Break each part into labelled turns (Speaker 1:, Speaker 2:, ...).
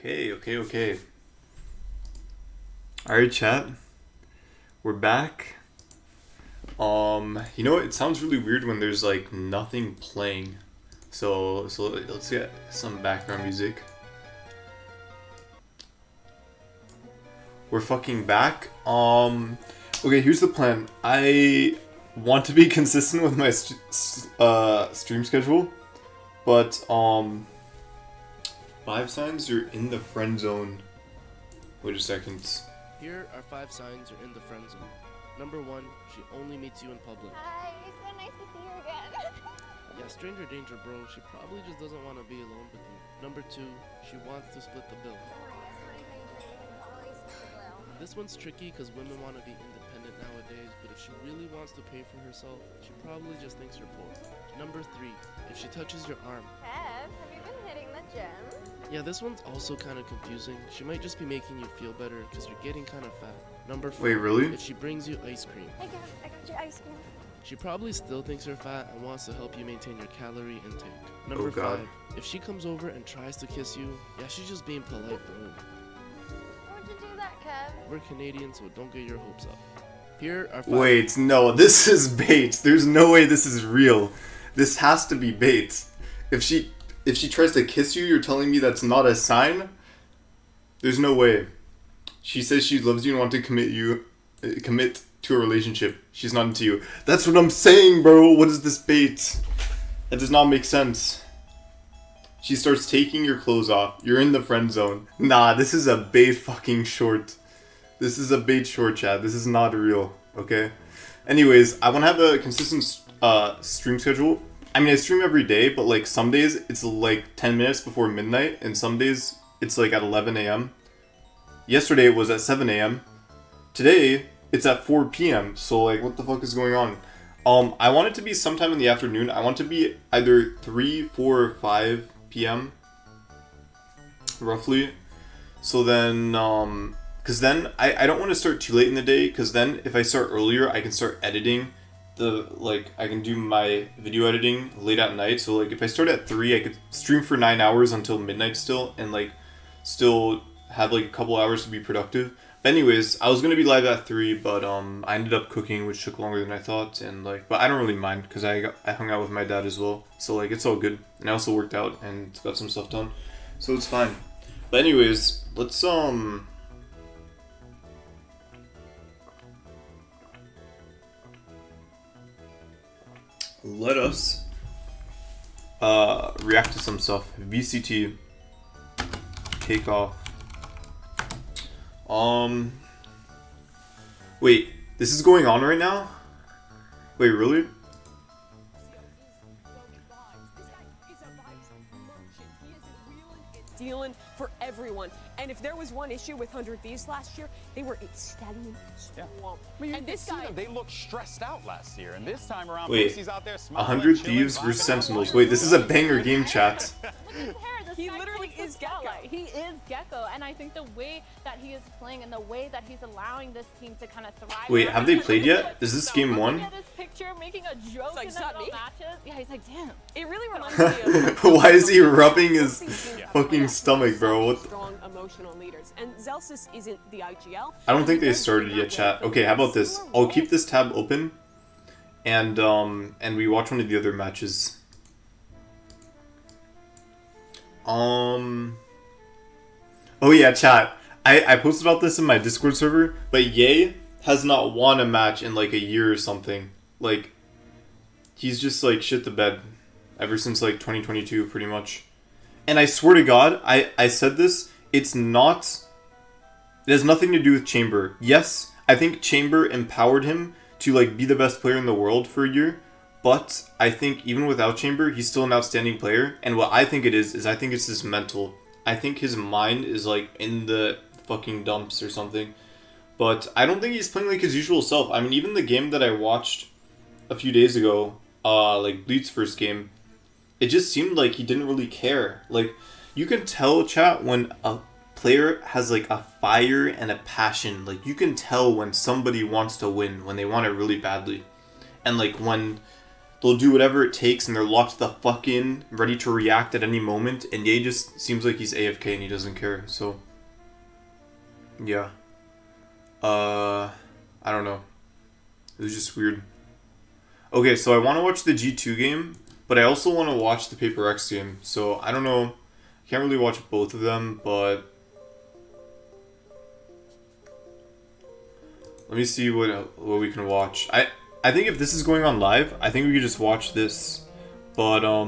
Speaker 1: Okay. Alright, chat. We're back. You know what? It sounds really weird when there's like nothing playing. So let's get some background music. We're fucking back. Okay, here's the plan. I want to be consistent with my stream schedule, but 5 signs you're in the friend zone. Wait a second.
Speaker 2: Here are 5 signs you're in the friend zone. Number 1, she only meets you in public.
Speaker 3: Hi, it's so nice to see you again.
Speaker 2: Yeah, stranger danger, bro. She probably just doesn't want to be alone with you. Number 2, she wants to split the bill. This one's tricky because women want to be independent nowadays, but if she really wants to pay for herself, she probably just thinks you're poor. Number 3, if she touches your arm.
Speaker 3: Kev, have you been hitting the gym?
Speaker 2: Yeah, this one's also kind of confusing. She might just be making you feel better because you're getting kind of fat. Number 4,
Speaker 1: Wait, really?
Speaker 2: if she brings you ice cream.
Speaker 3: Hey Kev, I got your ice cream.
Speaker 2: She probably still thinks you're fat and wants to help you maintain your calorie intake. Number
Speaker 1: God.
Speaker 2: 5, if she comes over and tries to kiss you, yeah, she's just being polite, bro.
Speaker 3: Why would you do that, Kev?
Speaker 2: We're Canadian, so don't get your hopes up. Here are 5.
Speaker 1: Wait, no, this is bait. There's no way this is real. This has to be bait. If she tries to kiss you, you're telling me that's not a sign? There's no way. She says she loves you and wants to commit to a relationship. She's not into you. That's what I'm saying, bro. What is this bait? That does not make sense. She starts taking your clothes off. You're in the friend zone. Nah, this is a bait fucking short. This is a bait short, chat. This is not real, okay? Anyways, I want to have a consistent stream schedule. I mean, I stream every day, but like some days it's like 10 minutes before midnight, and some days it's like at 11 a.m. Yesterday it was at 7 a.m. Today it's at 4 p.m. So like, what the fuck is going on? I want it to be sometime in the afternoon. I want it to be either 3, 4, or 5 p.m. roughly. So then, because then I don't want to start too late in the day, because then if I start earlier, I can start editing. I can do my video editing late at night. So like if I start at 3, I could stream for 9 hours until midnight still, and like still have like a couple hours to be productive. But anyways, I was gonna be live at 3, but I ended up cooking, which took longer than I thought, and like, but I don't really mind because I hung out with my dad as well, so like it's all good. And I also worked out and got some stuff done, so it's fine. But anyways, let's let us react to some stuff. VCT, Kickoff. Wait, this is going on right now? Wait, really?
Speaker 4: Dealing for everyone. And if there was one issue with 100 Thieves last year, they were a stallion swamp. And this guy,
Speaker 5: they looked stressed out last year, and this time around,
Speaker 1: Wait,
Speaker 5: Lucy's out there smiling,
Speaker 1: 100
Speaker 5: chilling,
Speaker 1: Thieves
Speaker 5: vibing
Speaker 1: versus
Speaker 5: out.
Speaker 1: Sentinels. Wait, this is a banger game, chat.
Speaker 6: Look at his hair. This
Speaker 4: He
Speaker 6: guy
Speaker 4: literally
Speaker 6: takes the
Speaker 4: is Gecko.
Speaker 6: spotlight. He is Gecko, and I think the way that he is playing and the way that he's allowing this team to kind of thrive.
Speaker 1: Wait, have they played yet? Is this game
Speaker 6: Look
Speaker 1: 1?
Speaker 6: at this picture, making a joke
Speaker 4: like,
Speaker 6: in
Speaker 4: "It's
Speaker 6: the
Speaker 4: not
Speaker 6: middle
Speaker 4: me."
Speaker 6: matches. Yeah, he's like, damn.
Speaker 4: it really reminds me of
Speaker 1: Why is he rubbing his fucking stomach, bro? What the
Speaker 4: strong emotional leaders. And Zelsis isn't the IGL.
Speaker 1: I don't think they started yet, chat. Okay, how about this? I'll keep this tab open, and we watch one of the other matches. Oh yeah, chat. I posted about this in my Discord server, but Ye has not won a match in like a year or something. Like, he's just like shit the bed ever since like 2022, pretty much. And I swear to God, I said this. It's not. It has nothing to do with Chamber. Yes, I think Chamber empowered him to like be the best player in the world for a year, but I think even without Chamber, he's still an outstanding player. And what I think it is I think it's his mental. I think his mind is like in the fucking dumps or something. But I don't think he's playing like his usual self. I mean, even the game that I watched a few days ago, like Bleed's first game, it just seemed like he didn't really care. Like, you can tell, chat, when a player has like a fire and a passion. Like, you can tell when somebody wants to win, when they want it really badly. And like when they'll do whatever it takes, and they're locked the fuck in, ready to react at any moment, and Ye just seems like he's AFK and he doesn't care, so... Yeah. I don't know. It was just weird. Okay, so I want to watch the G2 game, but I also want to watch the Paper X game, so I don't know. I can't really watch both of them, but... Let me see what we can watch. I think if this is going on live, I think we could just watch this. But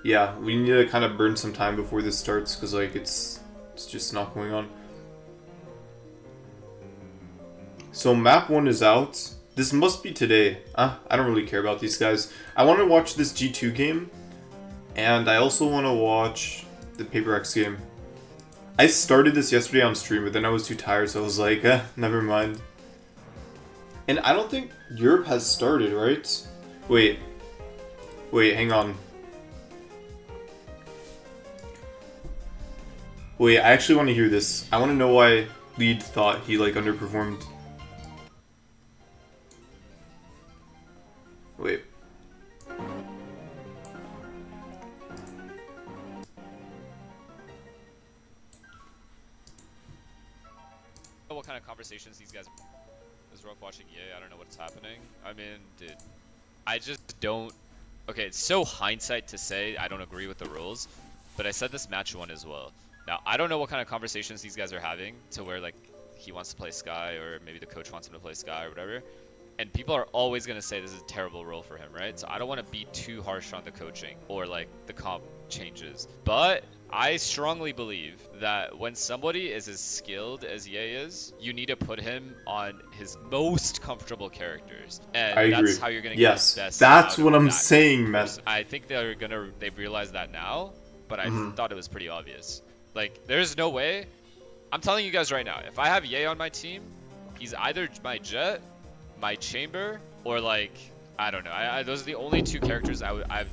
Speaker 1: yeah, we need to kind of burn some time before this starts, because like it's just not going on. So map 1 is out. This must be today. I don't really care about these guys. I want to watch this G2 game. And I also want to watch the Paper X game. I started this yesterday on stream, but then I was too tired, so I was like, never mind. And I don't think Europe has started, right? Wait, hang on. Wait, I actually want to hear this. I want to know why Lead thought he, like, underperformed. Wait.
Speaker 7: What kind of conversations these guys is Rogue watching? Yeah, I don't know what's happening. I mean, dude, I just don't. Okay, it's so hindsight to say I don't agree with the rules, but I said this match 1 as well. Now I don't know what kind of conversations these guys are having to where like he wants to play Sky or maybe the coach wants him to play Sky or whatever. And people are always going to say this is a terrible role for him, right? So I don't want to be too harsh on the coaching or like the comp changes. But I strongly believe that when somebody is as skilled as Ye is, you need to put him on his most comfortable characters. And
Speaker 1: I agree.
Speaker 7: that's how you're going to get
Speaker 1: yes,
Speaker 7: the best
Speaker 1: that's
Speaker 7: out
Speaker 1: what
Speaker 7: of
Speaker 1: I'm
Speaker 7: that.
Speaker 1: saying, man.
Speaker 7: I think they've realized that now, but I thought it was pretty obvious. Like, there's no way. I'm telling you guys right now, if I have Ye on my team, he's either my Jet, my Chamber, or like, I don't know. Those are the only 2 characters I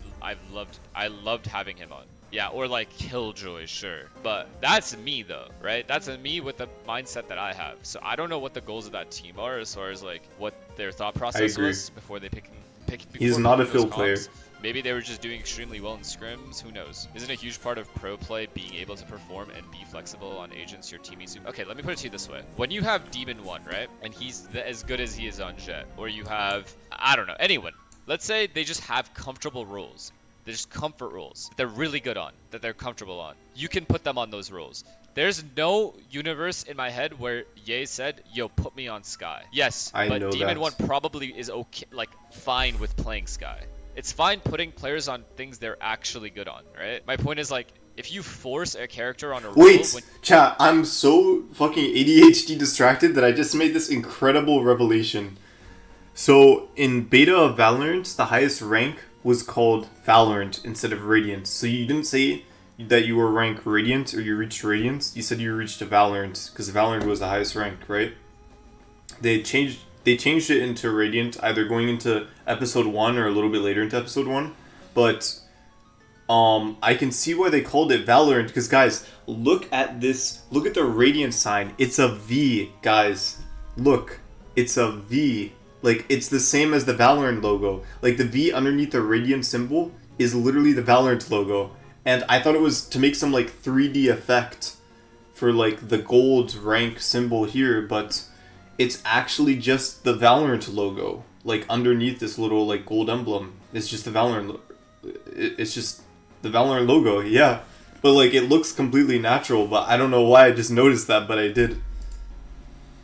Speaker 7: loved having him on. Yeah, or like Killjoy, sure. But that's me though, right? That's me with the mindset that I have. So I don't know what the goals of that team are as far as like what their thought process was before they pick.
Speaker 1: He's not a field player.
Speaker 7: Maybe they were just doing extremely well in scrims. Who knows? Isn't a huge part of pro play being able to perform and be flexible on agents your teammates do? Okay, let me put it to you this way. When you have Demon 1, right? And he's as good as he is on Jet. Or you have, I don't know, anyone. Let's say they just have comfortable roles. They're just comfort roles that they're really good on, that they're comfortable on. You can put them on those roles. There's no universe in my head where Ye said, yo, put me on Sky. Yes, but Demon 1 probably is okay, like fine with playing Sky. It's fine putting players on things they're actually good on, right? My point is like, if you force a character on a role...
Speaker 1: Wait, chat, I'm so fucking ADHD distracted that I just made this incredible revelation. So, in beta of Valorant, the highest rank was called Valorant instead of Radiant. So you didn't say that you were rank Radiant or you reached Radiant. You said you reached a Valorant, because Valorant was the highest rank, right? They changed it into Radiant, either going into episode 1 or a little bit later into episode 1. But I can see why they called it Valorant, because guys, look at this. Look at the Radiant sign. It's a V, guys. Look, it's a V. Like, it's the same as the Valorant logo. Like, the V underneath the Radiant symbol is literally the Valorant logo. And I thought it was to make some, like, 3D effect for, like, the gold rank symbol here, but it's actually just the Valorant logo. Like, underneath this little, like, gold emblem. It's just the Valorant it's just the Valorant logo, yeah. But, like, it looks completely natural, but I don't know why I just noticed that, but I did.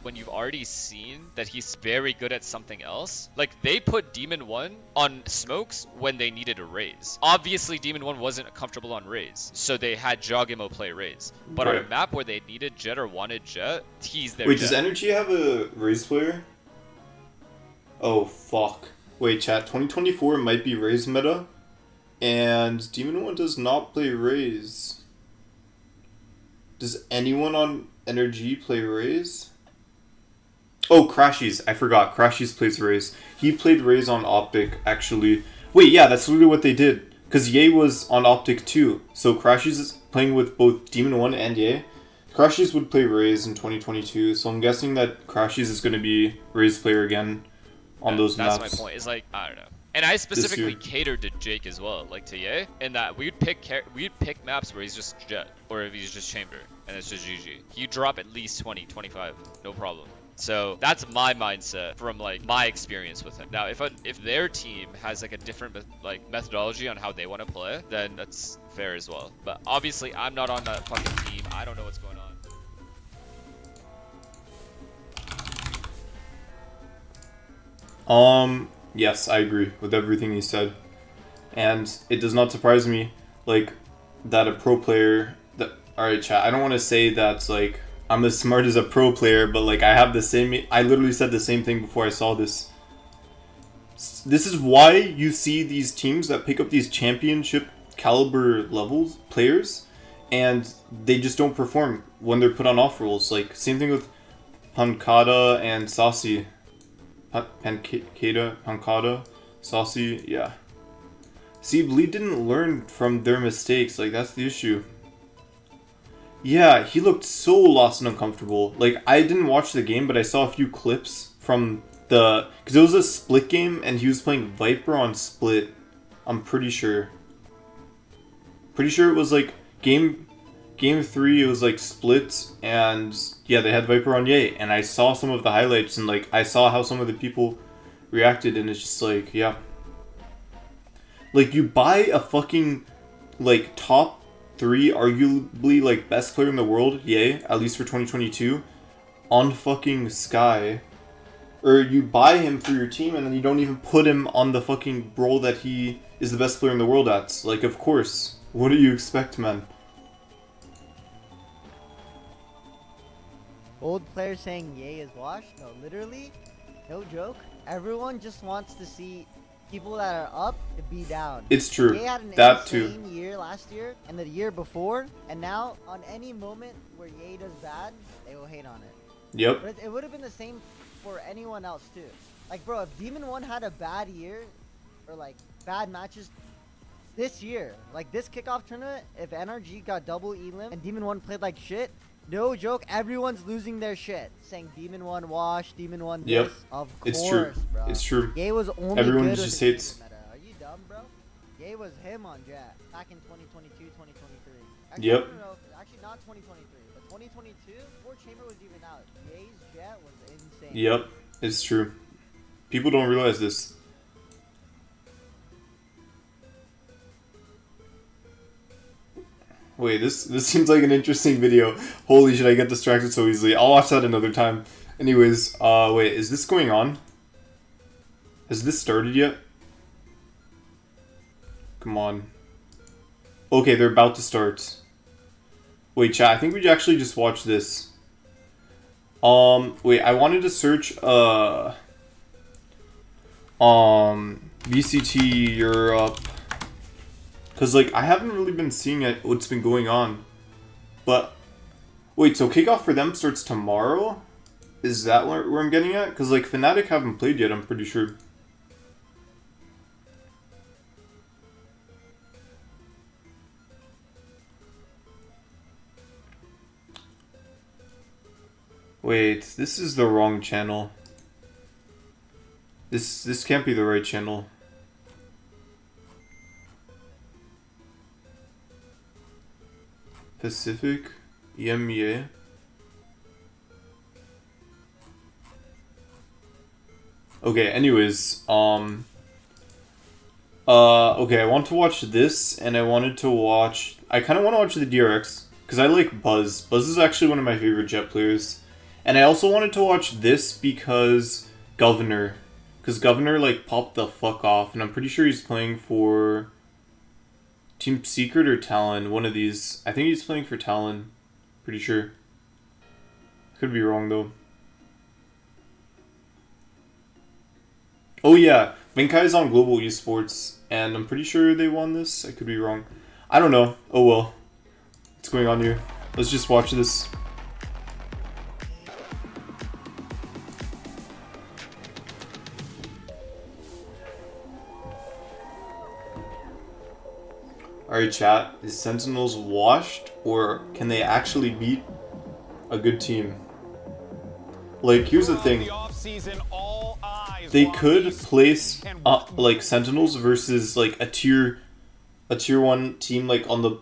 Speaker 7: When you've already seen that he's very good at something else. Like, they put Demon 1 on smokes when they needed a raise. Obviously, Demon 1 wasn't comfortable on raise, so they had Jogimo play raise. But on a map where they needed Jet or wanted Jet, he's their
Speaker 1: Wait,
Speaker 7: Jet.
Speaker 1: does Energy have a raise player? Oh, fuck. Wait, chat, 2024 might be raise meta, and Demon 1 does not play raise. Does anyone on Energy play raise? Oh, Crashies. I forgot. Crashies plays Raze. He played Raze on Optic, actually. Wait, yeah, that's literally what they did. Because Ye was on Optic too. So Crashies is playing with both Demon 1 and Ye. Crashies would play Raze in 2022, so I'm guessing that Crashies is going to be Raze player again on those maps.
Speaker 7: That's my point. It's like, I don't know. And I specifically catered to Jake as well, like to Ye, in that we'd pick maps where he's just Jet, or if he's just Chamber, and it's just GG. You drop at least 20, 25, no problem. So that's my mindset from like my experience with him. Now, if their team has like a different like methodology on how they want to play, then that's fair as well. But obviously, I'm not on that fucking team. I don't know what's going
Speaker 1: on. Yes, I agree with everything he said, and it does not surprise me, like, that a pro player. That alright, chat. I don't want to say that's like I'm as smart as a pro player, but like I have the same. I literally said the same thing before I saw this. This is why you see these teams that pick up these championship caliber levels players, and they just don't perform when they're put on off roles. Like same thing with Pancada and Saucy. Pancada, Saucy, yeah. See, Bleed didn't learn from their mistakes, like that's the issue. Yeah, he looked so lost and uncomfortable. Like, I didn't watch the game, but I saw a few clips from the... Because it was a split game, and he was playing Viper on split. I'm pretty sure. Pretty sure it was like game 3, it was like split, and yeah, they had Viper on Ye, and I saw some of the highlights, and like I saw how some of the people reacted, and it's just like, yeah, like you buy a fucking like top 3, arguably like best player in the world, Ye, at least for 2022, on fucking Sky, or you buy him for your team, and then you don't even put him on the fucking role that he is the best player in the world at. Like, of course, what do you expect, man?
Speaker 8: Old players saying Ye is washed? No, literally, no joke. Everyone just wants to see people that are up to be down.
Speaker 1: It's true.
Speaker 8: Ye had an
Speaker 1: that
Speaker 8: insane
Speaker 1: too.
Speaker 8: year last year and the year before, and now on any moment where Ye does bad, they will hate on it.
Speaker 1: Yep.
Speaker 8: But it would have been the same for anyone else too. Like, bro, if Demon 1 had a bad year or like bad matches this year, like this kickoff tournament, if NRG got double elim and Demon 1 played like shit, no joke, everyone's losing their shit, saying Demon 1 wash, Demon 1 this.
Speaker 1: Yep.
Speaker 8: Of
Speaker 1: it's
Speaker 8: course,
Speaker 1: true.
Speaker 8: Bro.
Speaker 1: It's true.
Speaker 8: Ye was only
Speaker 1: everyone
Speaker 8: good
Speaker 1: just
Speaker 8: with
Speaker 1: hates.
Speaker 8: meta. Are you dumb, bro? Ye was him on Jet back in 2022, 2023. Actually,
Speaker 1: Yep.
Speaker 8: No, actually not 2023, but 2022, before Chamber was even out, Ye's Jet was insane.
Speaker 1: Yep, it's true. People don't realize this. Wait, this seems like an interesting video. Holy shit, I get distracted so easily. I'll watch that another time. Anyways, wait, is this going on? Has this started yet? Come on. Okay, they're about to start. Wait, chat, I think we actually just watched this. Wait, I wanted to search, VCT Europe. Because, like, I haven't really been seeing what's been going on. But, wait, so kickoff for them starts tomorrow? Is that where I'm getting at? Because, like, Fnatic haven't played yet, I'm pretty sure. Wait, this is the wrong channel. This can't be the right channel. Pacific, EMEA. Okay, anyways, okay, I want to watch this, and I wanted to watch, I kind of want to watch the DRX, because I like Buzz. Buzz is actually one of my favorite Jet players. And I also wanted to watch this because Governor, like, popped the fuck off, and I'm pretty sure he's playing for Team Secret or Talon, one of these. I think he's playing for Talon. Pretty sure. Could be wrong, though. Oh, yeah. Minkai's on Global Esports, and I'm pretty sure they won this. I could be wrong. I don't know. Oh, well. What's going on here? Let's just watch this. Alright, chat, is Sentinels washed, or can they actually beat a good team. Like, here's the thing. They could place like Sentinels versus like a tier 1 team like on the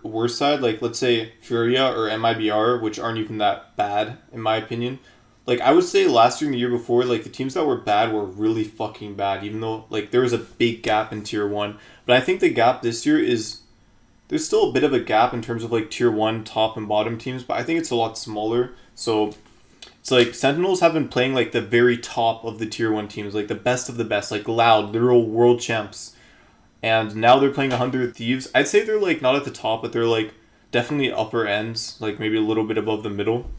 Speaker 1: worst side, like let's say Furia or MIBR, which aren't even that bad in my opinion. Like I would say last year and the year before, like the teams that were bad were really fucking bad, even though like there was a big gap in tier 1. But I think the gap this year is, there's still a bit of a gap in terms of like tier 1 top and bottom teams, but I think it's a lot smaller. So it's like Sentinels have been playing like the very top of the tier 1 teams, like the best of the best, like Loud, literal world champs. And now they're playing 100 Thieves. I'd say they're like not at the top, but they're like definitely upper ends, like maybe a little bit above the middle.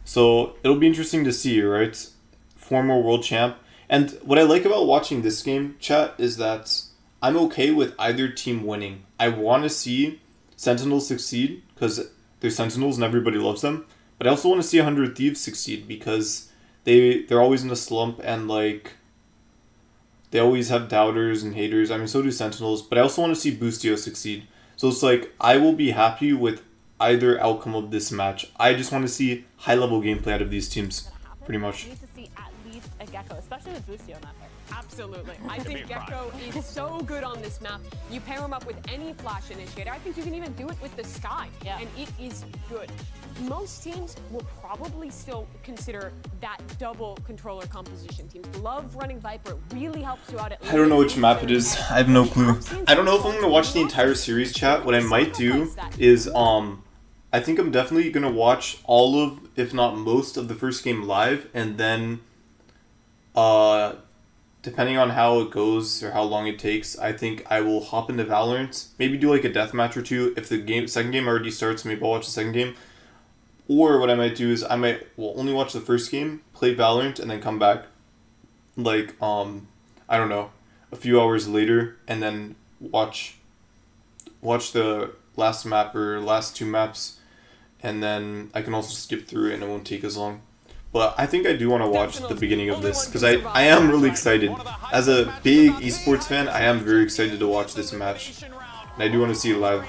Speaker 1: So it'll be interesting to see, right? Former world champ. And what I like about watching this game, chat, is that I'm okay with either team winning. I want to see Sentinels succeed because they're Sentinels and everybody loves them. But I also want to see 100 Thieves succeed because they're always in a slump and like they always have doubters and haters. I mean, so do Sentinels. But I also want to see Boostio succeed. So it's like I will be happy with either outcome of this match. I just want to see high-level gameplay out of these teams, pretty much.
Speaker 6: We need to see at least a Gecko, especially with Boostio on that pair.
Speaker 4: Absolutely. I think Gecko is so good on this map. You pair him up with any flash initiator. I think you can even do it with the Sky, and it is good. Most teams will probably still consider that double controller composition. Teams love running Viper. It really helps you out at
Speaker 1: I don't know which map it is. I have no clue. I don't know if I'm going to watch the entire series, chat. What I might do is, I think I'm definitely going to watch all of, if not most, of the first game live, and then, depending on how it goes or how long it takes, I think I will hop into Valorant, maybe do like a deathmatch or two. If the second game already starts, maybe I'll watch the second game. Or what I might do is I might only watch the first game, play Valorant, and then come back, like, I don't know, a few hours later, and then watch the last map or last 2 maps, and then I can also skip through it and it won't take as long. But I think I do want to watch the beginning of this, because I am really excited. As a big esports fan, I am very excited to watch this match, and I do want to see it live.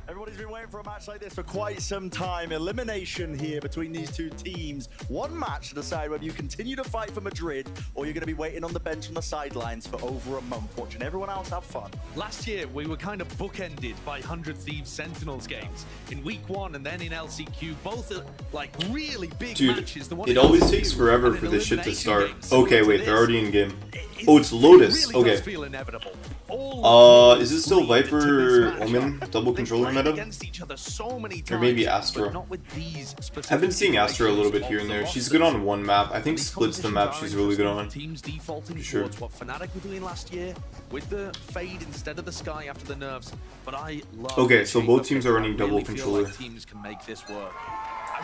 Speaker 9: Everybody's been waiting for a match like this for quite some time. Elimination here between these two teams. One match to decide whether you continue to fight for Madrid or you're going to be waiting on the bench on the sidelines for over a month, watching everyone else have fun.
Speaker 10: Last year, we were kind of bookended by 100 Thieves Sentinels games. In week 1 and then in LCQ, both are like really big matches.
Speaker 1: It always takes forever for this shit to start. Okay, wait, they're already in game. Oh, it's Lotus. Okay. Is it still Viper Omen double controller meta? Or maybe Astra. I've been seeing Astra a little bit here and there. She's good on one map. I think Split's the map she's really good on.
Speaker 10: Defaulting
Speaker 1: sure.
Speaker 10: What Fnatic were doing last year with the fade instead of the Sky after the nerfs. But I love
Speaker 1: okay, so both teams are running double controller.
Speaker 10: Like teams can make this work.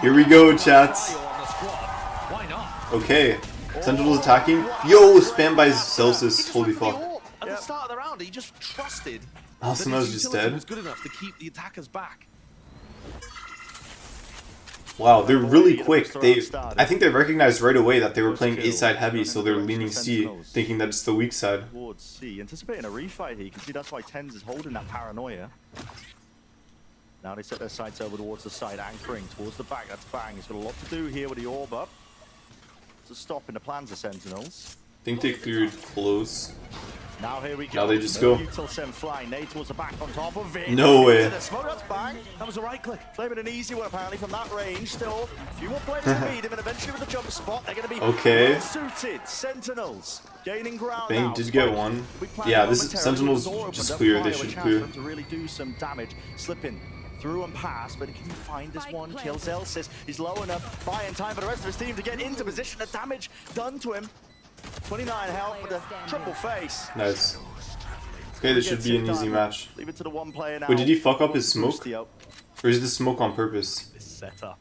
Speaker 1: Here we go, chats.
Speaker 10: Why not?
Speaker 1: Okay. Sentinel's attacking. Yo, spam by Celsius. Holy fuck.
Speaker 10: At the start of the round, he just trusted
Speaker 1: Alcina's just dead.
Speaker 10: was good enough to keep the attackers back.
Speaker 1: Wow, they're really quick. I think they recognized right away that they were playing A side heavy, so they're leaning C, thinking that it's the weak side.
Speaker 9: Towards C, anticipating a refight here. You can see that's why Tens is holding that paranoia. Now they set their sights over towards the side, anchoring towards the back. That's Bang. He's got a lot to do here with the orb up to stop in the plans of Sentinels.
Speaker 1: I think they cleared close.
Speaker 9: Now here we go.
Speaker 1: Now they just go.
Speaker 9: Flying. Nade towards the back on top of it.
Speaker 1: No way.
Speaker 9: Smoke, that's Bang. That was a right click. Claiming an easy one apparently from that range. Still, a few more players to beat him, and eventually with the jump spot, they're going to be
Speaker 1: okay.
Speaker 9: Suited. Sentinels gaining ground.
Speaker 1: Bang did get one. Yeah, this is Sentinels just clear. They should clear.
Speaker 9: To really do some damage, slipping through and past, but can you find this one? Kills Elsis. He's low enough, buying time for the rest of his team to get into position. The damage done to him. 29 health with a triple face.
Speaker 1: Nice. Okay, this should be an easy match.
Speaker 9: Leave it to the one player now.
Speaker 1: Wait, did he fuck up his smoke? Or is this smoke on purpose?
Speaker 10: This setup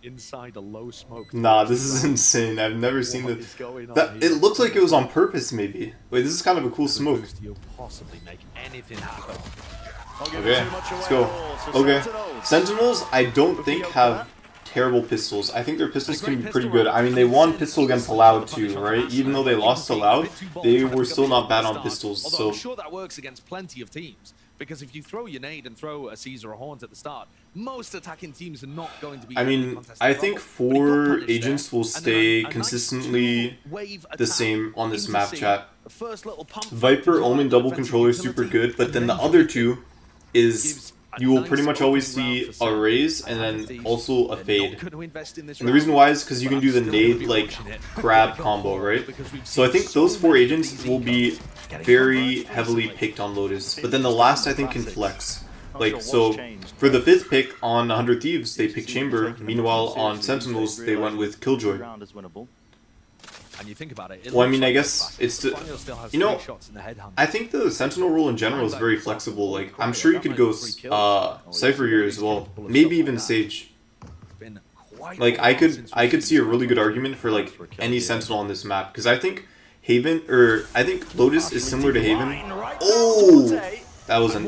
Speaker 10: inside a low smoke.
Speaker 1: Nah, this is insane. I've never seen this. It looks like it was on purpose, maybe. Wait, this is kind of a cool smoke.
Speaker 10: Possibly make anything happen.
Speaker 1: Okay, let's go. Okay, Sentinels, I don't think have terrible pistols. I think their pistols can be pretty good. I mean, they won pistol against CLOUT too, right? Even though they lost to CLOUT, they were still not bad on pistols.
Speaker 10: Although
Speaker 1: So
Speaker 10: I'm sure that works against plenty of teams. Because if you throw your nade and throw a Caesar or Horns at the start, most attacking teams are not going to be.
Speaker 1: I mean, I think 4 agents will stay consistently the same on this map, chat. Viper, Omen, double controller, super good, but then the other 2 is you will pretty much always see a raise and then also a fade. And the reason why is because you can do the nade like grab combo, right? So I think those 4 agents will be very heavily picked on Lotus, but then the last I think can flex. Like, so for the 5th pick on 100 Thieves, they picked Chamber. Meanwhile, on Sentinels, they went with Killjoy.
Speaker 10: And you think about it,
Speaker 1: Well, I mean, I guess it's the, you know, I think the Sentinel role in general is very flexible. Like, I'm sure you could go Cypher here as well, maybe even Sage. Like, I could see a really good argument for like any Sentinel on this map, because I think Haven, or I think Lotus is similar to Haven. Oh, that was a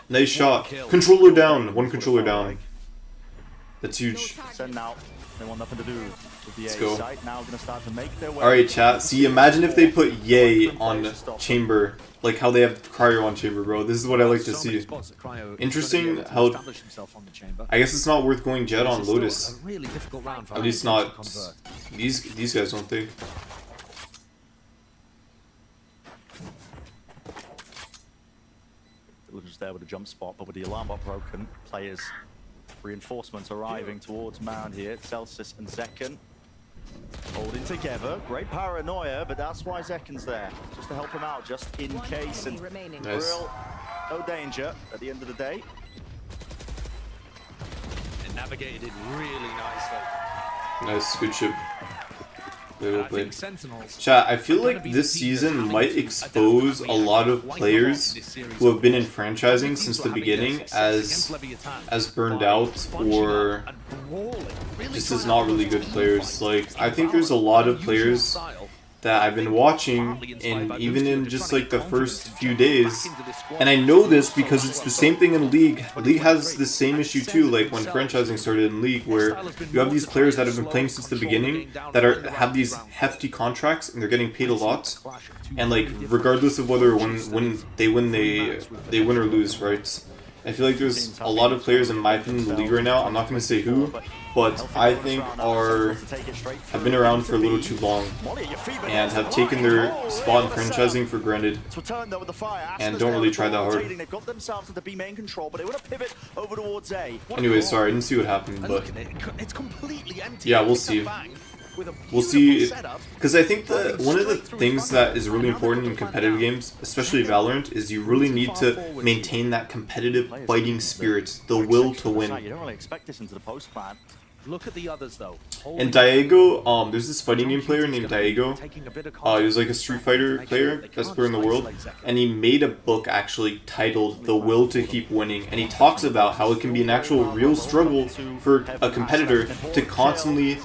Speaker 1: nice shot. Controller down, 1 controller down. That's huge.
Speaker 9: They want nothing to do with the
Speaker 1: Let's
Speaker 9: A
Speaker 1: go.
Speaker 9: site. Now going to start to make their way.
Speaker 1: Alright, chat. See, imagine if they put Yay on Chamber. Like how they have Cryo on Chamber, bro. This is what I like to see. Interesting how... I guess it's not worth going Jet on Lotus. At least not... These guys don't think.
Speaker 9: Just there with a jump spot, but with the alarm bot broken, players... Reinforcements arriving towards Mound here. Celsius and Zekken holding together. Great paranoia, but that's why Zekken's there. Just to help him out, just in case. And
Speaker 1: Nice.
Speaker 9: real, no danger at the end of the day.
Speaker 10: And navigated it really nicely.
Speaker 1: Nice, good ship. Very well
Speaker 10: I think
Speaker 1: played.
Speaker 10: Sentinels
Speaker 1: Chat, I feel like this season might expose a lot of players who have been in franchising since the beginning as burned out or just as not really good players. Like, I think there's a lot of players that I've been watching, and even in just like the first few days, and I know this because it's the same thing in League. League has the same issue too, like when franchising started in League, where you have these players that have been playing since the beginning that have these hefty contracts and they're getting paid a lot, and like regardless of whether when they win or lose, right? I feel like there's a lot of players in my opinion in the league right now. I'm not going to say who, but I think have been around for a little too long and have taken their spot in franchising for granted and don't really try that hard. Anyway, sorry, I didn't see what happened, but yeah, we'll see. We'll see, because I think that one of the things that is really important in competitive games, especially Valorant, is you really need to maintain that competitive fighting spirit, the will to win.
Speaker 10: Look at the others though.
Speaker 1: And Diego, there's this fighting game player named Diego. He was like a Street Fighter player, best player in the world, and he made a book actually titled "The Will to Keep Winning," and he talks about how it can be an actual real struggle for a competitor to constantly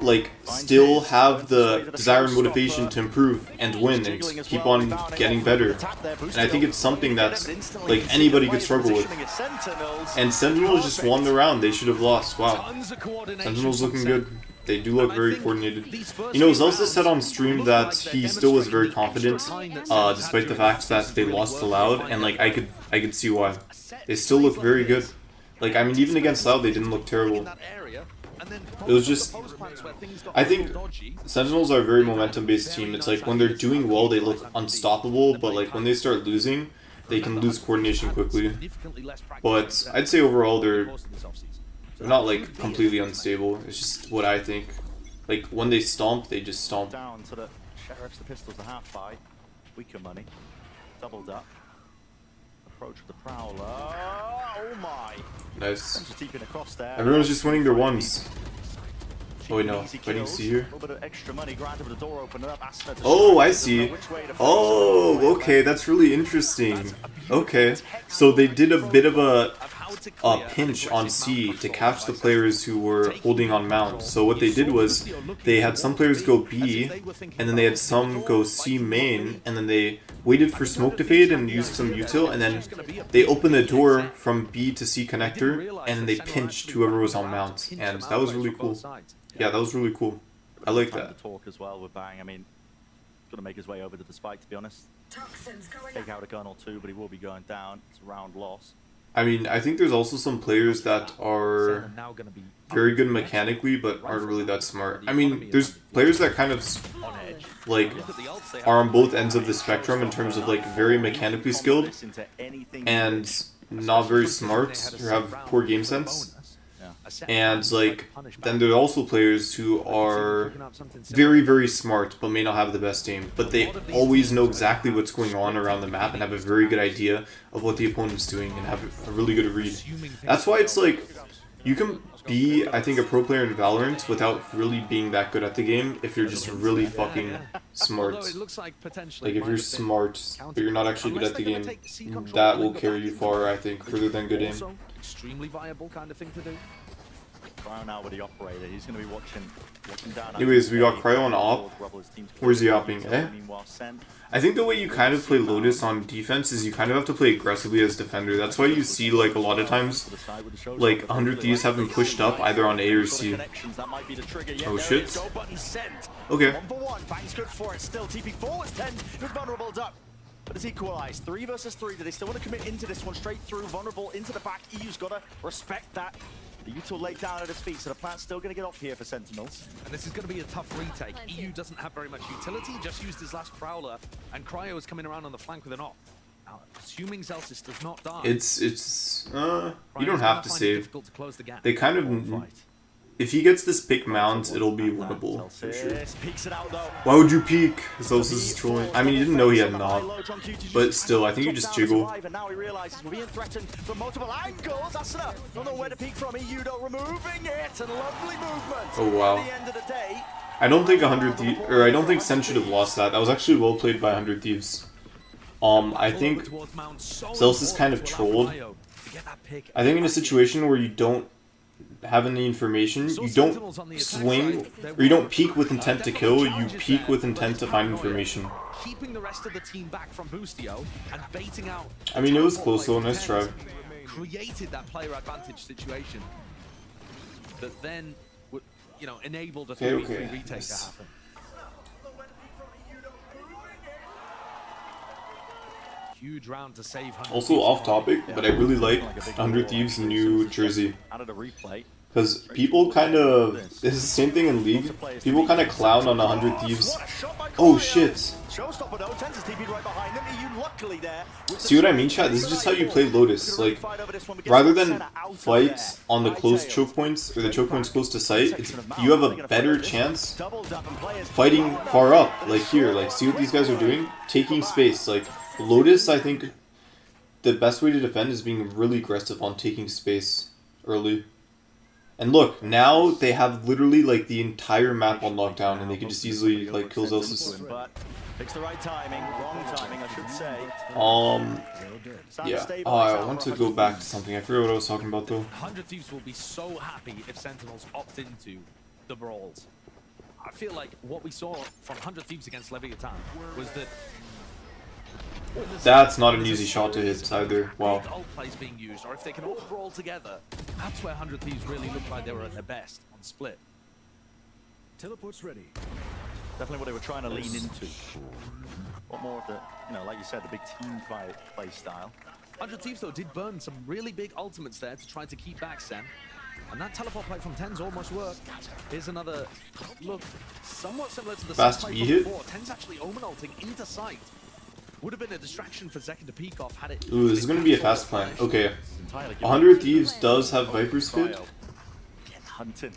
Speaker 1: like still have the desire and motivation to improve and win and keep on getting better. And I think it's something that's like anybody could struggle with. And Sentinels just won the round. They should have lost. Wow. Sentinels looking good. They do look very coordinated. You know, Zelsa said on stream that he still was very confident, despite the fact that they lost to Loud, and like I could see why. They still look very good. Like, I mean, even against Loud, they didn't look terrible. It was just, I think Sentinels are a very momentum-based team. It's like when they're doing well, they look unstoppable, but like when they start losing, they can lose coordination quickly. But I'd say overall they're not like completely unstable. It's just what I think. Like when they stomp, they just stomp.
Speaker 9: Down to the Sheriffs, the pistols, the half buy. Weaker money. Doubled up. Approach with the Prowler. Oh my!
Speaker 1: Nice.
Speaker 9: Just deeping across there.
Speaker 1: Everyone's just winning their ones. Oh wait, no. Fighting C here.
Speaker 9: A little bit of extra money granted with the door opened up.
Speaker 1: Oh, I see. Oh, okay, that's really interesting. Okay, so they did a bit of a
Speaker 5: a
Speaker 1: pinch on C to catch the players who were holding on mount. So what they did was they had some players go B, and then they had some go C main, and then they waited for smoke to fade and used some util, and then they opened the door from B to C connector, and then they pinched whoever was on mount, and that was really cool. Yeah, that was really cool. I like that.
Speaker 9: Talk as well with Bang. I mean, he's gonna make his way over to the spike, to be honest. Take out a gun or two, but he will be going down. It's a round loss.
Speaker 1: I mean, I think there's also some players that are very good mechanically, but aren't really that smart. I mean, there's players that kind of, like, are on both ends of the spectrum in terms of, like, very mechanically skilled and not very smart or have poor game sense. And, like, then there are also players who are very, very smart but may not have the best aim, but they always know exactly what's going on around the map and have a very good idea of what the opponent's doing and have a really good read. That's why it's like, you can be, I think, a pro player in Valorant without really being that good at the game if you're just really fucking smart. Like, if you're smart, but you're not actually good at the game, that will carry you far, I think, further than good aim.
Speaker 10: Extremely viable kind of thing to do.
Speaker 9: Cryo now with the operator. He's going to be watching down.
Speaker 1: Anyways, we got Cryo on op. Where's he opping? Eh? I think the way you kind of play Lotus on defense is you kind of have to play aggressively as defender. That's why you see, like, a lot of times, like, 100 Thieves have been pushed up either on A or C. Oh shit. Okay.
Speaker 9: Bang's good for it still. TP forwards 10 with vulnerable duck. But it's equalized. 3 versus 3. Do they still want to commit into this one straight through? Vulnerable into the back. EU's got to respect that. The util laid down at his feet, so the plant's still going to get off here for Sentinels.
Speaker 10: And this is going to be a tough retake. EU doesn't have very much utility, just used his last Prowler, and Cryo is coming around on the flank with an op. Now, assuming Zelsis does not die...
Speaker 1: you don't have to save. They kind of... If he gets this pick mount, it'll be winnable, for sure. Why would you peek? Zelsis is trolling. I mean, you didn't know he had knob. But still, I think you just jiggle.
Speaker 9: And now he realizes we're being threatened from multiple angles. That's enough. Don't know where to peek from. EU though removing it. And lovely movement.
Speaker 1: Oh, wow.
Speaker 9: At the end of the day,
Speaker 1: I don't think 100 Thieves... Or I don't think Sen should have lost that. That was actually well played by 100 Thieves. I think Zelsis kind of trolled. I think in a situation where you don't have any information, you don't swing, or you don't peek with intent to kill, you peek with intent to find information.
Speaker 10: Keeping the rest of the team back from Boostio and baiting out.
Speaker 1: I mean, it was close though, nice try.
Speaker 10: Created that player advantage situation that then, you know, enabled a 3v3 retake to happen. Huge round to save.
Speaker 1: Also off topic, but I really like 100 Thieves new jersey. Because people kind of, this is the same thing in League, people kind of clown on 100 Thieves. Oh shit. See what I mean, chat? This is just how you play Lotus. Like, rather than fight on the close choke points, or the choke points close to sight, you have a better chance fighting far up. Like here, like see what these guys are doing? Taking space. Like, Lotus, I think the best way to defend is being really aggressive on taking space early. And look, now they have literally like the entire map on lockdown, and they can just easily like kill Zelsis.
Speaker 9: It's the right timing, wrong timing, I should say.
Speaker 1: Yeah. Oh, I want to go back to something. I forgot what I was talking about though.
Speaker 10: 100 Thieves will be so happy if Sentinels opt into the brawls. I feel like what we saw from 100 Thieves against Lvke was that
Speaker 1: that's not an easy shot to hit either. Wow.
Speaker 10: Ult plays being used, or if they can all brawl together, that's where 100 Thieves really looked like they were at their best on split.
Speaker 9: Teleport's ready. Definitely what they were trying to lean into. What more of the, you know, like you said, the big team play style.
Speaker 10: 100 Thieves though did burn some really big ultimates there to try to keep back Sen. And that teleport play from Ten's almost worked. Here's another look, somewhat similar to the
Speaker 1: fast
Speaker 10: play
Speaker 1: V hit.
Speaker 10: Before. Ten's actually omen ulting into sight. Would have been a distraction for Zeka to peek off had it.
Speaker 1: Ooh, this is gonna be a fast plan. Okay. 100 Thieves does have Viper's Fit.
Speaker 9: Hunting.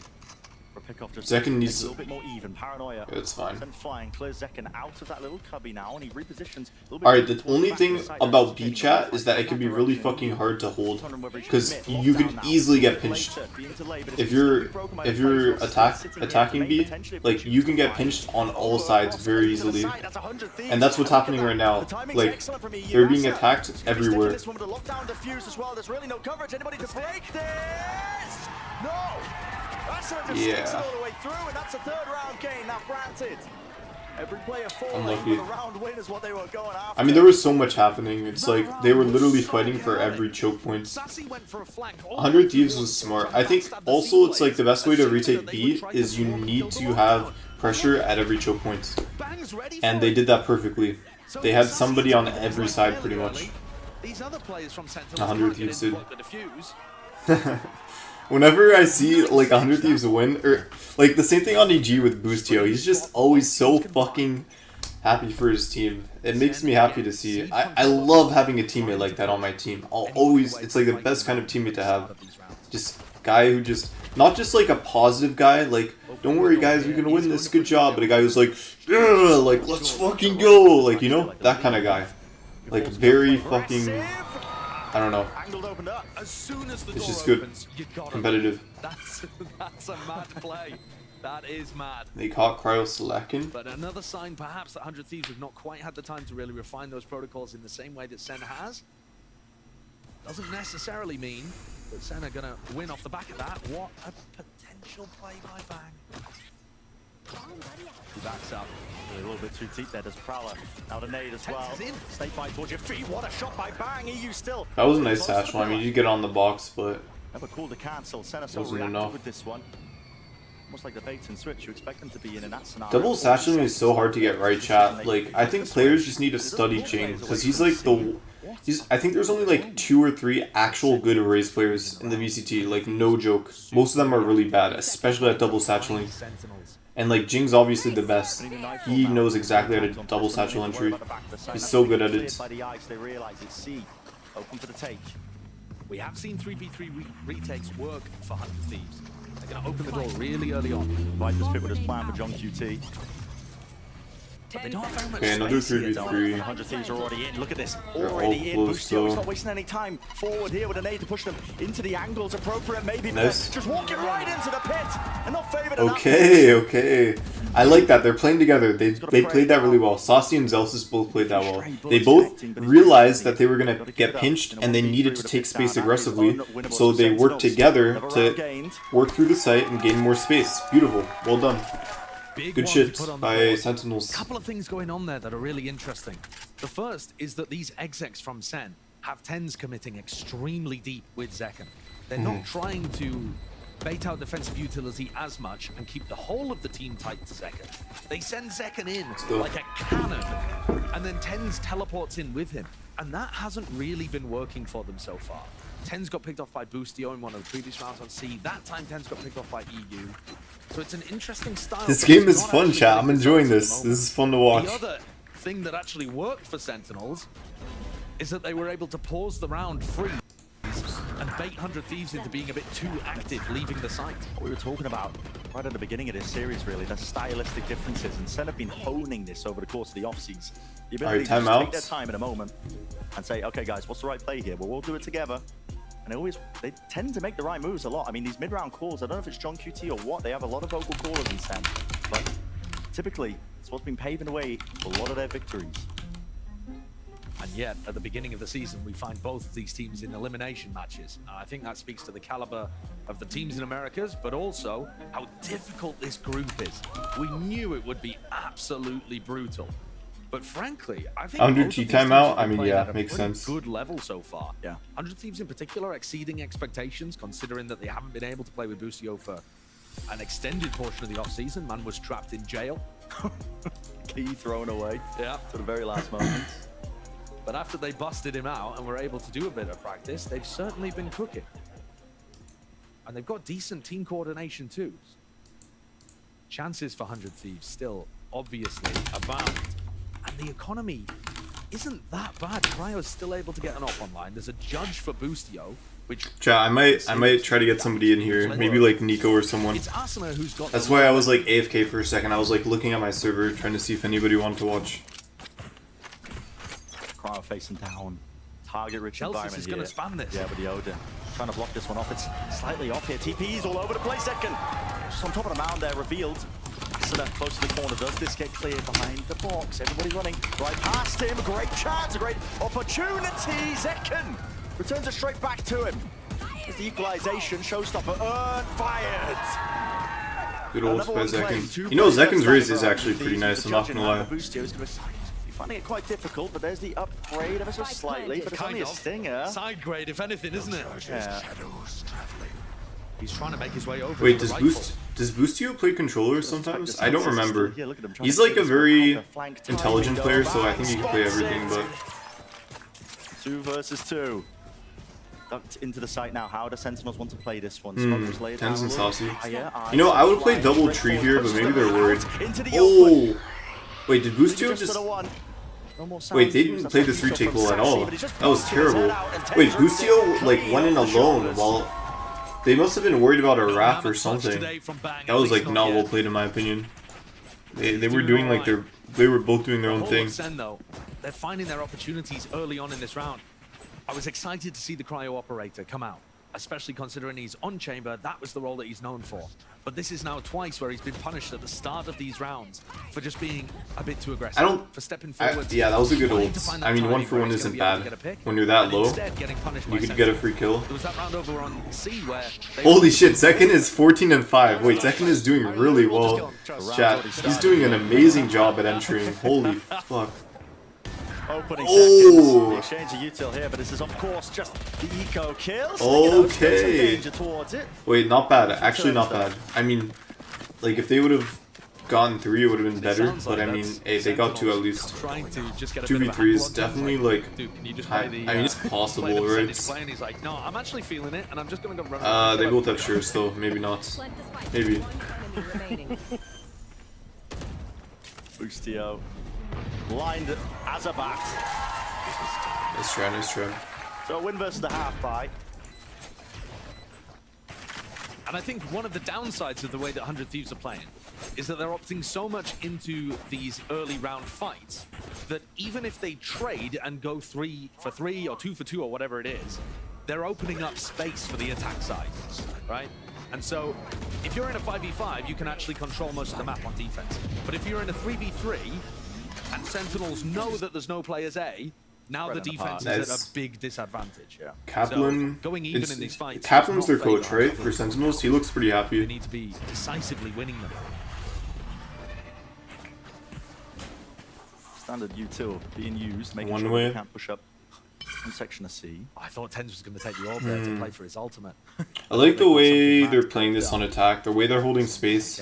Speaker 1: Zekken needs
Speaker 9: a little bit more even. Paranoia.
Speaker 1: It's fine.
Speaker 9: Send flying, clears Zekken out of that little cubby now, and he repositions.
Speaker 1: Alright, the only thing about B chat is that it can be really fucking hard to hold, because you could easily get pinched. If you're attacking B, like you can get pinched on all sides very easily, and that's what's happening right now. Like they're being attacked everywhere. Yeah. Unlucky. I mean, there was so much happening. It's like they were literally fighting for every choke point. 100 Thieves was smart. I think also it's like the best way to retake B is you need to have pressure at every choke point. And they did that perfectly. They had somebody on every side pretty much. 100 Thieves did. Whenever I see like 100 Thieves win, or like the same thing on EG with Boostio, he's just always so fucking happy for his team. It makes me happy to see. I love having a teammate like that on my team. I'll always, it's like the best kind of teammate to have. Just guy who just, not just like a positive guy, like, don't worry guys, we can win this, good job, but a guy who's like, yeah, like, let's fucking go, like, you know, that kind of guy. Like, very fucking, I don't know. It's just good. Competitive.
Speaker 10: That's a mad play. That is mad.
Speaker 1: They caught Cryo Slacking.
Speaker 10: But another sign perhaps that 100 Thieves have not quite had the time to really refine those protocols in the same way that SEN has. Doesn't necessarily mean that SEN are going to win off the back of that. What a potential play by Bang. He backs up.
Speaker 9: A little bit too deep there, does Prowler. Now the nade as well. Snake bite towards your feet. What a shot by Bang. EU still.
Speaker 1: That was a nice satchel. I mean, you get on the box, but
Speaker 9: never called to cancel.
Speaker 1: Wasn't enough
Speaker 9: with this one. Almost like the bait and switch. You expect them to be in that scenario.
Speaker 1: Double satcheling is so hard to get right, chat. Like, I think players just need to study Jing, because he's like the. I think there's only like 2 or 3 actual good Raze players in the VCT. Like, no joke. Most of them are really bad, especially at double satcheling. And like Jing's obviously the best. He knows exactly how to double satchel entry. He's so good at it.
Speaker 10: We have seen 3v3 retakes work for 100 Thieves. They're going to open the door really early on.
Speaker 9: Right, this fit with his plan for John QT.
Speaker 1: Okay, another 3v3.
Speaker 9: 100 Thieves are already in. Look at this. Already in. Boostio's not wasting any time. Forward here with an aid to push them into the angles appropriate. Maybe
Speaker 1: nice.
Speaker 9: Just walking right into the pit. And not favored
Speaker 1: Okay. I like that. They're playing together. They played that really well. Saucy and Zelsis both played that well. They both realized that they were going to get pinched and they needed to take space aggressively. So they worked together to work through the site and gain more space. Beautiful. Well done. Good shit by Sentinels.
Speaker 10: A couple of things going on there that are really interesting. The first is that these execs from SEN have TENS committing extremely deep with Zekken. They're not trying to bait out defensive utility as much and keep the whole of the team tight to Zekken. They send Zekken in like a cannon, and then TENS teleports in with him. And that hasn't really been working for them so far. TENS got picked off by Boostio in one of the previous rounds on C. That time TENS got picked off by EU. So it's an interesting style.
Speaker 1: This game is fun, chat. I'm enjoying this. This is fun to watch.
Speaker 10: The other thing that actually worked for Sentinels is that they were able to pause the round free and bait 100 Thieves into being a bit too active, leaving the site.
Speaker 9: We were talking about right at the beginning of this series, really, the stylistic differences, and SEN have been honing this over the course of the off-season. The ability to just take their time in a moment and say, okay, guys, what's the right play here? Well, we'll do it together. And they tend to make the right moves a lot. I mean, these mid-round calls, I don't know if it's John QT or what, they have a lot of vocal callers in SEN, but typically, it's what's been paving the way for a lot of their victories.
Speaker 10: And yet, at the beginning of the season, we find both of these teams in elimination matches. I think that speaks to the caliber of the teams in Americas, but also how difficult this group is. We knew it would be absolutely brutal. But frankly, I think
Speaker 1: under T timeout, I mean, yeah, makes sense.
Speaker 10: Good level so far.
Speaker 9: Yeah.
Speaker 10: 100 Thieves in particular exceeding expectations, considering that they haven't been able to play with Boostio for an extended portion of the off-season. Man was trapped in jail.
Speaker 9: Key thrown away.
Speaker 10: Yeah.
Speaker 9: To the very last moment.
Speaker 10: But after they busted him out and were able to do a bit of practice, they've certainly been cooking. And they've got decent team coordination too. Chances for 100 Thieves still obviously abound. And the economy isn't that bad. Cryo's still able to get an op online. There's a judge for Boostio. which
Speaker 1: Chat, I might try to get somebody in here, maybe like Nico or someone.
Speaker 10: it's Asuna who's got.
Speaker 1: That's why I was like AFK for a second. I was like looking at my server, trying to see if anybody wanted to watch.
Speaker 9: Crowd facing down. Target-rich
Speaker 10: Chelsea's
Speaker 9: environment
Speaker 10: is
Speaker 9: here.
Speaker 10: going to spam this.
Speaker 9: Yeah, but the Odin trying to block this one off. It's slightly off here. TP's all over the place. Second, just on top of the mound there, revealed. Asuna close to the corner. Does this get cleared behind the box? Everybody running right past him. Great chance, a great opportunity. Zekken returns it straight back to him. There's the equalization. Showstopper earned, fired.
Speaker 1: Good old by Zekken. You know, Zekken's raise is actually pretty nice, I'm not gonna lie.
Speaker 9: Finding it quite difficult, but there's the upgrade ever so slightly, but it's only a stinger.
Speaker 10: Side grade, if anything, isn't it?
Speaker 9: Yeah.
Speaker 10: He's trying to make his way over.
Speaker 1: Wait, does Boostio play controllers sometimes? I don't remember. He's like a very intelligent player, so I think he can play everything, but...
Speaker 9: 2 versus 2. Ducked into the site now. How do Sentinels want to play this one? Smokers laid
Speaker 1: Tens
Speaker 9: down.
Speaker 1: and Saucy.
Speaker 9: Yeah,
Speaker 1: You know, I would play double tree here, but maybe they're worried. Oh! Wait, did Boostio just... Wait, they didn't play the 3-tick goal at all. That was terrible. Wait, Boostio like went in alone while... They must have been worried about a Wrath or something. That was like not well played in my opinion. They were doing like they were both doing their own thing.
Speaker 10: They're finding their opportunities early on in this round. I was excited to see the cryo operator come out, especially considering he's on chamber. That was the role that he's known for. But this is now twice where he's been punished at the start of these rounds for just being a bit too aggressive. For stepping forward.
Speaker 1: Yeah, that was a good ult. I mean, 1-for-1 isn't bad. When you're that low, you could get a free kill.
Speaker 10: There was that round over on C where
Speaker 1: holy shit, Zekken is 14-5. Wait, Zekken is doing really well. Chat, he's doing an amazing job at entering. Holy fuck.
Speaker 9: Opening seconds, the exchange of util here, but this is of course just the eco kills.
Speaker 1: Okay. Wait, not bad. Actually, not bad. I mean, like if they would have gotten 3, it would have been better. But I mean, hey, they got 2 at least. 2v3 is definitely like. I mean, it's possible, right?
Speaker 10: He's like, no, I'm actually feeling it, and I'm just gonna go run.
Speaker 1: They both have shares though. Maybe not. Maybe.
Speaker 9: Boostio. Blind as a bat.
Speaker 1: Nice try, nice try.
Speaker 9: So a win versus the half by.
Speaker 10: And I think one of the downsides of the way that 100 Thieves are playing is that they're opting so much into these early round fights that even if they trade and go 3 for 3 or 2 for 2 or whatever it is, they're opening up space for the attack side, right? And so if you're in a 5v5, you can actually control most of the map on defense. But if you're in a 3v3, and Sentinels know that there's no players A, now the defense is at a big disadvantage. Yeah.
Speaker 1: Kaplan,
Speaker 10: so going even in these fights,
Speaker 1: Kaplan's their coach, right? For Sentinels, he looks pretty happy.
Speaker 10: They need to be decisively winning them.
Speaker 9: Standard util being used, making
Speaker 1: One
Speaker 9: sure
Speaker 1: way.
Speaker 9: they can't push up in section of C.
Speaker 10: I thought Tens was going to take the orb there to play for his ultimate.
Speaker 1: I like the way they're playing this on attack, the way they're holding space.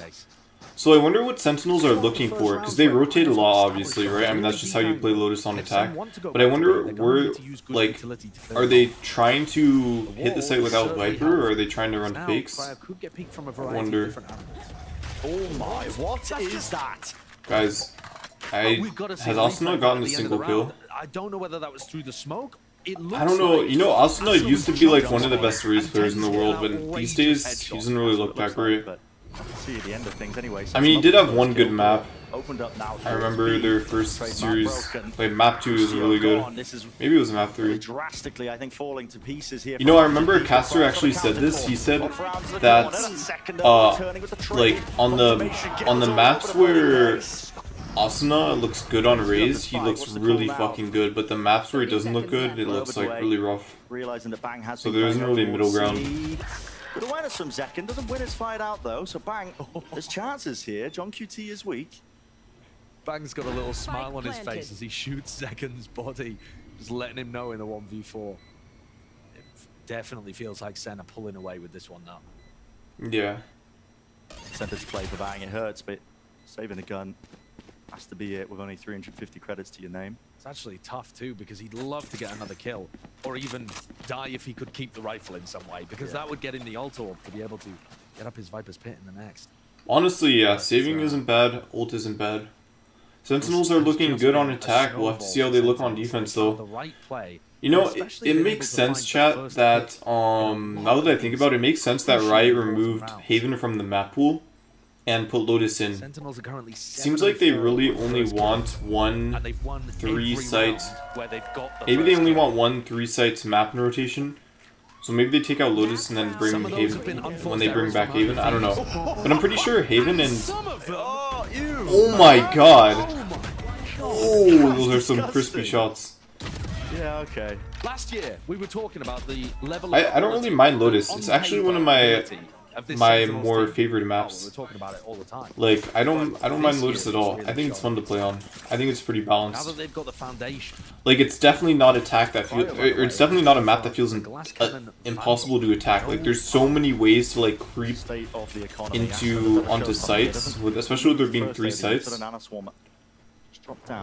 Speaker 1: So I wonder what Sentinels are looking for, because they rotate a lot, obviously, right? I mean, that's just how you play Lotus on attack. But I wonder, like, are they trying to hit the site without Viper, or are they trying to run fakes? I wonder.
Speaker 9: Oh my, what is that?
Speaker 1: Guys, has Asuna gotten a single kill?
Speaker 10: I don't know whether that was through the smoke.
Speaker 1: I don't know. You know, Asuna used to be like one of the best race players in the world, but these days, he doesn't really look that great.
Speaker 9: See the end of things anyway.
Speaker 1: I mean, he did have one good map.
Speaker 9: Opened up now.
Speaker 1: I remember their first series. Like map 2 is really good. Maybe it was map 3.
Speaker 9: Drastically, I think, falling to pieces here.
Speaker 1: You know, I remember Caster actually said this. He said that like on the maps where Asuna looks good on Raze, he looks really fucking good. But the maps where he doesn't look good, it looks like really rough. So there isn't really a middle ground.
Speaker 9: Good awareness from Zekken, doesn't win his fight out though, so Bang, there's chances here. John QT is weak.
Speaker 10: Bang's got a little smile on his face as he shoots Zekken's body, just letting him know in the 1v4. It definitely feels like Sen are pulling away with this one now.
Speaker 1: Yeah.
Speaker 9: Center's play for Bang, it hurts, but saving the gun has to be it with only 350 credits to your name.
Speaker 10: It's actually tough too, because he'd love to get another kill, or even die if he could keep the rifle in some way, because that would get him the ult orb to be able to get up his Viper's Pit in the next.
Speaker 1: Honestly, yeah, saving isn't bad, ult isn't bad. Sentinels are looking good on attack. We'll have to see how they look on defense, though. You know, it makes sense, chat, that, now that I think about it, it makes sense that Riot removed Haven from the map pool and put Lotus in. Seems like they really only want 1 3-site. Maybe they only want 1 3-site map in rotation. So maybe they take out Lotus and then bring Haven when they bring back Haven. I don't know. But I'm pretty sure Haven and... Oh my god! Oh, those are some crispy shots.
Speaker 9: Yeah, okay.
Speaker 10: Last year, we were talking about the level.
Speaker 1: I don't really mind Lotus. It's actually one of my more favorite maps.
Speaker 10: We're talking about it all the time.
Speaker 1: Like I don't mind Lotus at all. I think it's fun to play on. I think it's pretty
Speaker 10: Now
Speaker 1: balanced.
Speaker 10: that they've got the foundation.
Speaker 1: Like it's definitely not attack that feels, or it's definitely not a map that feels impossible to attack. Like there's so many ways to like creep onto sites, with especially with there being 3 sites.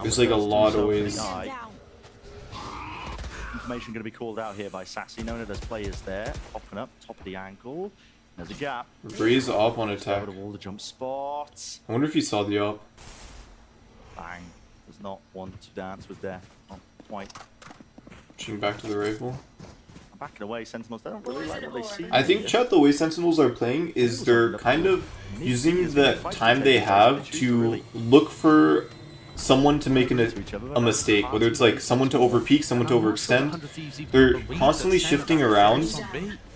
Speaker 1: There's like a lot of ways.
Speaker 9: Information going to be called out here by Sassy. Knowing that there's players there, popping up, top of the angle. There's a gap.
Speaker 1: Raise up on attack.
Speaker 9: Over all the jump spots.
Speaker 1: I wonder if he saw the up.
Speaker 9: Bang. Does not want to dance with death. Not quite.
Speaker 1: Pushing back to the rifle.
Speaker 9: Backing away, Sentinels. They don't really like what they see.
Speaker 1: I think, chat, the way Sentinels are playing is they're kind of using the time they have to look for someone to make a mistake, whether it's like someone to overpeak, someone to overextend. They're constantly shifting around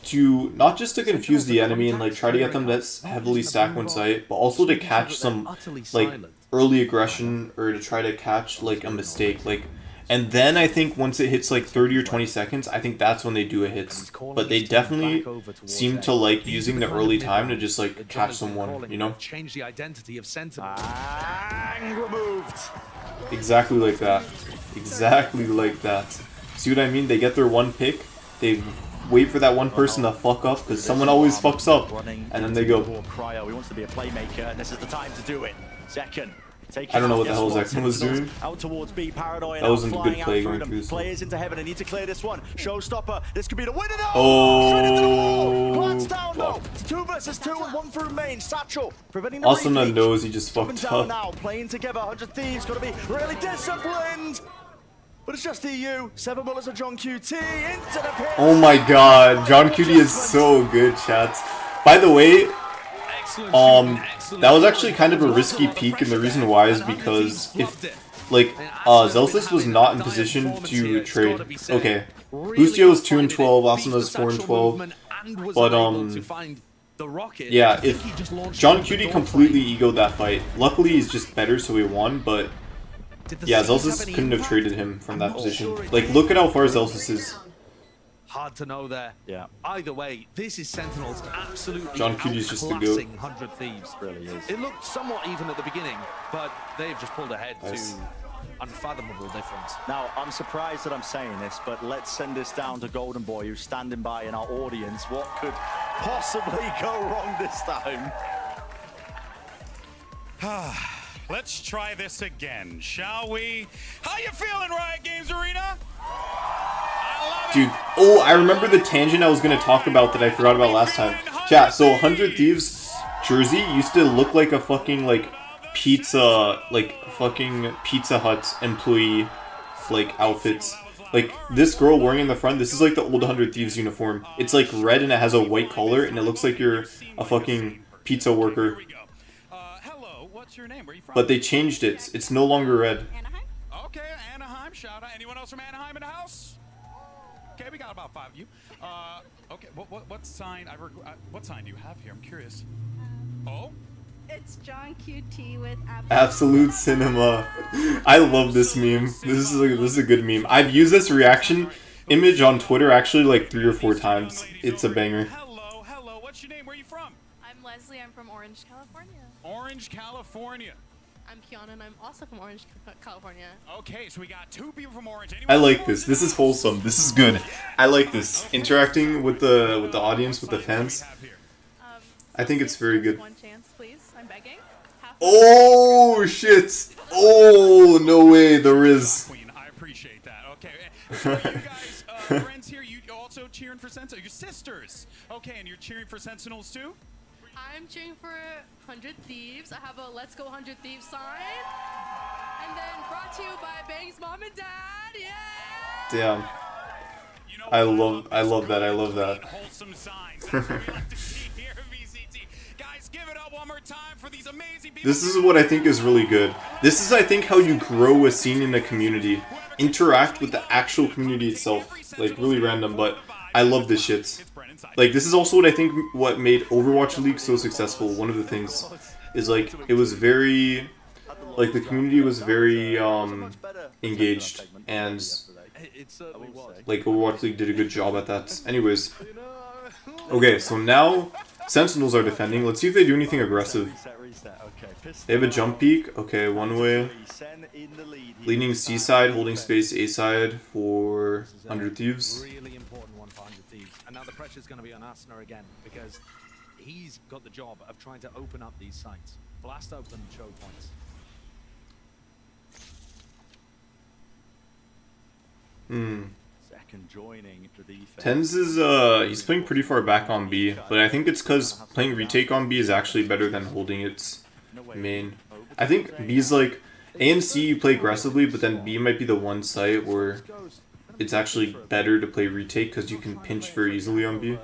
Speaker 1: to not just to confuse the enemy and like try to get them to heavily stack one site, but also to catch some like early aggression or to try to catch like a mistake. Like, and then I think once it hits like 30 or 20 seconds, I think that's when they do a hits. But they definitely seem to like using the early time to just like catch someone, you know?
Speaker 10: Change the identity of Sentinel.
Speaker 9: Bang, removed.
Speaker 1: Exactly like that. Exactly like that. See what I mean? They get their one pick, they wait for that one person to fuck up, because someone always fucks up, and then they go.
Speaker 9: Cryo, he wants to be a playmaker, and this is the time to do it. Second.
Speaker 1: I don't know what the hell Zexon was doing.
Speaker 9: Out towards B, Paranoid.
Speaker 1: That wasn't a good play going through this.
Speaker 9: Players into heaven. They need to clear this one. Showstopper. This could be the winner.
Speaker 1: Oh,
Speaker 9: Glance down low. It's 2 versus 2 and 1 for main. Satchel preventing the
Speaker 1: Asuna knows he just fucked up.
Speaker 9: Now playing together. 100 Thieves got to be really disciplined. But it's just EU. 7 bullets of John QT into the pit.
Speaker 1: Oh my god, John QT is so good, chat. By the way, that was actually kind of a risky peek, and the reason why is because if, like, Zelsis was not in position to trade. Okay, Boostio is 2 and 12, Asuna's 4 and 12, but yeah, if John QT completely egoed that fight. Luckily, he's just better, so he won. But yeah, Zelsis couldn't have traded him from that position. Like, look at how far Zelsis is.
Speaker 10: Hard to know there.
Speaker 9: Yeah.
Speaker 10: Either way, this is Sentinels absolutely
Speaker 1: John QT's just the goat.
Speaker 10: 100 Thieves.
Speaker 9: Really is.
Speaker 10: It looked somewhat even at the beginning, but they've just pulled ahead to unfathomable difference.
Speaker 9: Now, I'm surprised that I'm saying this, but let's send this down to Golden Boy, who's standing by in our audience. What could possibly go wrong this time?
Speaker 5: Let's try this again, shall we? How you feeling, Riot Games Arena?
Speaker 1: Dude, oh, I remember the tangent I was going to talk about that I forgot about last time. Chat, so 100 Thieves jersey used to look like a fucking, like, Pizza Hut employee, like, outfits. Like, this girl wearing in the front, this is like the old 100 Thieves uniform. It's, like, red and it has a white collar, and it looks like you're a fucking pizza worker.
Speaker 5: Hello, what's your name? Where are you from?
Speaker 1: But they changed it. It's no longer red.
Speaker 5: Anaheim? Okay, Anaheim, shout out. Anyone else from Anaheim in the house? Okay, we got about 5 of you. Okay, what sign? What sign do you have here? I'm curious. Oh?
Speaker 11: It's John QT with
Speaker 1: Absolute Cinema. I love this meme. This is a good meme. I've used this reaction image on Twitter actually like 3 or 4 times. It's a banger.
Speaker 5: Hello. What's your name? Where are you from?
Speaker 11: I'm Leslie. I'm from Orange, California.
Speaker 5: Orange, California.
Speaker 11: I'm Kiana, and I'm also from Orange, California.
Speaker 5: Okay, so we got 2 people from Orange.
Speaker 1: I like this. This is wholesome. This is good. I like this. Interacting with the audience, with the fans. I think it's very good.
Speaker 11: One chance, please. I'm begging.
Speaker 1: Oh shit! Oh no way, there is.
Speaker 5: I appreciate that. Okay, so you guys, friends here, you also cheering for Sentinels? Your sisters. Okay, and you're cheering for Sentinels too?
Speaker 11: I'm cheering for 100 Thieves. I have a Let's Go 100 Thieves sign. And then brought to you by Bang's mom and dad. Yeah.
Speaker 1: Damn. I love that. I love that.
Speaker 5: Wholesome signs. That's what we like to see here at VCT. Guys, give it up one more time for these amazing people.
Speaker 1: This is what I think is really good. This is, I think, how you grow a scene in a community. Interact with the actual community itself. Like, really random, but I love this shit. Like, this is also what I think what made Overwatch League so successful. One of the things is, like, it was very... Like, the community was very, engaged, and... Like, Overwatch League did a good job at that. Anyways. Okay, so now Sentinels are defending. Let's see if they do anything aggressive. They have a jump peek. Okay, one way. Leaning C side, holding space A side for 100 Thieves.
Speaker 10: Really important one for 100 Thieves. And now the pressure's going to be on Asner again, because he's got the job of trying to open up these sites. Blast open choke points.
Speaker 9: Second joining the defense.
Speaker 1: Tens is, he's playing pretty far back on B, but I think it's because playing retake on B is actually better than holding its main. I think B's like, A and C you play aggressively, but then B might be the one site where it's actually better to play retake because you can pinch very easily on B.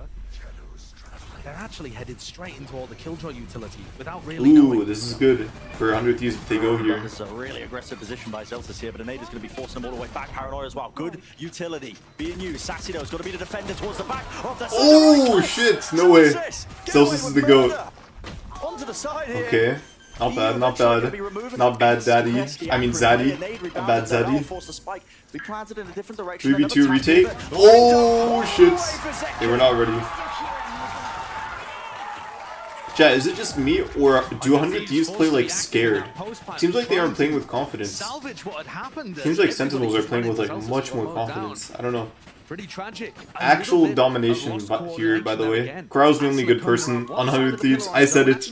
Speaker 10: They're actually headed straight into all the Killjoy utility without really knowing.
Speaker 1: Ooh, this is good for 100 Thieves if they go here.
Speaker 9: This is a really aggressive position by Zelsis here, but Anada's going to be forcing them all the way back. Paranoia as well. Good utility being used. Sassy though has got to be the defender towards the back of the side.
Speaker 1: Oh shit! No way. Zelsis is the GOAT.
Speaker 9: Onto the side here.
Speaker 1: Okay. Not bad, not bad. Not bad, Zaddy. I mean, Zaddy. Not bad, Zaddy. 3v2 retake. Oh, shit. They were not ready. Chat, is it just me, or do 100 Thieves play, like, scared? Seems like they aren't playing with confidence. Seems like Sentinels are playing with, like, much more confidence. I don't know.
Speaker 10: Pretty tragic.
Speaker 1: Actual domination here, by the way. Krau's the only good person on 100 Thieves. I said it.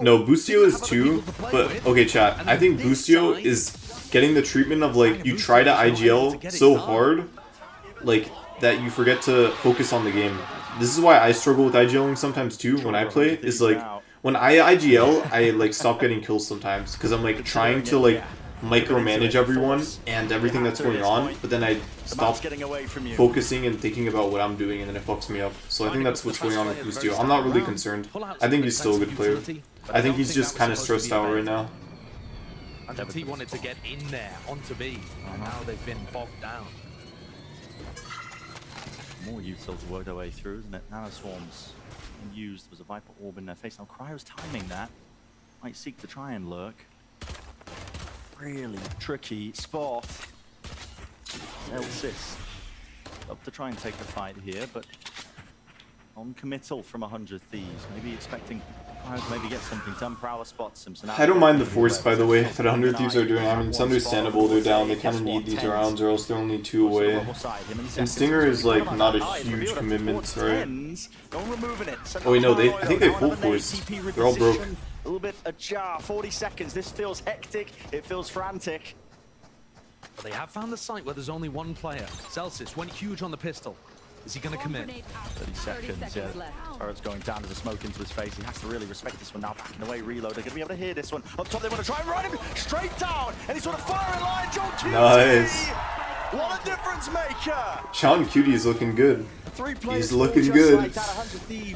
Speaker 1: No, Boostio is too, but okay, chat. I think Boostio is getting the treatment of, like, you try to IGL so hard, like, that you forget to focus on the game. This is why I struggle with IGLing sometimes too when I play, is like, when I IGL, I, like, stop getting kills sometimes, because I'm, like, trying to, like, micromanage everyone and everything that's going on, but then I stop focusing and thinking about what I'm doing, and then it fucks me up. So I think that's what's going on with Boostio. I'm not really concerned. I think he's still a good player. I think he's just kind of stressed out right now.
Speaker 10: He wanted to get in there onto B, and now they've been bogged down.
Speaker 9: More utils to work their way through, isn't it? Nano Swarms used. There was a Viper Orb in their face. Now Cryo's timing that. Might seek to try and lurk. Really tricky spot. Elsis up to try and take the fight here, but non-committal from 100 Thieves. Maybe expecting Cryo to maybe get something done. Prowler spots him. So now
Speaker 1: I don't mind the force, by the way, that 100 Thieves are doing. I mean, it's understandable they're down. They kind of need these rounds, or else they're only 2 away. And Stinger is, like, not a huge commitment, right? Oh wait, no, I think they full force. They're all broke.
Speaker 9: A little bit ajar. 40 seconds. This feels hectic. It feels frantic.
Speaker 10: But they have found the site where there's only one player. Celsius went huge on the pistol. Is he going to commit?
Speaker 9: 30 seconds, yeah. Turret's going down as a smoke into his face. He has to really respect this one now. Backing away, reload. They're going to be able to hear this one. Up top, they want to try and run him straight down. And he's on a firing line. John Cutie.
Speaker 1: Nice.
Speaker 9: What a difference maker.
Speaker 1: Sean Cutie is looking good. He's looking good.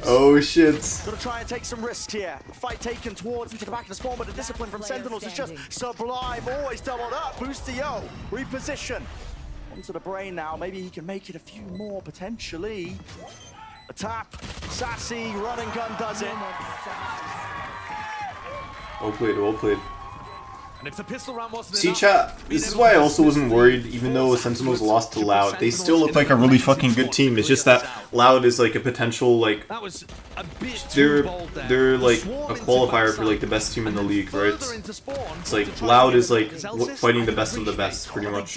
Speaker 1: Oh shit.
Speaker 9: Got to try and take some risks here. Fight taken towards into the back of the spawn, but the discipline from Sentinels is just sublime. Always doubled up. Boostio. Reposition. Onto the brain now. Maybe he can make it a few more potentially. A tap. Sassy. Run and gun does it.
Speaker 1: Well played, well played.
Speaker 10: And if the pistol round wasn't
Speaker 1: See, chat, this is why I also wasn't worried, even though Sentinels lost to Loud. They still look like a really fucking good team. It's just that Loud is like a potential, like, they're like a qualifier for like the best team in the league, right? It's like Loud is like fighting the best of the best, pretty much.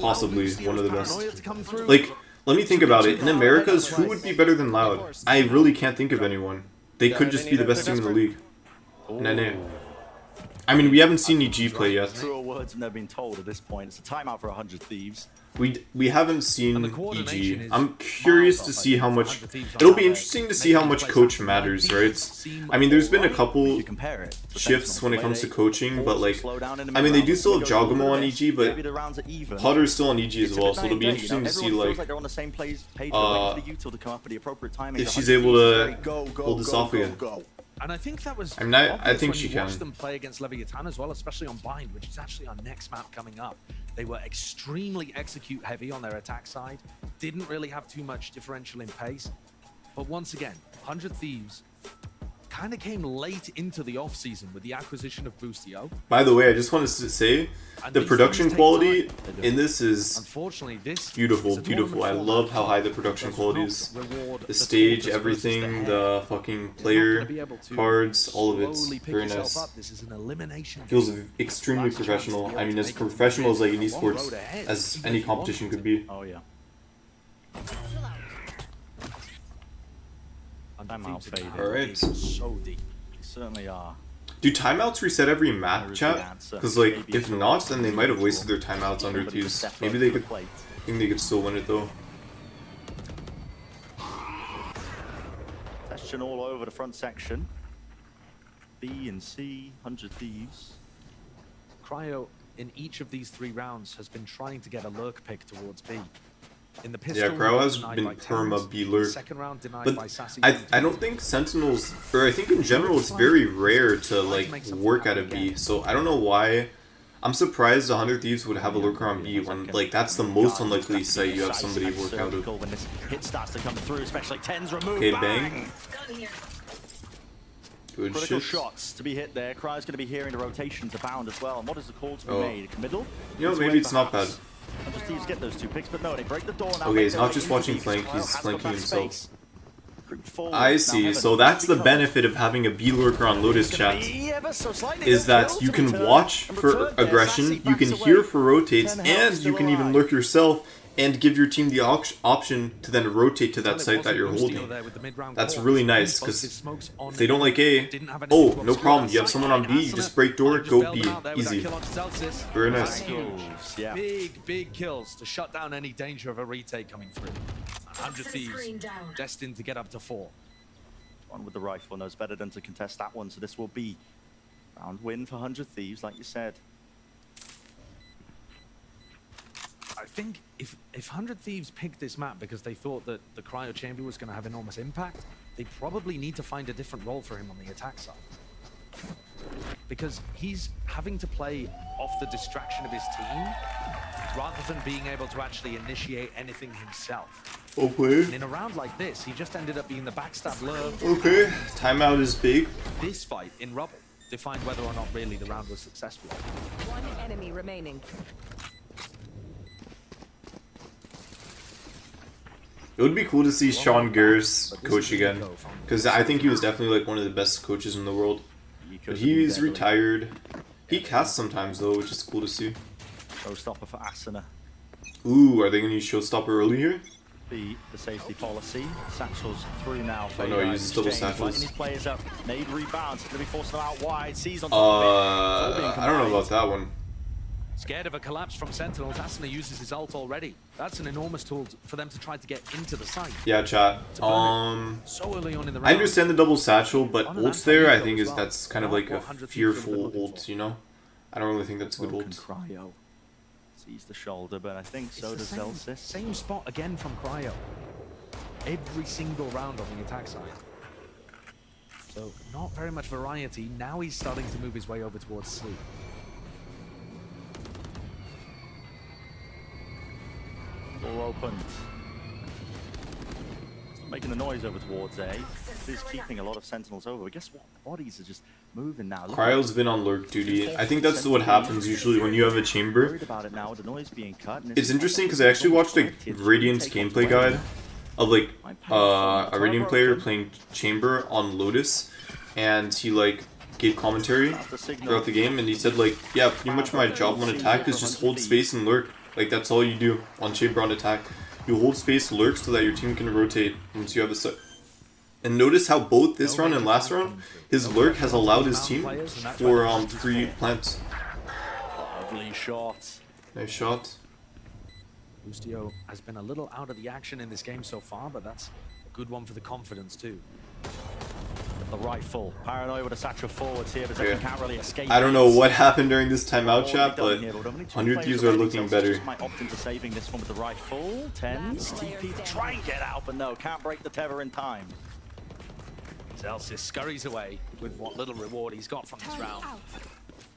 Speaker 1: Possibly one of the best. Like, let me think about it. In Americas, who would be better than Loud? I really can't think of anyone. They could just be the best team in the league. NA. I mean, we haven't seen EG play yet.
Speaker 9: Truer words have never been told at this point. It's a timeout for 100 Thieves.
Speaker 1: We haven't seen EG. I'm curious to see how much. It'll be interesting to see how much coach matters, right? I mean, there's been a couple shifts when it comes to coaching, but like, I mean, they do still have Jogamo on EG, but Potter's still on EG as well, so it'll be interesting to see like if she's able to pull this off again.
Speaker 10: And I think that was.
Speaker 1: I mean, I think she can.
Speaker 10: Watched them play against Lvke as well, especially on Bind, which is actually our next map coming up. They were extremely execute heavy on their attack side. Didn't really have too much differential in pace. But once again, 100 Thieves kind of came late into the off season with the acquisition of Boostio.
Speaker 1: By the way, I just wanted to say the production quality in this is beautiful, beautiful. I love how high the production quality is. The stage, everything, the fucking player cards, all of it's very nice. Feels extremely professional. I mean, as professional as like in esports as any competition could be.
Speaker 9: Oh yeah. Timeout faded.
Speaker 1: Alright.
Speaker 9: So deep. They certainly are.
Speaker 1: Do timeouts reset every map, chat? Because like, if not, then they might have wasted their timeouts on Thieves. Maybe they could. I think they could still win it though.
Speaker 9: Question all over the front section. B and C, 100 Thieves.
Speaker 10: Cryo in each of these 3 rounds has been trying to get a lurk pick towards B. In the pistol,
Speaker 1: yeah, Cryo has been perma B lurk, but I don't think Sentinels, or I think in general it's very rare to like work at a B, so I don't know why. I'm surprised 100 Thieves would have a lurker on B when like that's the most unlikely site you have somebody work out of. Okay, bang. Good
Speaker 9: Critical
Speaker 1: shit.
Speaker 9: shots to be hit there. Cryo's going to be hearing the rotations abound as well. And what is the call to be made? Middle?
Speaker 1: You know, maybe it's not bad.
Speaker 9: Just Thieves get those 2 picks, but no, they break the door now.
Speaker 1: Okay, he's not just watching flank, he's flanking himself. I see, so that's the benefit of having a B lurker on Lotus, chat. Is that you can watch for aggression, you can hear for rotates, and you can even lurk yourself and give your team the option to then rotate to that site that you're holding. That's really nice, because if they don't like A, oh, no problem, you have someone on B, you just break door, go B, easy. Very nice.
Speaker 10: Big kills to shut down any danger of a retake coming through. 100 Thieves destined to get up to 4.
Speaker 9: One with the rifle knows better than to contest that one, so this will be round win for 100 Thieves, like you said.
Speaker 10: I think if 100 Thieves picked this map because they thought that the Cryo Chamber was going to have enormous impact, they probably need to find a different role for him on the attack side. Because he's having to play off the distraction of his team rather than being able to actually initiate anything himself.
Speaker 1: Okay.
Speaker 10: And in a round like this, he just ended up being the backstab lurk.
Speaker 1: Okay, timeout is big.
Speaker 10: This fight in rubble defined whether or not really the round was successful.
Speaker 11: 1 enemy remaining.
Speaker 1: It would be cool to see Sean Gers coach again, because I think he was definitely like one of the best coaches in the world. But he's retired. He casts sometimes though, which is cool to see.
Speaker 9: Showstopper for Asuna.
Speaker 1: Ooh, are they going to use Showstopper early here?
Speaker 9: The safety policy. Satchels through now.
Speaker 1: Oh no, he uses double satchels.
Speaker 9: These players up. Made rebounds. Going to be forcing them out wide. Sees on top of it.
Speaker 1: I don't know about that one.
Speaker 10: Scared of a collapse from Sentinels, Asuna uses his ult already. That's an enormous tool for them to try to get into the site.
Speaker 1: Yeah, chat.
Speaker 10: So early on in the round,
Speaker 1: I understand the double satchel, but ults there, I think that's kind of like a fearful ult, you know? I don't really think that's a good ult.
Speaker 9: Cryo sees the shoulder, but I think so does Zelsis.
Speaker 10: Same spot again from Cryo. Every single round on the attack side. So not very much variety. Now he's starting to move his way over towards C.
Speaker 9: Door opened. It's making the noise over towards A. It is keeping a lot of Sentinels over. But guess what? Bodies are just moving now.
Speaker 1: Cryo's been on lurk duty. I think that's what happens usually when you have a chamber. It's interesting because I actually watched a Radiant's gameplay guide of like a Radiant player playing chamber on Lotus, and he like gave commentary throughout the game, and he said like, yeah, pretty much my job on attack is just hold space and lurk. Like, that's all you do on chamber on attack. You hold space, lurk, so that your team can rotate once you have a set. And notice how both this round and last round, his lurk has allowed his team for 3 plants.
Speaker 9: Lovely shot.
Speaker 1: Nice shot.
Speaker 10: Boostio has been a little out of the action in this game so far, but that's a good one for the confidence too.
Speaker 9: The rifle. Paranoid with a satchel forwards here, but Zekken can't really escape.
Speaker 1: I don't know what happened during this timeout, chat, but 100 Thieves are looking better.
Speaker 9: Might opt into saving this one with the rifle. Tens, TP to try and get out, but no, can't break the tether in time.
Speaker 10: Celsius scurries away with what little reward he's got from this round.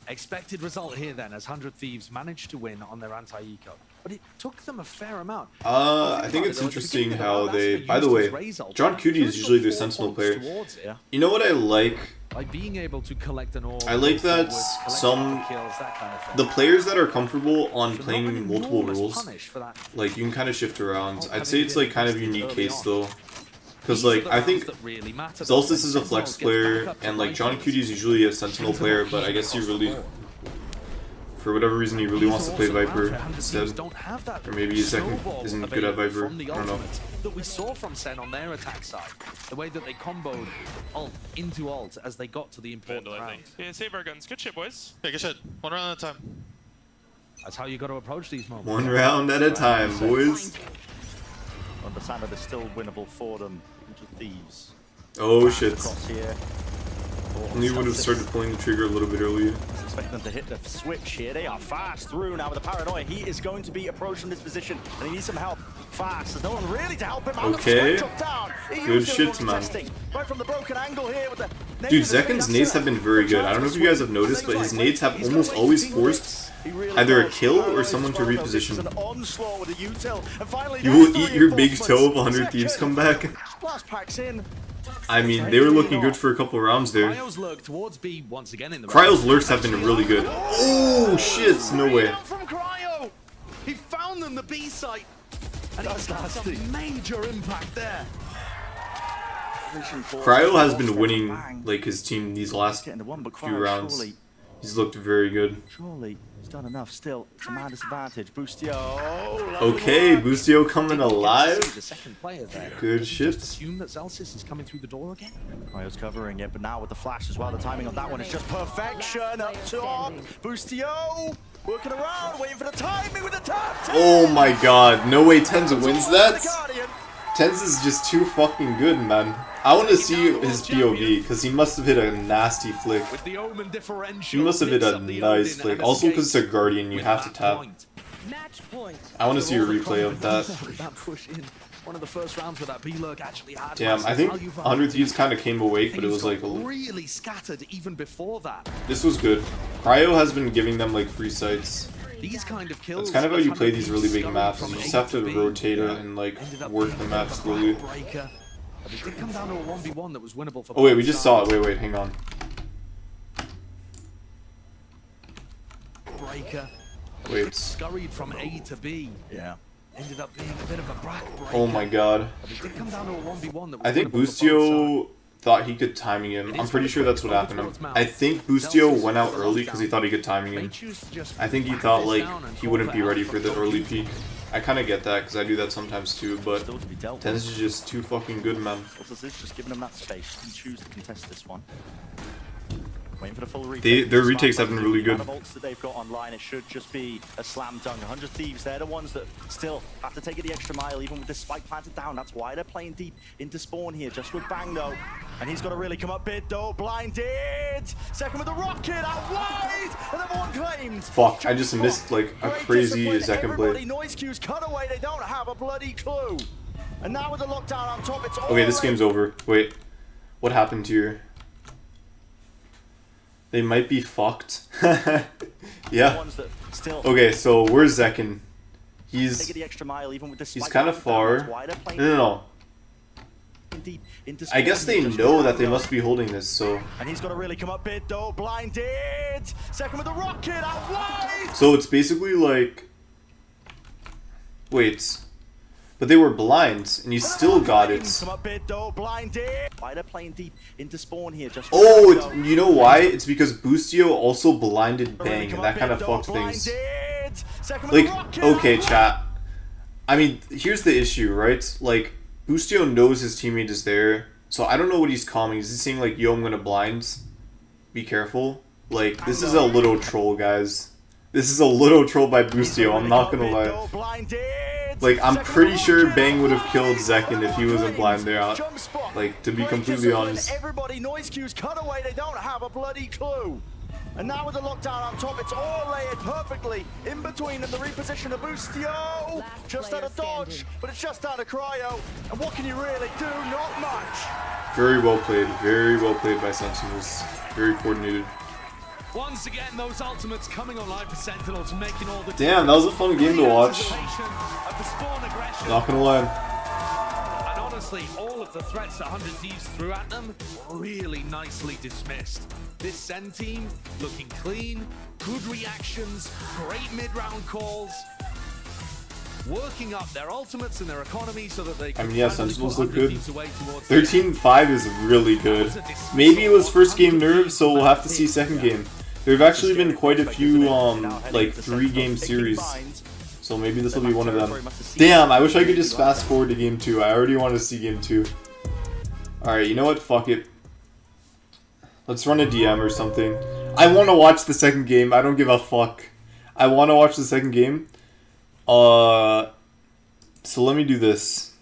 Speaker 10: Expected result here then, as 100 Thieves managed to win on their anti-eco. But it took them a fair amount.
Speaker 1: I think it's interesting how they... By the way, John Cutie is usually their sentinel player. You know what I like?
Speaker 10: Like being able to collect an orb,
Speaker 1: I like that the players that are comfortable on playing multiple roles, like you can kind of shift around. I'd say it's like kind of a unique case though. Because, like, I think Celsius is a flex player, and, like, John Cutie is usually a sentinel player, but I guess he really, for whatever reason, he really wants to play Viper instead. Or maybe Zekken isn't good at Viper, I don't know.
Speaker 10: That we saw from SEN on their attack side, the way that they comboed ult into ult as they got to the important round.
Speaker 12: Yeah, save our guns. Good shit, boys. Yeah, good shit. 1 round at a time.
Speaker 10: That's how you got to approach these moments.
Speaker 1: 1 round at a time, boys.
Speaker 9: Understand that it's still winnable for them. Thieves.
Speaker 1: Oh shit. Only would have started pulling the trigger a little bit earlier.
Speaker 9: Expect them to hit the switch here. They are fast through now with the paranoia. He is going to be approached from this position, and he needs some help fast. There's no one really to help him.
Speaker 1: Okay. Good shit, man.
Speaker 9: Right from the broken angle here with the
Speaker 1: dude, Zekken's nades have been very good. I don't know if you guys have noticed, but his nades have almost always forced either a kill or someone to reposition. You will eat your big toe if 100 Thieves come back. I mean, they were looking good for a couple rounds there. Cryo's lurks have been really good. Oh shit, no way.
Speaker 9: He found them the B site. And that's a major impact there.
Speaker 1: Cryo has been winning like his team these last few rounds. He's looked very good.
Speaker 9: Surely he's done enough still. It's a man disadvantage. Boostio.
Speaker 1: Okay, Boostio coming alive.
Speaker 10: The second player there.
Speaker 1: Good shit.
Speaker 10: Assume that Celsius is coming through the door again.
Speaker 9: Cryo's covering it, but now with the flash as well, the timing on that one is just perfection. Up top. Boostio working around, waiting for the timing with the tap.
Speaker 1: Oh my god, no way Tens wins that? Tens is just too fucking good, man. I want to see his POV, because he must have hit a nasty flick. He must have hit a nice flick. Also, because it's a Guardian, you have to tap. I want to see a replay of that. Damn, I think 100 Thieves kind of came awake, but it was like
Speaker 10: really scattered even before that.
Speaker 1: This was good. Cryo has been giving them like free sites.
Speaker 10: These kind of kills.
Speaker 1: That's kind of how you play these really big maps. You just have to rotate it and like work the map slowly.
Speaker 10: It did come down to a 1v1 that was winnable for.
Speaker 1: Oh wait, we just saw it. Wait, hang on.
Speaker 10: Breaker.
Speaker 1: Wait.
Speaker 10: Scurried from A to B.
Speaker 9: Yeah.
Speaker 10: Ended up being a bit of a backbreaker.
Speaker 1: Oh my god.
Speaker 10: It did come down to a 1v1 that was
Speaker 1: I think Boostio thought he could timing him. I'm pretty sure that's what happened. I think Boostio went out early because he thought he could timing him. I think he thought like he wouldn't be ready for the early peak. I kind of get that because I do that sometimes too, but Tens is just too fucking good, man.
Speaker 9: Just giving him that space and choose to contest this one. Waiting for the full
Speaker 1: their retakes have been really good.
Speaker 9: The bolts that they've got online, it should just be a slam dunk. 100 Thieves, they're the ones that still have to take it the extra mile, even with this spike planted down. That's why they're playing deep into spawn here, just with Bang though. And he's got to really come up big though. Blinded. Second with the rocket out wide, and then one claimed.
Speaker 1: Fuck! I just missed like a crazy second play.
Speaker 9: Noise cues cut away. They don't have a bloody clue. And now with the lockdown on top, it's
Speaker 1: okay. This game's over. Wait, what happened here? They might be fucked. Yeah. Okay, so where's Zekken? He's kind of far. No. I guess they know that they must be holding this, so.
Speaker 9: And he's got to really come up big though. Blinded. Second with the rocket out wide.
Speaker 1: So it's basically like. Wait. But they were blind, and you still got it. Oh, you know why? It's because Boostio also blinded Bang, and that kind of fucked things. Like, okay, chat. I mean, here's the issue, right? Like, Boostio knows his teammate is there, So I don't know what he's calling. Is he saying like, yo, I'm gonna blind? Be careful. Like, this is a little troll, guys. This is a little troll by Boostio, I'm not gonna lie. Like, I'm pretty sure Bang would have killed Zekin if he wasn't blind there. Like, to be completely honest.
Speaker 9: Everybody, noise cues cut away. They don't have a bloody clue. And now with the lockdown on top, it's all layered perfectly in between and the reposition of Boostio. Just out of dodge, but it's just out of cryo. And what can you really do? Not much.
Speaker 1: Very well played by Sentinels. Very coordinated.
Speaker 10: Once again, those ultimates coming online for Sentinels, making all the
Speaker 1: damn, that was a fun game to watch. Not gonna lie.
Speaker 10: And honestly, all of the threats that 100 Thieves threw at them were really nicely dismissed. This Sen team looking clean, good reactions, great mid-round calls, working up their ultimates and their economy so that they can
Speaker 1: Sentinels look good. 13-5 is really good. Maybe it was first game nerves, so we'll have to see second game. There have actually been quite a few, like, 3-game series. So maybe this will be one of them. Damn, I wish I could just fast forward to game 2. I already want to see game 2. Alright, you know what? Fuck it. Let's run a DM or something. I want to watch the second game. I don't give a fuck. I want to watch the second game. So let me do this.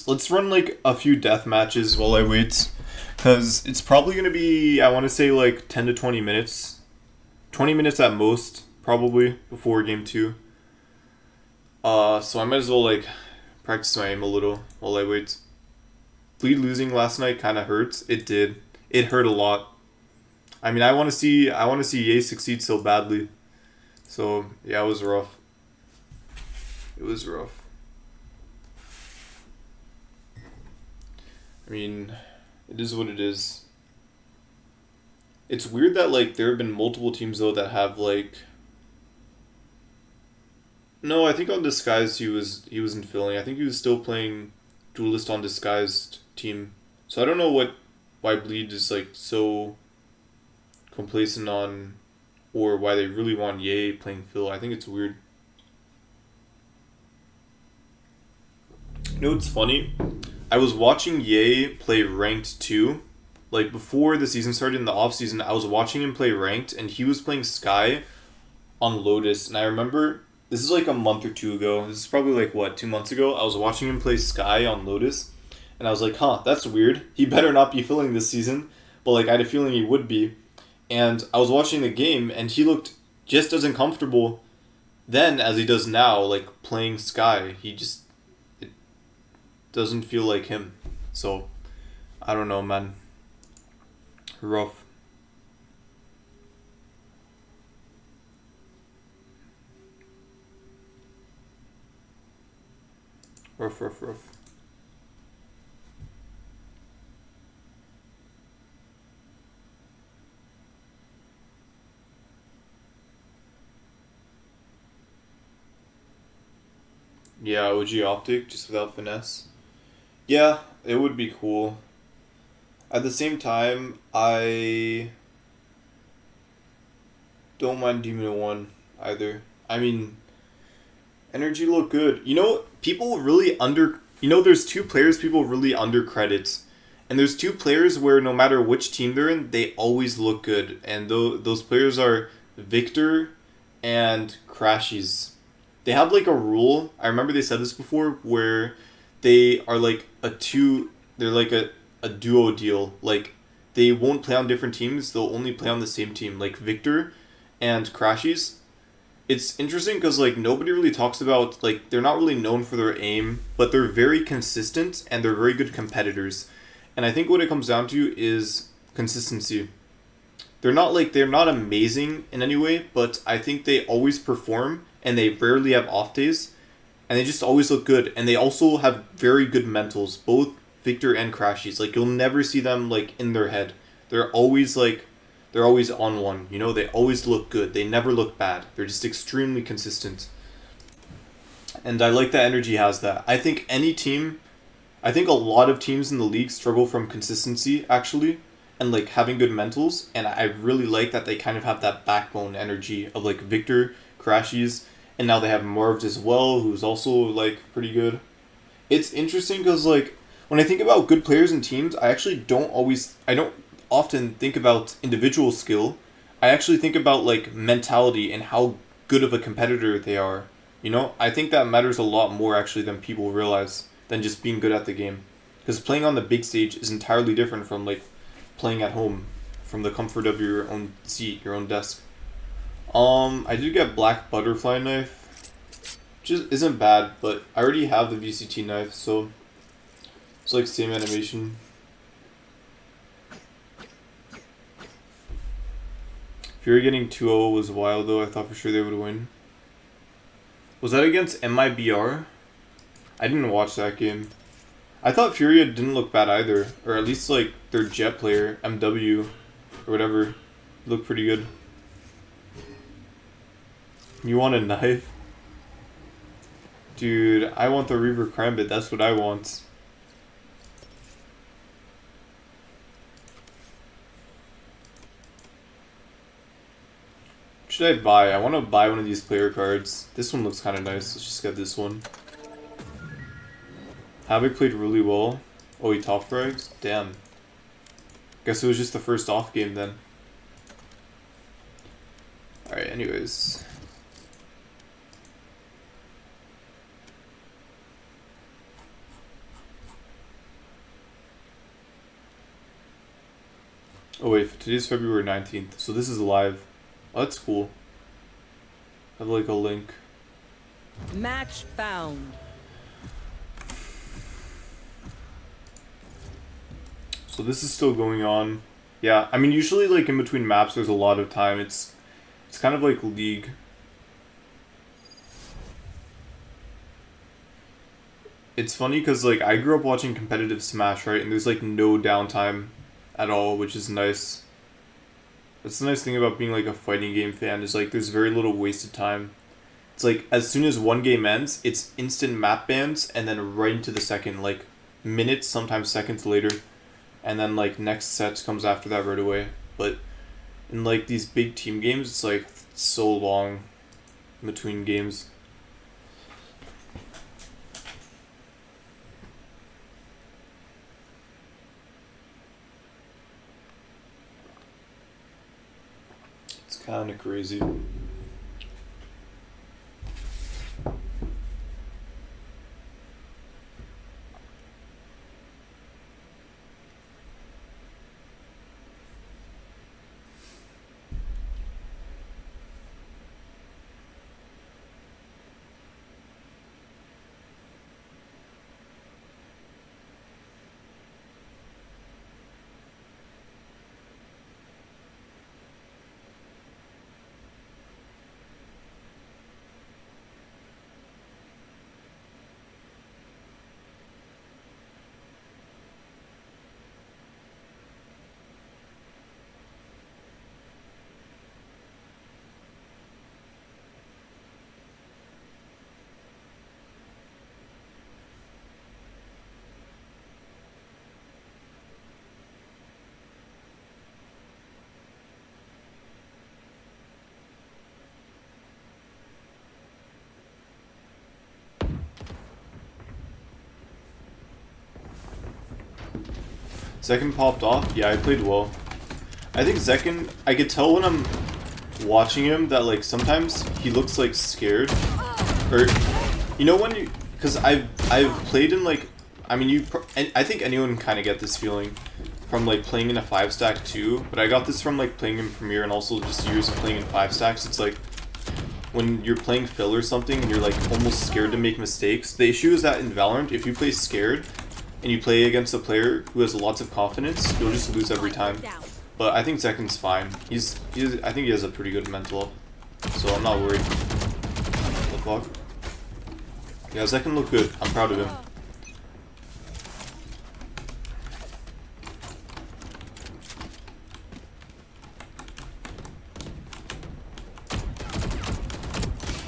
Speaker 1: Let's run like a few death matches while I wait, cause it's probably gonna be, I want to say like 10 to 20 minutes, 20 minutes at most, probably before game 2. So I might as well like practice my aim a little while I wait. Bleed losing last night kind of hurts. It did. It hurt a lot. I mean, I want to see Ye succeed so badly. So yeah, it was rough. It was rough. I mean, it is what it is. It's weird that like there have been multiple teams though that have like. No, I think on Disguised he wasn't filling. I think he was still playing Duelist on Disguised team. So I don't know why Bleed is like so complacent on, or why they really want Ye playing Phil. I think it's weird. You know what's funny? I was watching Ye play Ranked 2. Like, before the season started in the off-season, I was watching him play Ranked, and he was playing Sky on Lotus. And I remember, this is like a month or 2 ago. This is probably like, what, 2 months ago? I was watching him play Sky on Lotus. And I was like, huh, that's weird. He better not be filling this season. But, like, I had a feeling he would be. And I was watching the game, and he looked just as uncomfortable then as he does now, like, playing Sky. He just... it doesn't feel like him. So, I don't know, man. Rough. Rough. Yeah, OG Optic, just without finesse. Yeah, it would be cool. At the same time, I don't mind Demon 1 either. I mean, Energy look good. You know, people really there's 2 players people really undercredit. And there's 2 players where no matter which team they're in, they always look good. And those players are Victor and Crashies. They have like a rule, I remember they said this before, where they are like they're like a duo deal. Like, they won't play on different teams, they'll only play on the same team. Like Victor and Crashies. It's interesting because like nobody really talks about, like, they're not really known for their aim, but they're very consistent and they're very good competitors. And I think what it comes down to is consistency. They're not amazing in any way, but I think they always perform and they rarely have off days. And they just always look good. And they also have very good mentals, both Victor and Crashies. Like, you'll never see them like in their head. They're always on one, you know, they always look good. They never look bad. They're just extremely consistent. And I like that Energy has that. I think a lot of teams in the league struggle from consistency, actually, and like having good mentals. And I really like that they kind of have that backbone energy of like Victor, Crashies, and now they have Marved as well, who's also like pretty good. It's interesting because like when I think about good players and teams, I don't often think about individual skill. I actually think about like mentality and how good of a competitor they are. You know, I think that matters a lot more actually than people realize than just being good at the game. Because playing on the big stage is entirely different from like playing at home from the comfort of your own seat, your own desk. I did get Black Butterfly Knife, which isn't bad, but I already have the VCT knife, so it's like same animation. Fury getting 2-0 was wild though. I thought for sure they would win. Was that against MIBR? I didn't watch that game. I thought Furia didn't look bad either, or at least like their jet player, MW, or whatever, looked pretty good. You want a knife? Dude, I want the Reaver Crambit, that's what I want. What should I buy? I want to buy one of these player cards. This one looks kind of nice, let's just get this one. Havoc played really well. Oh, he top frags? Damn. Guess it was just the first off game then. Alright, anyways. Oh wait, today's February 19th, so this is live. Oh, that's cool. I have like a link.
Speaker 11: Match found.
Speaker 1: So this is still going on. Yeah, I mean usually like in between maps there's a lot of time. It's kind of like League. It's funny because like I grew up watching competitive Smash, right? And there's like no downtime at all, which is nice. That's the nice thing about being like a fighting game fan, is like there's very little wasted time. It's like as soon as one game ends, it's instant map bans and then right into the second, like minutes, sometimes seconds later. And then like next set comes after that right away. But in like these big team games, it's like so long in between games. It's kind of crazy. Zekken popped off? Yeah, I played well. I think Zekken, I could tell when I'm watching him that like sometimes he looks like scared. Or, you know when you, because I've played in like, I mean I think anyone can kind of get this feeling from like playing in a 5-stack too, but I got this from like playing in Premiere and also just years of playing in 5-stacks. It's like when you're playing Phil or something and you're like almost scared to make mistakes. The issue is that in Valorant, if you play scared, and you play against a player who has lots of confidence, you'll just lose every time. But I think Zekken's fine. I think he has a pretty good mental, so I'm not worried. The clock. Yeah, Zekken looked good. I'm proud of him.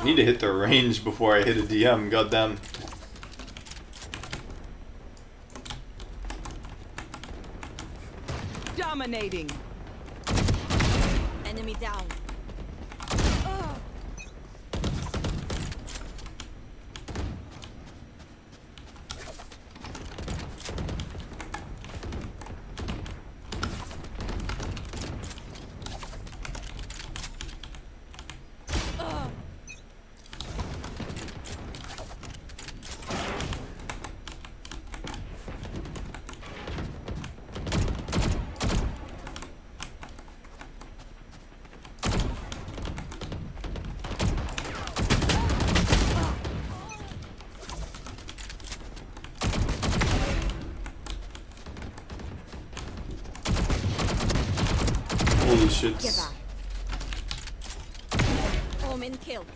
Speaker 1: I need to hit the range before I hit a DM. Goddamn.
Speaker 11: Dominating. Enemy down.
Speaker 1: Holy shit.
Speaker 11: Omen killed.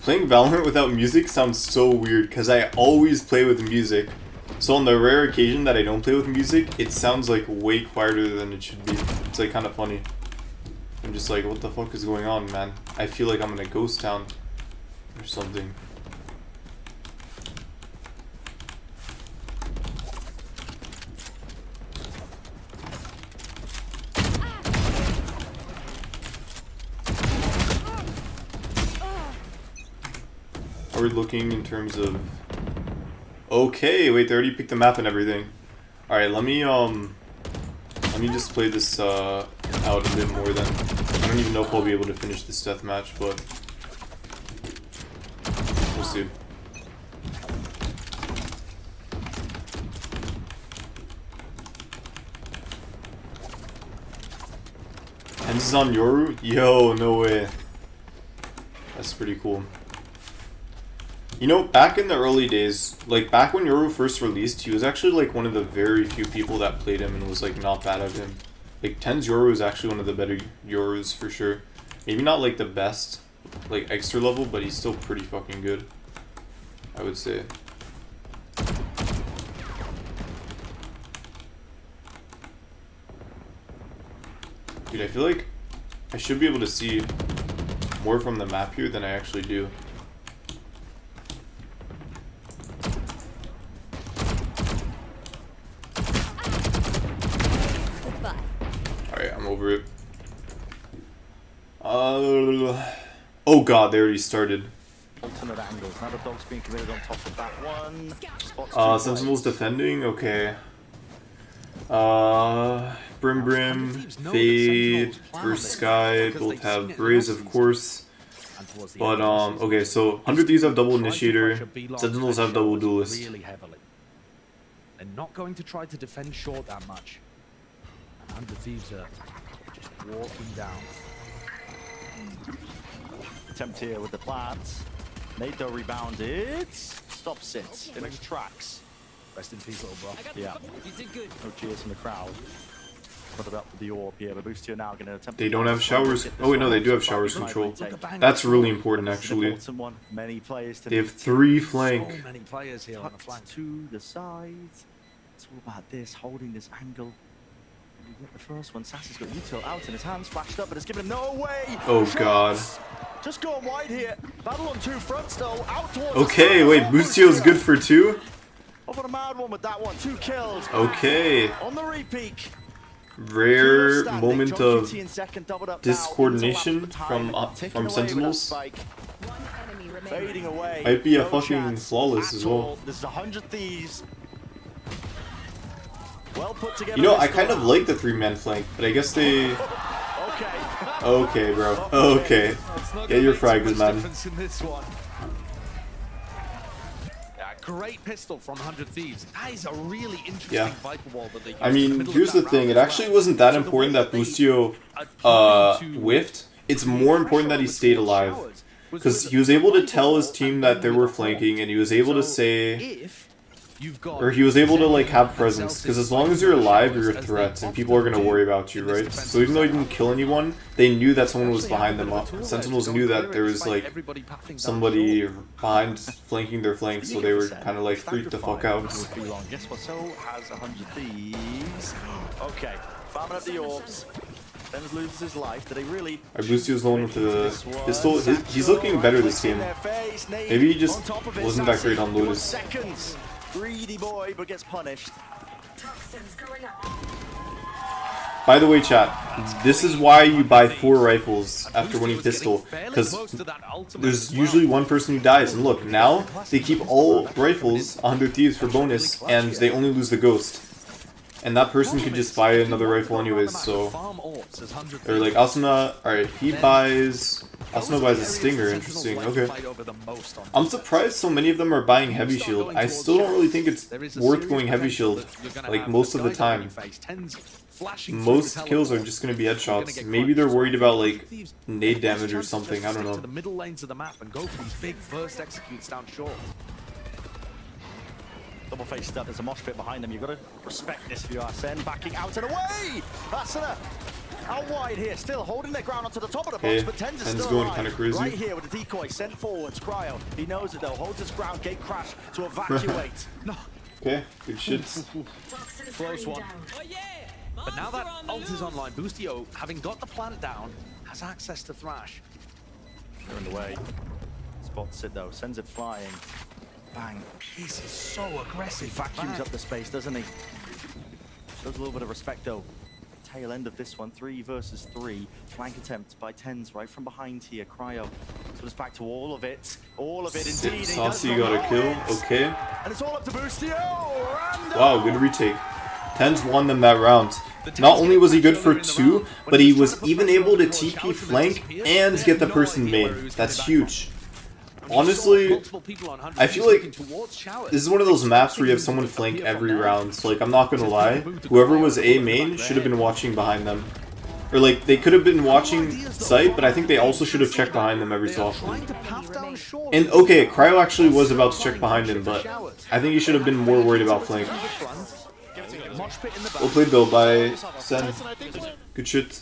Speaker 1: Playing Valorant without music sounds so weird because I always play with music. So on the rare occasion that I don't play with music, it sounds like way quieter than it should be. It's like kind of funny. I'm just like, what the fuck is going on, man? I feel like I'm in a ghost town or something. Are we looking in terms of... Okay, wait, they already picked the map and everything. Alright, let me just play this out a bit more then. I don't even know if I'll be able to finish this deathmatch, but we'll see. And this is on Yoru? Yo, no way. That's pretty cool. You know, back in the early days, like back when Yoru first released, he was actually like one of the very few people that played him and was like not bad at him. Like 10's Yoru is actually one of the better Yorus for sure. Maybe not like the best, like extra level, but he's still pretty fucking good, I would say. Dude, I feel like I should be able to see more from the map here than I actually do. Alright, I'm over it. Oh god, they already started.
Speaker 9: Alternate angles. Now the dog's being committed on top of that one.
Speaker 1: Sentinel's defending, okay. Brim, Fade, Burst Sky, both have Braze, of course. But, okay, so 100 Thieves have double Initiator, Sentinels have double Duelist.
Speaker 10: They're not going to try to defend short that much. And 100 Thieves are just walking down.
Speaker 9: Attempt here with the plants. Nado rebounded. Stops it in his tracks.
Speaker 10: Rest in peace, little bro.
Speaker 9: Yeah. You did good. No cheers from the crowd. Put it up with the orb here. But Boostio now going to attempt.
Speaker 1: They don't have showers. Oh wait, no, they do have showers control. That's really important, actually.
Speaker 9: Many players.
Speaker 1: They have 3 flank.
Speaker 10: So many players here on the flank.
Speaker 9: To the sides. It's all about this, holding this angle. You get the first one. Sassy's got util out in his hands, flashed up, but it's given him no way.
Speaker 1: Oh god.
Speaker 9: Just going wide here. Battle on 2 fronts though. Out towards.
Speaker 1: Okay, wait, Boostio's good for 2.
Speaker 9: Off on a mad one with that one. 2 kills.
Speaker 1: Okay.
Speaker 9: On the repeat.
Speaker 1: Rare moment of discoordination from Sentinels.
Speaker 9: Fading away.
Speaker 1: Might be a fucking flawless as well.
Speaker 9: This is 100 Thieves. Well put together.
Speaker 1: You know, I kind of like the 3-man flank, but I guess they... Okay, bro. Okay. Get your frags, man.
Speaker 10: Great pistol from 100 Thieves. That is a really interesting Viper wall that they used.
Speaker 1: I mean, here's the thing. It actually wasn't that important that Boostio whiffed. It's more important that he stayed alive. Because he was able to tell his team that they were flanking, and he was able to say... Or he was able to like have presence, because as long as you're alive, you're a threat, and people are going to worry about you, right? So even though he didn't kill anyone, they knew that someone was behind them. Sentinels knew that there was like somebody behind flanking their flanks, so they were kind of like freaked the fuck out.
Speaker 9: Guess what? So has 100 Thieves. Okay, farming up the orbs. Benz loses his life. Did they really?
Speaker 1: Boostio's the one with the pistol. He's looking better this game. Maybe he just wasn't that great on Lotus.
Speaker 9: Greedy boy, but gets punished.
Speaker 1: By the way, chat, this is why you buy 4 rifles after winning pistol, because there's usually one person who dies. And look, now they keep all rifles 100 Thieves for bonus, and they only lose the ghost. And that person could just buy another rifle anyways, so... Or like, Asuna... Alright, he buys... Asuna buys a Stinger, interesting, okay. I'm surprised so many of them are buying Heavy Shield. I still don't really think it's worth going Heavy Shield, like, most of the time. Most kills are just going to be headshots. Maybe they're worried about, like, nade damage or something, I don't know.
Speaker 10: The middle lanes of the map and go for these big burst executes down short.
Speaker 9: Double face up. There's a mosh pit behind them. You've got to respect this if you are SEN. Backing out and away. That's out wide here. Still holding their ground onto the top of the box, but Tens is still
Speaker 1: going
Speaker 9: alive.
Speaker 1: kind of crazy.
Speaker 9: Right here with the decoy sent forwards. Cryo. He knows it though. Holds his ground. Gate crash to evacuate.
Speaker 10: No.
Speaker 1: Okay, good shit.
Speaker 10: Close one. But now that ult is online, Boostio, having got the plant down, has access to Thrash.
Speaker 9: They're in the way. Spots it though. Sends it flying. Bang.
Speaker 10: This is so aggressive.
Speaker 9: Vacuums up the space, doesn't he? Shows a little bit of respect though. Tail end of this one, 3 versus 3. Flank attempt by Tens right from behind here. Cryo. So it's back to all of it. All of it indeed.
Speaker 1: Saucy got a kill. Okay.
Speaker 9: And it's all up to Boostio.
Speaker 1: Wow, good retake. Tens won them that round. Not only was he good for 2, but he was even able to TP flank and get the person main. That's huge. Honestly, I feel like this is one of those maps where you have someone flank every round. So, like, I'm not gonna lie, whoever was A main should have been watching behind them. Or, like, they could have been watching site, but I think they also should have checked behind them every so often. And, okay, Cryo actually was about to check behind him, but I think he should have been more worried about flank. Well played, though, by SEN. Good shit.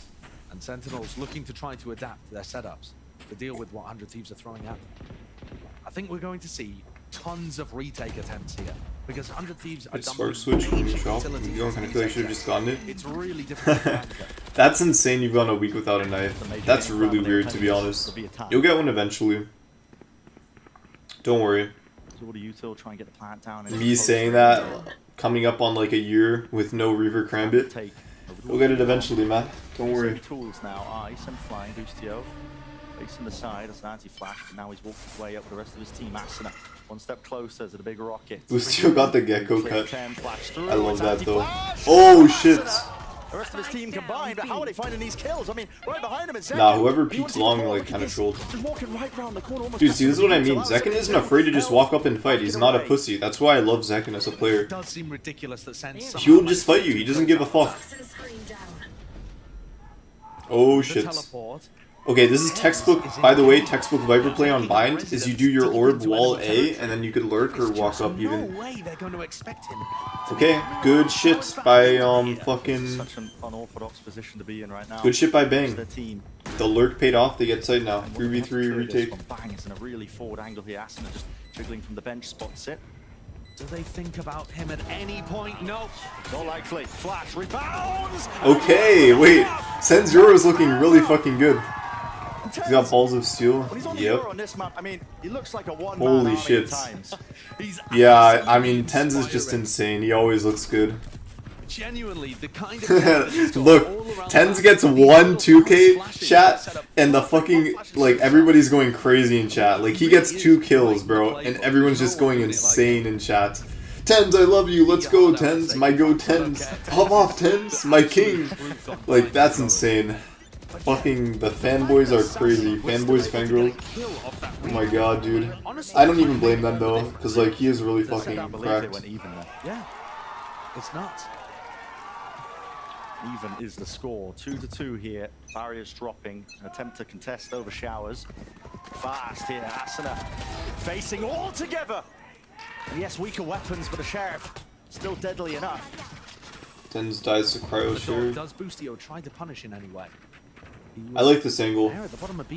Speaker 10: And Sentinels looking to try to adapt their setups to deal with what 100 Thieves are throwing at them. I think we're going to see tons of retake attempts here because 100 Thieves are
Speaker 1: Spark switch from your shop. You don't kind of feel like you should have just gotten it.
Speaker 10: It's really difficult.
Speaker 1: That's insane. You've gone a week without a knife. That's really weird, to be honest. You'll get one eventually. Don't worry. Me saying that, coming up on like a year with no Reaver Crambit. You'll get it eventually, man. Don't worry.
Speaker 9: Tools now. Ice and flying. Boostio. Facing the side as an anti-flash, but now he's walking his way up with the rest of his team. Asuna, one step closer to the big rocket.
Speaker 1: Boostio got the gecko cut. I love that though. Oh shit!
Speaker 9: The rest of his team combined, but how are they finding these kills? I mean, right behind him is Zekken.
Speaker 1: Nah, whoever peeks long like kind of trolled. Dude, see, this is what I mean. Zekken isn't afraid to just walk up and fight. He's not a pussy. That's why I love Zekken as a player.
Speaker 10: It does seem ridiculous that
Speaker 1: He'll just fight you. He doesn't give a fuck. Oh shit. Okay, this is textbook, by the way, textbook Viper play on Bind, is you do your orb wall A, and then you could lurk or walk up even. Okay, good shit by, fucking...
Speaker 9: Such an unorthodox position to be in right now.
Speaker 1: Good shit by Bang. The lurk paid off, they get side now. 3v3 retake.
Speaker 9: Bang is in a really forward angle here. Asuna just jiggling from the bench, spots it.
Speaker 10: Do they think about him at any point? No.
Speaker 9: Not likely. Flash, rebounds!
Speaker 1: Okay, wait. Senzuro's looking really fucking good. He's got balls of steel. Yep.
Speaker 9: On this map, I mean, he looks like a
Speaker 1: holy shit. Yeah, I mean, Tens is just insane. He always looks good.
Speaker 10: Genuinely, the kind of
Speaker 1: look, Tens gets 2K chat, and the fucking, like, everybody's going crazy in chat. Like, he gets 2 kills, bro, and everyone's just going insane in chat. Tens, I love you. Let's go, Tens. My go, Tens. Hop off, Tens. My king. Like, that's insane. Fucking the fanboys are crazy. Fanboys, fangirls. Oh my god, dude. I don't even blame them though, because like he is really fucking cracked.
Speaker 10: Yeah, it's nuts.
Speaker 9: Even is the score. 2-2 here. Barriers dropping. An attempt to contest over showers. Fast here. Asuna facing all together. And yes, weaker weapons, but the sheriff still deadly enough.
Speaker 1: Tens dies to cryo sheriff.
Speaker 10: Does Boostio try to punish in any way?
Speaker 1: I like this angle.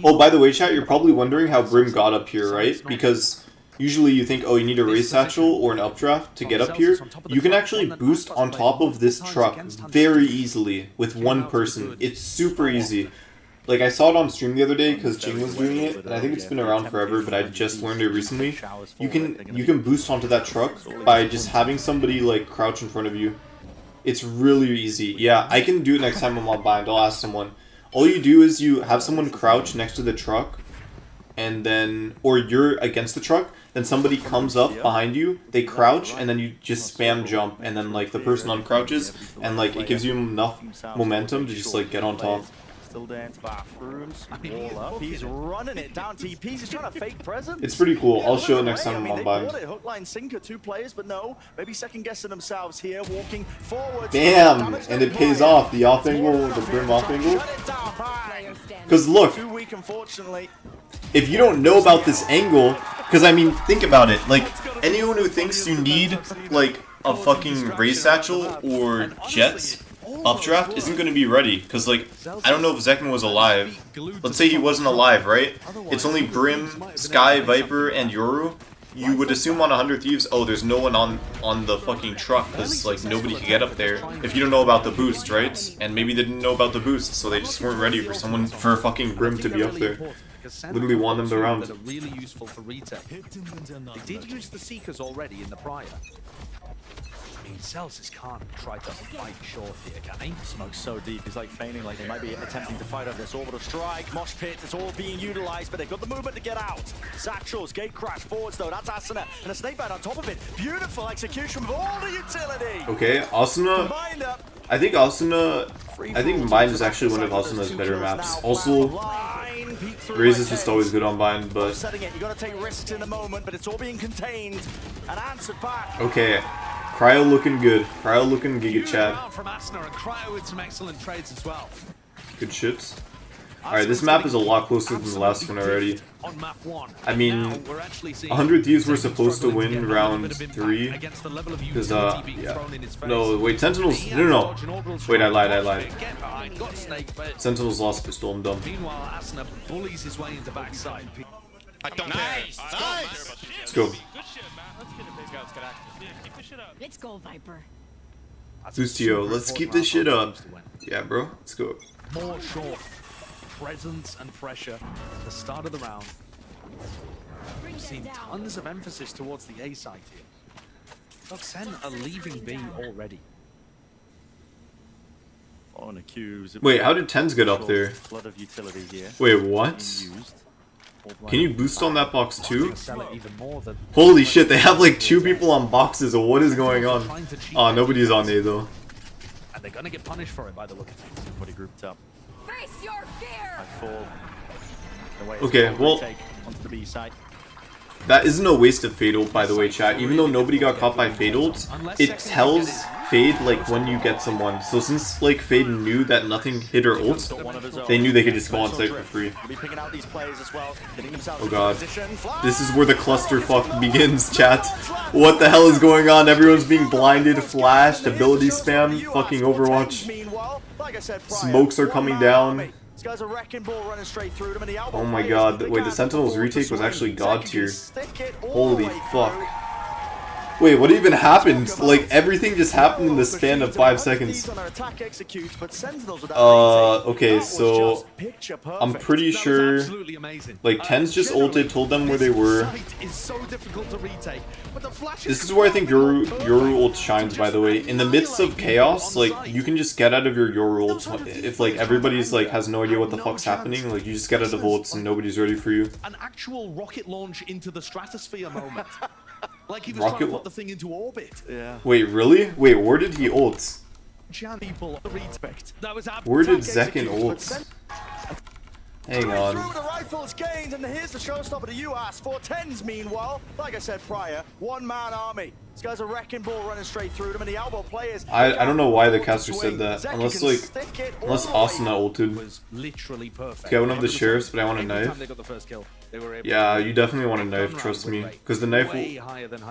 Speaker 1: Oh, by the way, chat, you're probably wondering how Brim got up here, right? Because usually you think, oh, you need a race satchel or an updraft to get up here. You can actually boost on top of this truck very easily with one person. It's super easy. Like, I saw it on stream the other day because Jing was doing it, and I think it's been around forever, but I just learned it recently. You can boost onto that truck by just having somebody, like, crouch in front of you. It's really easy. Yeah, I can do it next time I'm on Bind. I'll ask someone. All you do is you have someone crouch next to the truck, and then, or you're against the truck, then somebody comes up behind you, they crouch, and then you just spam jump, and then like the person uncrouches, and like it gives you enough momentum to just like get on top.
Speaker 9: Still there into bathrooms. Wall up. He's running it down TPs. He's trying to fake presence.
Speaker 1: It's pretty cool. I'll show it next time I'm on Bind.
Speaker 9: Hook line sinker, 2 players, but no. Maybe second guessing themselves here, walking forward.
Speaker 1: Damn! And it pays off. The off angle, the Brim off angle. Because look, if you don't know about this angle, because I mean, think about it. Like, anyone who thinks you need like a fucking race satchel or jets updraft isn't going to be ready, because like I don't know if Zekken was alive. Let's say he wasn't alive, right? It's only Brim, Sky, Viper, and Yoru. You would assume on 100 Thieves, oh, there's no one on the fucking truck, because like nobody could get up there if you don't know about the boost, right? And maybe they didn't know about the boost, so they just weren't ready for fucking Brim to be up there. Literally won them the round.
Speaker 10: That are really useful for retake. They did use the Seekers already in the prior. I mean, Celsius can't try to fight short here, can he?
Speaker 9: Smoke's so deep, he's like feigning like they might be attempting to fight over this orbital strike. Mosh pit, it's all being utilized, but they've got the movement to get out. Satchels, gate crash, forwards though, that's Asuna, and a snake bite on top of it. Beautiful execution with all the utility.
Speaker 1: Okay, Asuna. I think Bind is actually one of Asuna's better maps. Also, Raze is just always good on Bind, but
Speaker 9: Setting it, you gotta take risks in the moment, but it's all being contained and answered back.
Speaker 1: okay. Cryo looking good. Cryo looking giga chat.
Speaker 10: From Asuna, and Cryo with some excellent trades as well.
Speaker 1: Good shits. Alright, this map is a lot closer than the last one already. I mean, 100 Thieves were supposed to win round 3. Because, yeah. No, wait, Sentinels. No. Wait, I lied. Sentinels lost pistol, I'm dumb.
Speaker 10: Meanwhile, Asuna bullies his way into backside.
Speaker 12: I don't care.
Speaker 1: Let's go.
Speaker 11: Let's go, Viper.
Speaker 1: Lustio, let's keep this shit up. Yeah, bro, let's go.
Speaker 10: More short presence and pressure at the start of the round. We've seen tons of emphasis towards the A side here. Look, SEN are leaving B already.
Speaker 9: On a cubes.
Speaker 1: Wait, how did Tens get up there? Wait, what? Can you boost on that box too? Holy shit, they have like 2 people on boxes. What is going on? Oh, nobody's on A though.
Speaker 10: And they're gonna get punished for it by the look of things.
Speaker 9: Everybody grouped up.
Speaker 11: Face your fear!
Speaker 1: Okay, well,
Speaker 9: onto the B side.
Speaker 1: that isn't a waste of Fade ult, by the way, chat. Even though nobody got caught by Fade ult, it tells Fade like when you get someone. So since like Fade knew that nothing hit her ult, they knew they could just go on site for free. Oh god. This is where the clusterfuck begins, chat. What the hell is going on? Everyone's being blinded, flashed, ability spam, fucking Overwatch. Smokes are coming down. Oh my god, wait, the Sentinel's retake was actually god tier. Holy fuck. Wait, what even happened? Like, everything just happened in the span of 5 seconds. Okay, so I'm pretty sure, like, Tens just ulted, told them where they were. This is where I think Yoru ult shines, by the way. In the midst of chaos, like, you can just get out of your Yoru ult. If, like, everybody's, like, has no idea what the fuck's happening, like, you just get out of ults and nobody's ready for you.
Speaker 10: An actual rocket launch into the stratosphere moment. Like he was trying to put the thing into orbit.
Speaker 9: Yeah.
Speaker 1: Wait, really? Wait, where did he ult? Where did Zekken ult? Hang on.
Speaker 9: The rifles gained, and here's the showstopper to you, Ass. For Tens, meanwhile, like I said prior, one-man army. This guy's a wrecking ball running straight through them, and the elbow players.
Speaker 1: I don't know why the caster said that. Unless Asuna ulted. Okay, I won't have the sheriffs, but I want a knife. Yeah, you definitely want a knife, trust me. Because the knife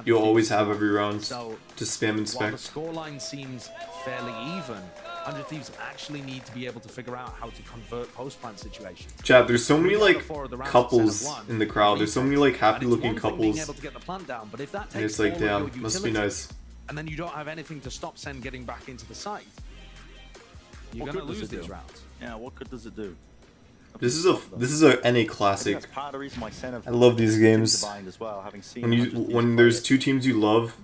Speaker 1: you'll always have every round to spam inspect.
Speaker 10: The scoreline seems fairly even. 100 Thieves actually need to be able to figure out how to convert post-plant situations.
Speaker 1: Chat, there's so many like couples in the crowd. There's so many like happy-looking couples. And it's like, damn, must be nice.
Speaker 10: And then you don't have anything to stop SEN getting back into the site. You're gonna lose these rounds.
Speaker 9: Yeah, what good does it do?
Speaker 1: This is a NA classic. I love these games. When there's 2 teams you love,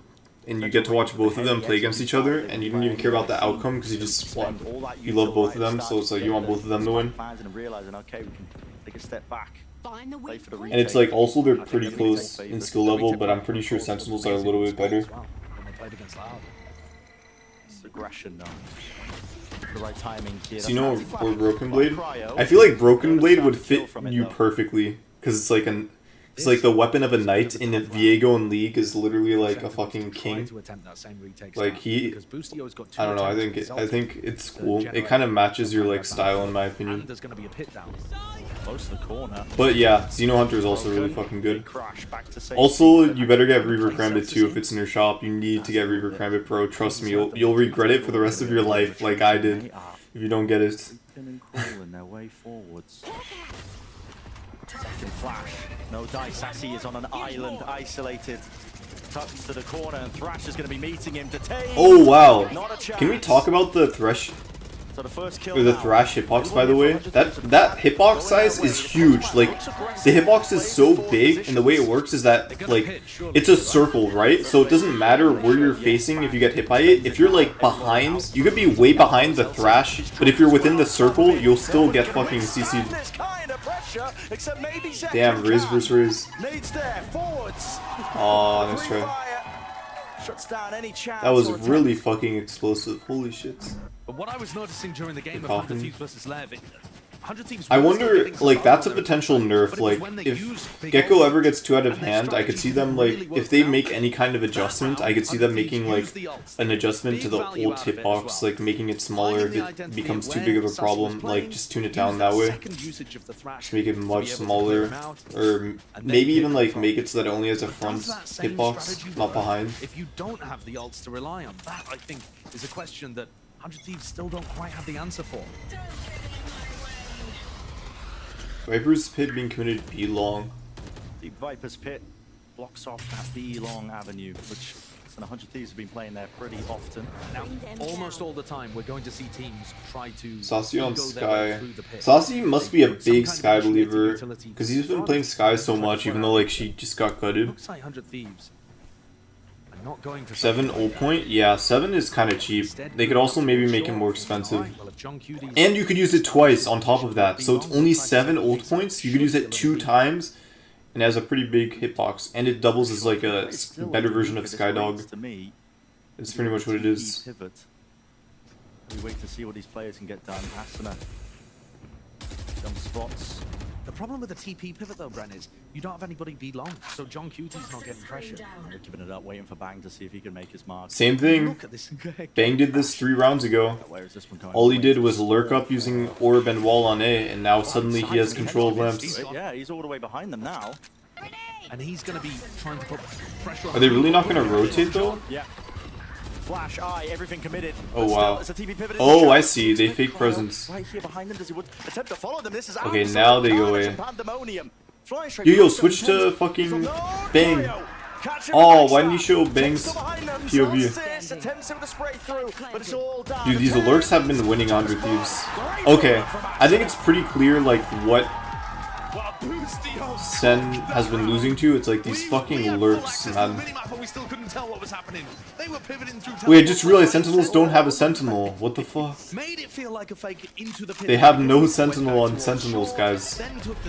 Speaker 1: and you get to watch both of them play against each other, and you don't even care about the outcome because you love both of them, so it's like you want both of them to win. And it's like also they're pretty close in skill level, but I'm pretty sure Sentinels are a little bit better. So you know where Broken Blade? I feel like Broken Blade would fit you perfectly because it's like It's like the weapon of a knight in Viego and League is literally like a fucking king. Like he, I don't know. I think it's cool. It kind of matches your like style in my opinion.
Speaker 9: Close to the corner.
Speaker 1: But yeah, Xeno Hunter is also really fucking good. Also, you better get Reaver Karambit too if it's in your shop. You need to get Reaver Karambit Pro. Trust me, you'll regret it for the rest of your life, like I did, if you don't get it.
Speaker 9: In their way forwards. Second flash. No dice. Sassy is on an island, isolated. Tucks to the corner, and Thrash is going to be meeting him. Detain.
Speaker 1: Oh wow! Can we talk about the Thresh?
Speaker 9: So the first kill
Speaker 1: Or the Thrash hitbox, by the way. That hitbox size is huge. Like, the hitbox is so big, and the way it works is that, like, it's a circle, right? So it doesn't matter where you're facing if you get hit by it. If you're, like, behind, you could be way behind the Thrash, but if you're within the circle, you'll still get fucking CC'd. Damn, Riz vs. Riz. Aw, nice try. That was really fucking explosive. Holy shit.
Speaker 10: But what I was noticing during the game of 100 Thieves versus Lvke, 100 Thieves.
Speaker 1: I wonder, like, that's a potential nerf. Like, if Gecko ever gets too out of hand, I could see them, like, if they make any kind of adjustment, I could see them making, like, an adjustment to the old hitbox, like, making it smaller if it becomes too big of a problem. Like, just tune it down that way. Just make it much smaller. Or maybe even, like, make it so that it only has a front hitbox, not behind.
Speaker 10: If you don't have the ults to rely on, that, I think, is a question that 100 Thieves still don't quite have the answer for.
Speaker 1: Viper's Pit being committed B long.
Speaker 9: The Viper's Pit blocks off that B long avenue, which 100 Thieves have been playing there pretty often.
Speaker 10: Now, almost all the time, we're going to see teams try to
Speaker 1: Saucy on Sky. Saucy must be a big Sky believer, because he's been playing Sky so much, even though like she just got gutted.
Speaker 10: Looks like 100 Thieves. Not going for
Speaker 1: 7 ult point? Yeah, 7 is kind of cheap. They could also maybe make it more expensive. And you could use it twice on top of that. So it's only 7 ult points. You could use it 2 times. And it has a pretty big hitbox. And it doubles as like a better version of Skydog. It's pretty much what it is.
Speaker 9: We wait to see what these players can get done. Asuna. Jump spots.
Speaker 10: The problem with the TP pivot though, Bren, is you don't have anybody be long, so John Cutie's not getting pressure.
Speaker 9: They're giving it up, waiting for Bang to see if he can make his mark.
Speaker 1: Same thing. Bang did this 3 rounds ago. All he did was lurk up using Orb and Wall on A, and now suddenly he has control of lamps.
Speaker 9: Yeah, he's all the way behind them now.
Speaker 10: And he's going to be trying to put pressure on.
Speaker 1: Are they really not going to rotate though?
Speaker 9: Yeah. Flash, eye, everything committed.
Speaker 1: Oh wow. Oh, I see. They fake presence.
Speaker 9: Right here behind them, does he attempt to follow them? This is
Speaker 1: okay, now they go away. Yo, switch to fucking Bang. Oh, why didn't you show Bang's POV? Dude, these alerts have been winning 100 Thieves. Okay, I think it's pretty clear, like, what SEN has been losing to. It's like these fucking lurks, man. Wait, I just realized Sentinels don't have a Sentinel. What the fuck? They have no Sentinel on Sentinels, guys.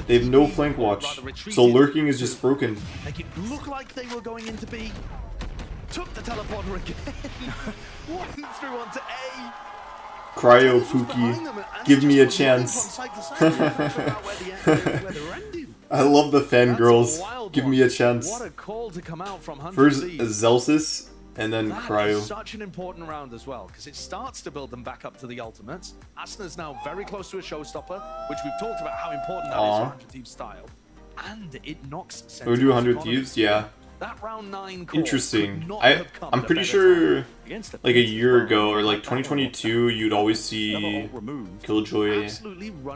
Speaker 1: They have no flank watch. So lurking is just broken.
Speaker 10: Make it look like they were going into B. Took the teleporter again. One through onto A.
Speaker 1: Cryo Pookie, give me a chance. I love the fangirls. Give me a chance. First Zelsis, and then Cryo.
Speaker 10: Such an important round as well, because it starts to build them back up to the ultimates. Asuna's now very close to a showstopper, which we've talked about how important that is for 100 Thieves style. And it knocks.
Speaker 1: We do 100 Thieves, yeah.
Speaker 10: That round 9
Speaker 1: interesting. I'm pretty sure like a year ago or like 2022 you'd always see Killjoy.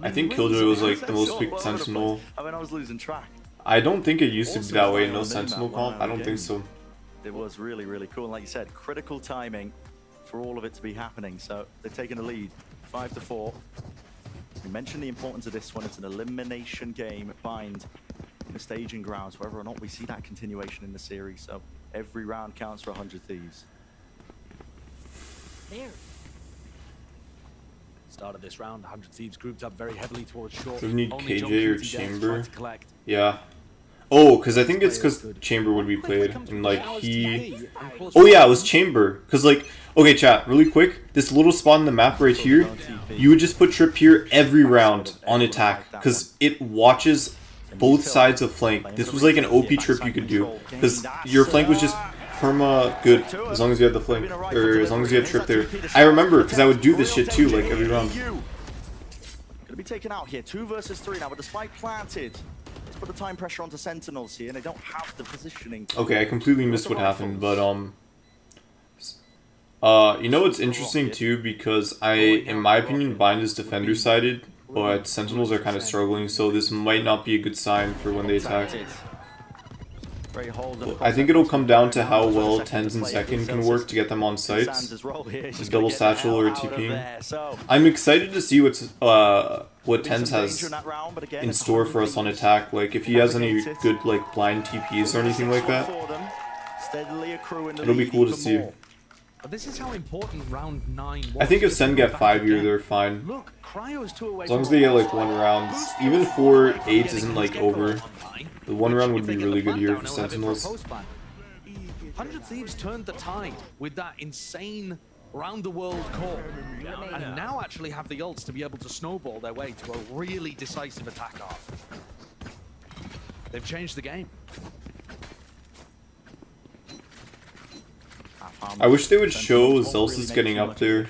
Speaker 1: I think Killjoy was like the most picked Sentinel.
Speaker 9: I mean, I was losing track.
Speaker 1: I don't think it used to be that way, no Sentinel comp. I don't think so.
Speaker 9: It was really, really cool. And like you said, critical timing for all of it to be happening. So they're taking a lead, 5-4. We mentioned the importance of this one. It's an elimination game. Bind the staging grounds, whether or not we see that continuation in the series. So every round counts for 100 Thieves.
Speaker 10: There. Start of this round, 100 Thieves grouped up very heavily towards short.
Speaker 1: Do we need KJ or Chamber? Yeah. Oh, because I think it's because Chamber would be played. And like he... Oh yeah, it was Chamber. Because like... Okay, chat, really quick. This little spot in the map right here, you would just put Trip here every round on attack. Because it watches both sides of flank. This was like an OP trip you could do. Because your flank was just perma good as long as you had the flank, or as long as you had trip there. I remember because I would do this shit too, like every round.
Speaker 9: Gonna be taken out here, 2 versus 3 now, but the spike planted. Let's put the time pressure onto Sentinels here, and they don't have the positioning.
Speaker 1: Okay, I completely missed what happened, but you know what's interesting too, because in my opinion, Bind is defender sided, but Sentinels are kind of struggling, so this might not be a good sign for when they attack. I think it'll come down to how well Tens and Second can work to get them on sites. Just double satchel or TPing. I'm excited to see what Tens has in store for us on attack. Like if he has any good like blind TPs or anything like that. It'll be cool to see.
Speaker 10: But this is how important round 9 was.
Speaker 1: I think if Sen get 5 year, they're fine. As long as they get like 1 round. Even 4-8 isn't like over. The 1 round would be really good here for Sentinels.
Speaker 10: 100 Thieves turned the tide with that insane round-the-world call. And now actually have the ults to be able to snowball their way to a really decisive attack off. They've changed the game.
Speaker 1: I wish they would show Zelsis getting up there.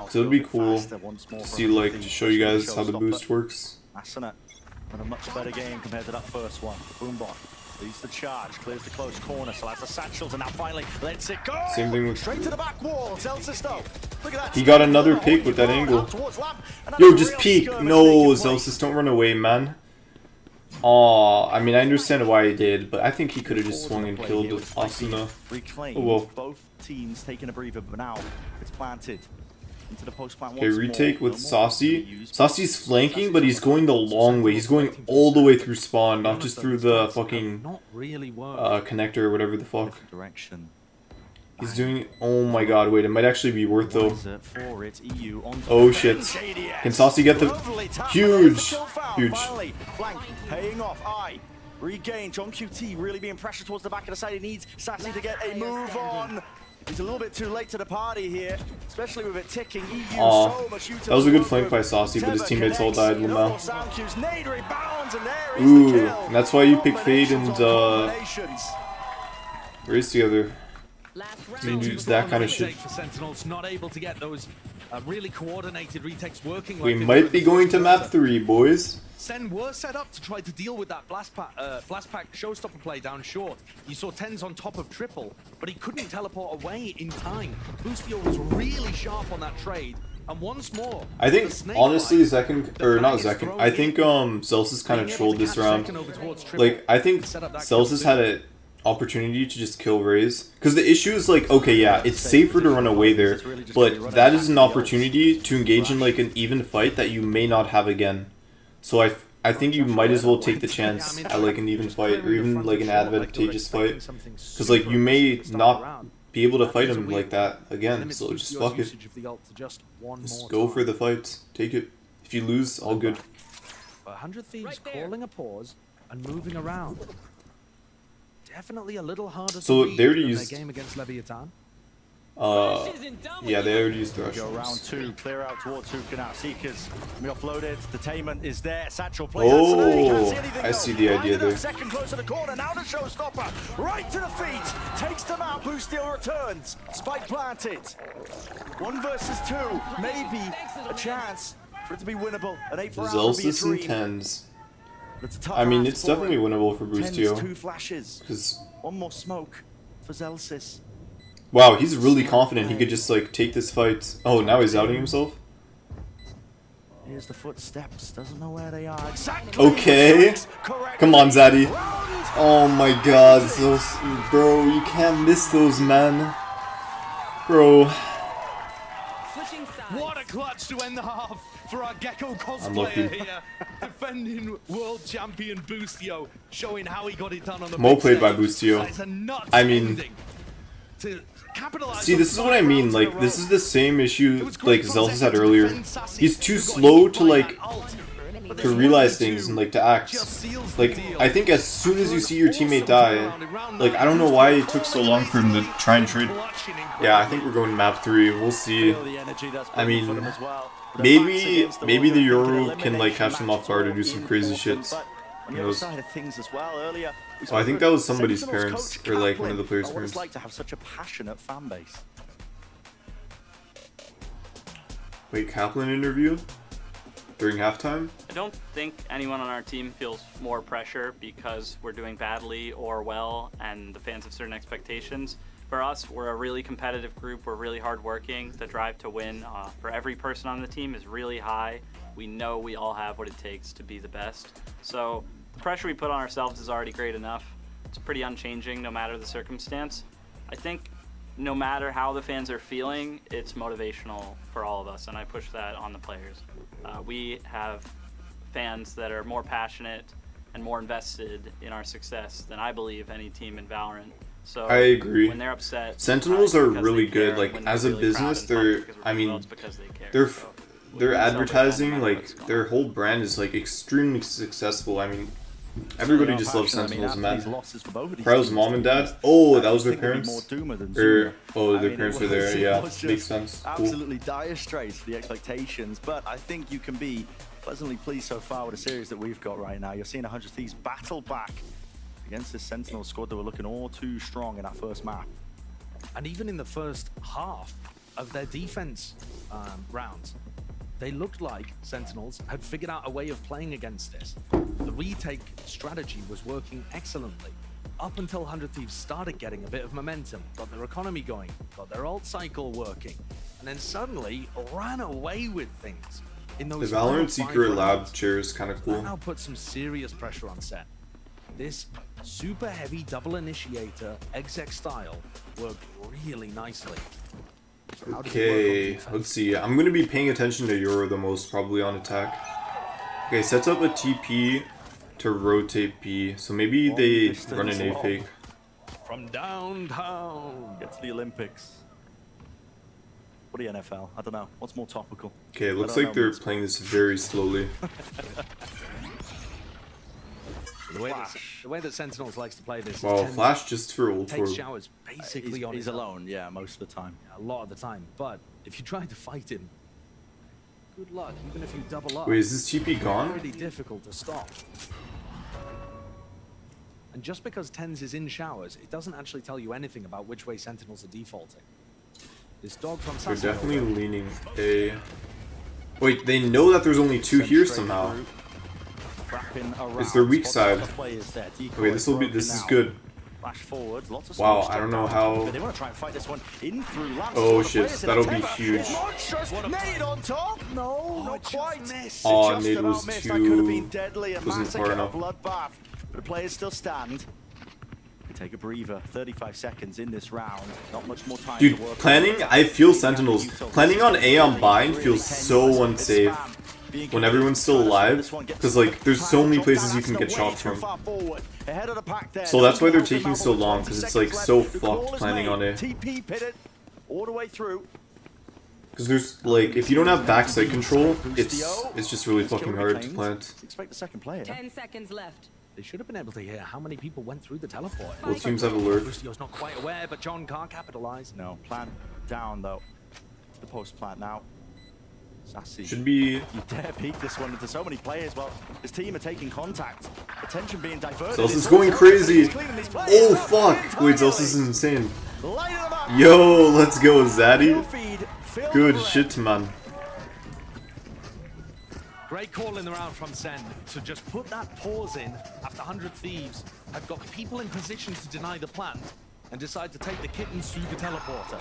Speaker 1: So it would be cool to see, like, to show you guys how the boost works.
Speaker 9: Asana on a much better game compared to that first one. Boombot leads the charge, clears the close corner, so has the satchels, and now finally lets it go.
Speaker 1: Same thing with
Speaker 9: straight to the back wall. Zelsis though. Look at that.
Speaker 1: He got another pick with that angle. Yo, just peek. No, Zelsis, don't run away, man. Aw, I mean, I understand why he did, but I think he could have just swung and killed Asuna. Oh well.
Speaker 9: Both teams taking a breather, but now it's planted into the post plant.
Speaker 1: Okay, retake with Saucy. Saucy's flanking, but he's going the long way. He's going all the way through spawn, not just through the fucking connector or whatever the fuck. He's doing. Oh my god! Wait, it might actually be worth though. Oh shit! Can Saucy get the huge?
Speaker 9: Paying off. Regain. John QT really being pressured towards the back of the side. He needs Sassy to get a move on. He's a little bit too late to the party here, especially with it ticking.
Speaker 1: That was a good flank by Saucy, but his teammates all died. Lamau. Ooh, and that's why you pick Fade and race together. Dudes, that kind of shit.
Speaker 10: For Sentinels, not able to get those really coordinated retakes working.
Speaker 1: We might be going to map 3, boys.
Speaker 10: Sen were set up to try to deal with that blast pack showstopper play down short. You saw Tens on top of triple, but he couldn't teleport away in time. Boostio was really sharp on that trade. And once more,
Speaker 1: I think honestly Zekken, or not Zekken, I think Zelsis kind of trolled this round. Like I think Zelsis had an opportunity to just kill Raze, because the issue is like, okay, yeah, it's safer to run away there, but that is an opportunity to engage in like an even fight that you may not have again. So I think you might as well take the chance at like an even fight, or even like an advantageous fight, because like you may not be able to fight him like that again, so just fuck it. Just go for the fight, take it. If you lose, all good.
Speaker 10: 100 Thieves calling a pause and moving around. Definitely a little harder
Speaker 1: so
Speaker 10: to
Speaker 1: they already
Speaker 10: read
Speaker 1: used
Speaker 10: their game against Leviathan.
Speaker 1: Yeah, they already used the
Speaker 9: Go round 2, clear out towards Hookah now. Seekers, we offloaded. Detainment is there. Satchel plays.
Speaker 1: Oh, I see the idea there.
Speaker 9: Second close to the corner. Now the showstopper. Right to the feet. Takes them out. Boostio returns. Spike planted. 1 versus 2. Maybe a chance for it to be winnable. An 8 for
Speaker 1: Zelsis and Tens. I mean, it's definitely winnable for Boostio.
Speaker 9: 2 flashes.
Speaker 1: Because
Speaker 9: 1 more smoke for Zelsis.
Speaker 1: Wow, he's really confident he could just like take this fight. Oh, now he's outing himself?
Speaker 9: Here's the footsteps, doesn't know where they are.
Speaker 1: Okay. Come on, Zaddy. Oh my god, those, bro, you can't miss those, man. Bro.
Speaker 10: What a clutch to end the half for our Gecko cosplayer here. Defending world champion Boostio, showing how he got it done on the
Speaker 1: Well played by Boostio. I mean, see, this is what I mean, like, this is the same issue, like, Zelsis had earlier. He's too slow to, like, to realize things and like to act. Like I think as soon as you see your teammate die, like I don't know why it took so long for him to try and trade. Yeah, I think we're going map 3. We'll see. I mean, maybe the Yoru can like catch them off guard or do some crazy shit.
Speaker 9: On the other side of things as well, earlier,
Speaker 1: Oh, I think that was somebody's parents, or like one of the players'
Speaker 9: parents.
Speaker 1: parents.
Speaker 9: Like to have such a passionate fan base.
Speaker 1: Wait, Kaplan interview? During halftime?
Speaker 13: I don't think anyone on our team feels more pressure because we're doing badly or well and the fans have certain expectations. For us, we're a really competitive group. We're really hardworking. The drive to win for every person on the team is really high. We know we all have what it takes to be the best. So the pressure we put on ourselves is already great enough. It's pretty unchanging no matter the circumstance. I think no matter how the fans are feeling, it's motivational for all of us, and I push that on the players. We have fans that are more passionate and more invested in our success than I believe any team in Valorant. So
Speaker 1: I agree.
Speaker 13: when they're upset,
Speaker 1: Sentinels are really good.
Speaker 13: care,
Speaker 1: Like as a business, they're they're advertising, like their whole brand is like extremely successful. I mean, everybody just loves Sentinels, man. Crow's mom and dad. Oh, that was their parents. Or oh, their parents were there. Yeah, makes sense. Cool.
Speaker 9: Absolutely dire straits for the expectations, but I think you can be pleasantly pleased so far with the series that we've got right now. You're seeing 100 Thieves battle back against this Sentinel squad that were looking all too strong in that first map.
Speaker 10: And even in the first half of their defense rounds, they looked like Sentinels had figured out a way of playing against this. The retake strategy was working excellently up until 100 Thieves started getting a bit of momentum, got their economy going, got their ult cycle working, and then suddenly ran away with things. In those
Speaker 1: the Valorant Secret Lab chair is kind of cool.
Speaker 10: That now put some serious pressure on SEN. This super heavy double initiator exec style worked really nicely.
Speaker 1: Okay, let's see. I'm going to be paying attention to Yoru the most, probably on attack. Okay, sets up a TP to rotate B. So maybe they run an A fake.
Speaker 10: From downtown.
Speaker 9: Get to the Olympics. Or the NFL. I don't know. What's more topical?
Speaker 1: Okay, it looks like they're playing this very slowly.
Speaker 10: The way that Sentinels likes to play this.
Speaker 1: Wow, Flash just for ult
Speaker 10: takes
Speaker 1: orb.
Speaker 10: showers basically on
Speaker 9: he's
Speaker 10: his own.
Speaker 9: alone, yeah, most of the time.
Speaker 10: A lot of the time. But if you try to fight him, good luck. Even if you double up.
Speaker 1: Wait, is this TP
Speaker 10: it's
Speaker 1: gone?
Speaker 10: pretty difficult to stop. And just because TenZ is in showers, it doesn't actually tell you anything about which way Sentinels are defaulting. This dog from
Speaker 1: They're
Speaker 10: Sassuolo,
Speaker 1: definitely leaning A. Wait, they know that there's only 2 here somehow. It's their weak side. Okay, this is good. Wow, I don't know how.
Speaker 9: They want to try and fight this one in through lamps.
Speaker 1: Oh shit, that'll be huge.
Speaker 9: Nade on top? No, not quite.
Speaker 1: Oh, nade was
Speaker 9: That
Speaker 1: too.
Speaker 9: could have been deadly. A
Speaker 1: Wasn't far
Speaker 9: massacre, a
Speaker 1: enough.
Speaker 9: bloodbath. But the players still stand. They take a breather. 35 seconds in this round. Not much more time to
Speaker 1: Dude,
Speaker 9: work.
Speaker 1: planning, I feel Sentinels. Planning on A on bind feels so unsafe when everyone's still alive, because like there's so many places you can get shot from. So that's why they're taking so long, because it's like so fucked planning on A.
Speaker 9: All the way through.
Speaker 1: Because there's like, if you don't have backside control, it's just really fucking hard to plant.
Speaker 9: Expect the second player.
Speaker 11: 10 seconds left.
Speaker 10: They should have been able to hear how many people went through the teleport.
Speaker 1: Both teams have alert.
Speaker 10: Lucio not quite aware, but John can't capitalize.
Speaker 9: No, plant down though. The post plant now. Sassy.
Speaker 1: Should be.
Speaker 9: You dare peek this one into so many players. Well, his team are taking contact. Attention being diverted.
Speaker 1: Zelsa's going crazy. Oh fuck! Wait, Zelsa's insane. Yo, let's go, Zaddy. Good shit, man.
Speaker 10: Great call in the round from SEN to just put that pause in after 100 Thieves had got people in position to deny the plant and decide to take the kittens through the teleporter.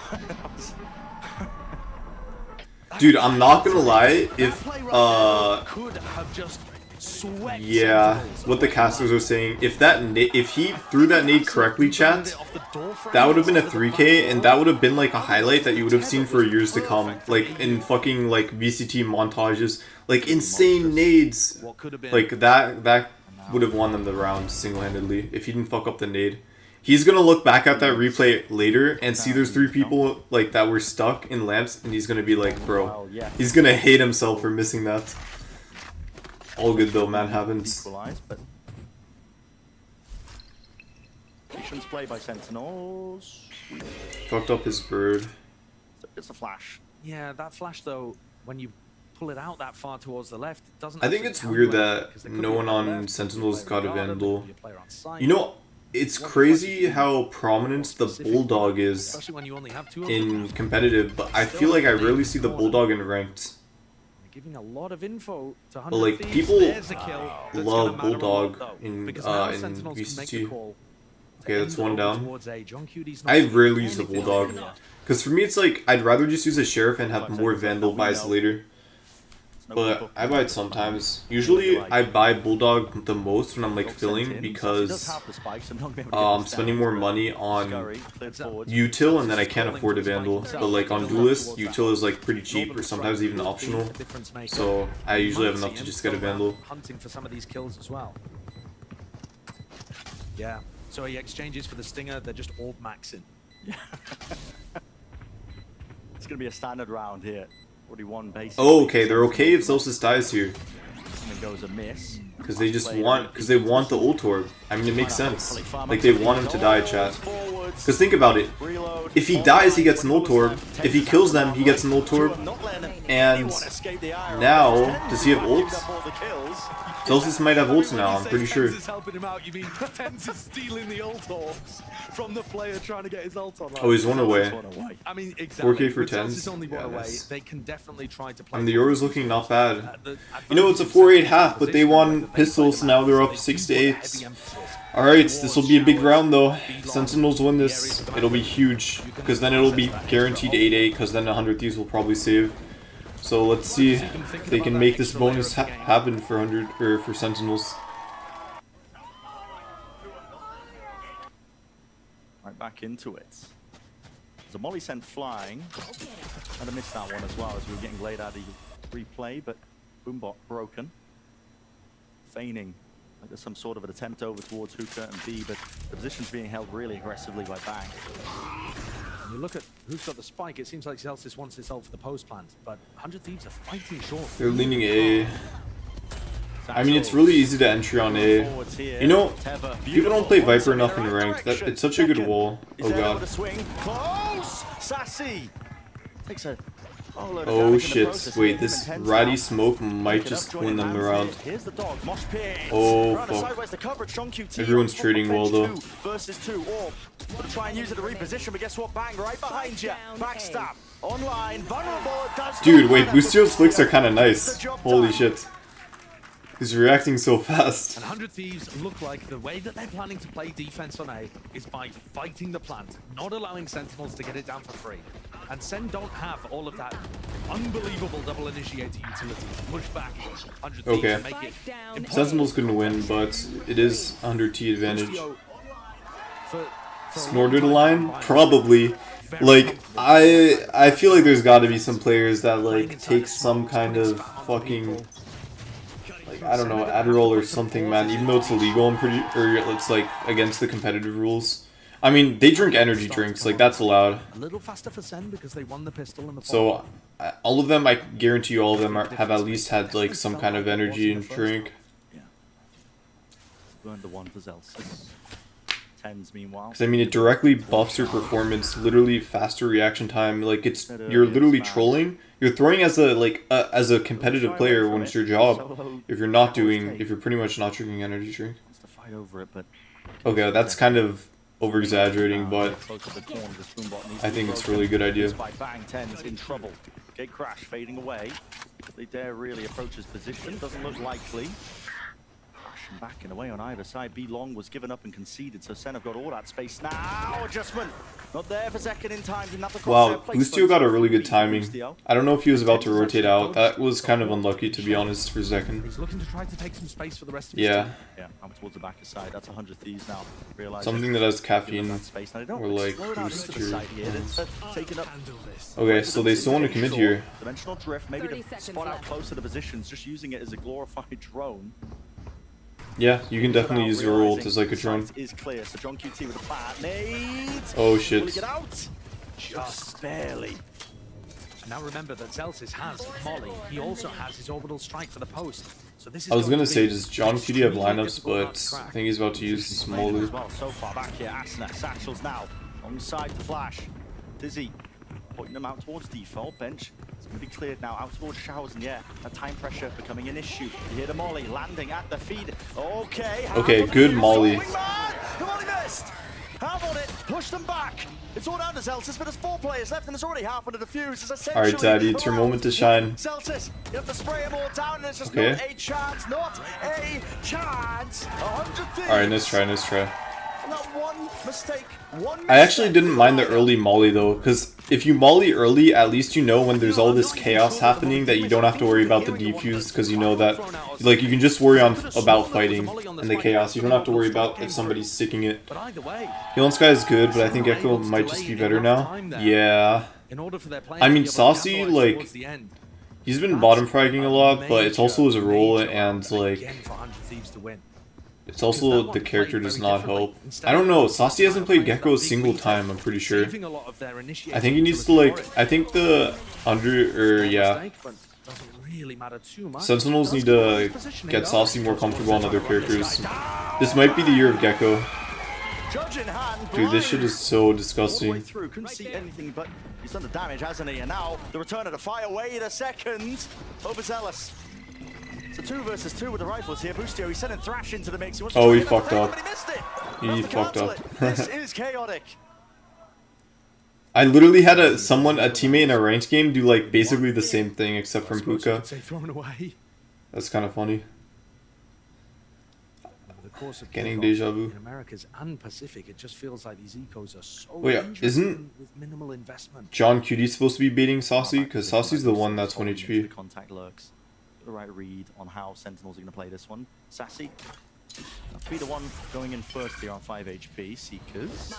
Speaker 1: Dude, I'm not gonna lie, if
Speaker 10: could have just swept
Speaker 1: yeah, what the casters are saying, if he threw that nade correctly, chat, that would have been a 3K, and that would have been like a highlight that you would have seen for years to come, like in fucking like VCT montages, like insane nades, like that would have won them the round single-handedly if he didn't fuck up the nade. He's gonna look back at that replay later and see there's 3 people like that were stuck in lamps, and he's gonna be like, bro, he's gonna hate himself for missing that. All good though, man. Happens.
Speaker 9: Equalize, but patience play by Sentinels.
Speaker 1: Fucked up his bird.
Speaker 9: It's a flash.
Speaker 10: Yeah, that flash though, when you pull it out that far towards the left, it doesn't.
Speaker 1: I think it's weird that no one on Sentinels got a Vandal. You know, it's crazy how prominent the Bulldog is in competitive, but I feel like I rarely see the Bulldog in ranked.
Speaker 10: Giving a lot of info to
Speaker 1: But like
Speaker 10: Thieves.
Speaker 1: people
Speaker 10: There's a kill. That's
Speaker 1: love
Speaker 10: gonna matter a lot,
Speaker 1: Bulldog
Speaker 10: though,
Speaker 1: in
Speaker 10: because now
Speaker 1: in
Speaker 10: Sentinels can make the
Speaker 1: VCT.
Speaker 10: call
Speaker 1: Okay, that's one down.
Speaker 10: towards A. John Cuty's not
Speaker 1: I
Speaker 10: doing
Speaker 1: rarely use the
Speaker 10: anything
Speaker 1: Bulldog.
Speaker 10: here.
Speaker 1: Because for me it's like, I'd rather just use a Sheriff and have more Vandal buys later. But I buy it sometimes. Usually I buy Bulldog the most when I'm like filling because I'm spending more money on util and then I can't afford a Vandal. But like on Duelist, util is like pretty cheap or sometimes even optional. So I usually have enough to just get a Vandal.
Speaker 10: Hunting for some of these kills as well. Yeah. So he exchanges for the Stinger. They're just all maxing.
Speaker 9: It's gonna be a standard round here. Already won base.
Speaker 1: Oh, okay, they're okay if Celsius dies here.
Speaker 9: And goes a miss.
Speaker 1: Because they just want, because they want the ult orb. I mean, it makes sense. Like, they want him to die, chat. Because think about it. If he dies, he gets an ult orb. If he kills them, he gets an ult orb. And now, does he have ult? Celsius might have ult now, I'm pretty sure.
Speaker 10: Helping him out, you mean Tenz is stealing the ult orbs from the player trying to get his ult on.
Speaker 1: Oh, he's one away.
Speaker 10: I mean, exactly.
Speaker 1: 4K for
Speaker 10: With
Speaker 1: 10s.
Speaker 10: Celsius only one
Speaker 1: Yeah,
Speaker 10: away,
Speaker 1: nice.
Speaker 10: they can definitely try to play.
Speaker 1: And the Euro's looking not bad. You know, it's a 4-8 half, but they won pistols, now they're up 6-8. Alright, this will be a big round though. Sentinels win this, it'll be huge. Because then it'll be guaranteed 8-8, because then 100 Thieves will probably save. So let's see if they can make this bonus happen for 100 or for Sentinels.
Speaker 9: Right back into it. There's a molly sent flying. I'd have missed that one as well as we were getting laid out of replay, but Boombot broken. Feigning like there's some sort of an attempt over towards Hookah and B, but the position's being held really aggressively by Bang.
Speaker 10: When you look at who's got the spike, it seems like Celsius wants this ult for the post plant, but 100 Thieves are fighting short.
Speaker 1: They're leaning A. I mean, it's really easy to entry on A. You know, people don't play Viper enough in ranked. It's such a good wall. Oh god.
Speaker 9: Close! Sassy takes a
Speaker 1: oh shit, wait, this ratty smoke might just win them the round. Oh fuck. Everyone's trading well though.
Speaker 9: Versus 2, or gonna try and use it to reposition, but guess what? Bang, right behind you. Backstab. Online, vulnerable.
Speaker 1: Dude, wait, Boostier's flicks are kinda nice. Holy shit. He's reacting so fast.
Speaker 10: And 100 Thieves look like the way that they're planning to play defense on A is by fighting the plant, not allowing Sentinels to get it down for free. And Sen don't have all of that unbelievable double initiator utility to push back 100 Thieves
Speaker 1: Okay.
Speaker 10: and make it impossible.
Speaker 1: Sentinels couldn't win, but it is 100 T advantage. Snorted a line? Probably. Like, I feel like there's gotta be some players that like take some kind of fucking, like, I don't know, Adderall or something, man. Even though it's illegal, I'm pretty, or it's like against the competitive rules. I mean, they drink energy drinks, like that's allowed.
Speaker 10: A little faster for Sen because they won the pistol in the
Speaker 1: So, all of them, I guarantee you all of them have at least had like some kind of energy and drink.
Speaker 9: Yeah. Burned the one for Celsius. Tens meanwhile.
Speaker 1: Because I mean, it directly buffs your performance, literally faster reaction time. Like it's, you're literally trolling. You're throwing as a as a competitive player when it's your job. If you're not doing, if you're pretty much not drinking energy drink. Okay, that's kind of over exaggerating, but I think it's a really good idea.
Speaker 9: Bang, Tens in trouble. Gate crash fading away. They dare really approach his position. Doesn't look likely. Backing away on either side. B long was given up and conceded, so Sen have got all that space now. Adjustment not there for second in time.
Speaker 1: Wow, Lustio got a really good timing. I don't know if he was about to rotate out. That was kind of unlucky, to be honest, for Zekken.
Speaker 10: He's looking to try to take some space for the rest of
Speaker 1: his
Speaker 10: team.
Speaker 9: Yeah, out towards the back side. That's 100 Thieves now.
Speaker 1: Something that has caffeine or like boost your... Okay, so they still want to commit here.
Speaker 9: Dimensional drift, maybe to spot out closer to positions, just using it as a glorified drone.
Speaker 10: Yeah, you can definitely use your ult as like a drone.
Speaker 1: Oh shit.
Speaker 10: Just barely. Now remember that Celsius has Molly. He also has his orbital strike for the post. So this is
Speaker 1: I was
Speaker 10: going
Speaker 1: gonna
Speaker 10: to
Speaker 1: say,
Speaker 10: be
Speaker 1: does John QD have
Speaker 10: extremely
Speaker 1: lineups,
Speaker 10: difficult
Speaker 1: but
Speaker 10: nut to
Speaker 1: I
Speaker 10: crack.
Speaker 1: think he's about to use Smolder.
Speaker 9: As well, so far back here, Asuna, Satchels now, alongside the Flash. Dizzy, pointing them out towards default bench. It's going to be cleared now, out towards Showers, and yeah, that time pressure becoming an issue. You hear the Molly landing at the feed. Okay,
Speaker 1: Okay, good Molly.
Speaker 9: The Molly missed! Have on it, push them back. It's all down to Zelsis, but there's 4 players left, and there's already half under the fuse. It's essentially
Speaker 1: Alright, Daddy, it's your moment to shine.
Speaker 9: Zelsis, you have to spray them all down, and it's just
Speaker 1: Okay.
Speaker 9: not a chance, not a chance. 100
Speaker 1: Alright, nice try, nice try.
Speaker 9: And that one mistake,
Speaker 1: I actually didn't mind the early molly though, because if you molly early, at least you know when there's all this chaos happening that you don't have to worry about the defuse, because you know that, like, you can just worry about fighting and the chaos. You don't have to worry about if somebody's sticking it. Healing Sky is good, but I think Echo might just be better now. Yeah. I mean, Saucy, like, he's been bottom fragging a lot, but it's also his role, and, like, it's also the character does not help. I don't know, Saucy hasn't played Gecko a single time, I'm pretty sure. I think he needs to, like, I think the Sentinels need to get Saucy more comfortable on other characters. This might be the year of Gecko. Dude, this shit is so disgusting.
Speaker 9: Couldn't see anything, but he's done the damage, hasn't he? And now the return of the fire. Wait a second. Overzealous. So 2 versus 2 with the rifles here. Boostio, he's sending Thrash into the mix.
Speaker 1: Oh, he fucked up. He fucked up.
Speaker 9: This is chaotic.
Speaker 1: I literally had a teammate in a ranked game do like basically the same thing except from Puka. That's kind of funny. Getting deja vu.
Speaker 10: In Americas and Pacific, it just feels like these ecos are so
Speaker 1: Wait, isn't
Speaker 10: with minimal investment.
Speaker 1: John QD supposed to be baiting Saucy? Because Saucy's the one that's 1 HP.
Speaker 9: The contact lurks. The right read on how Sentinels are going to play this one. Sassy, to be the one going in first here on 5 HP. Seekers.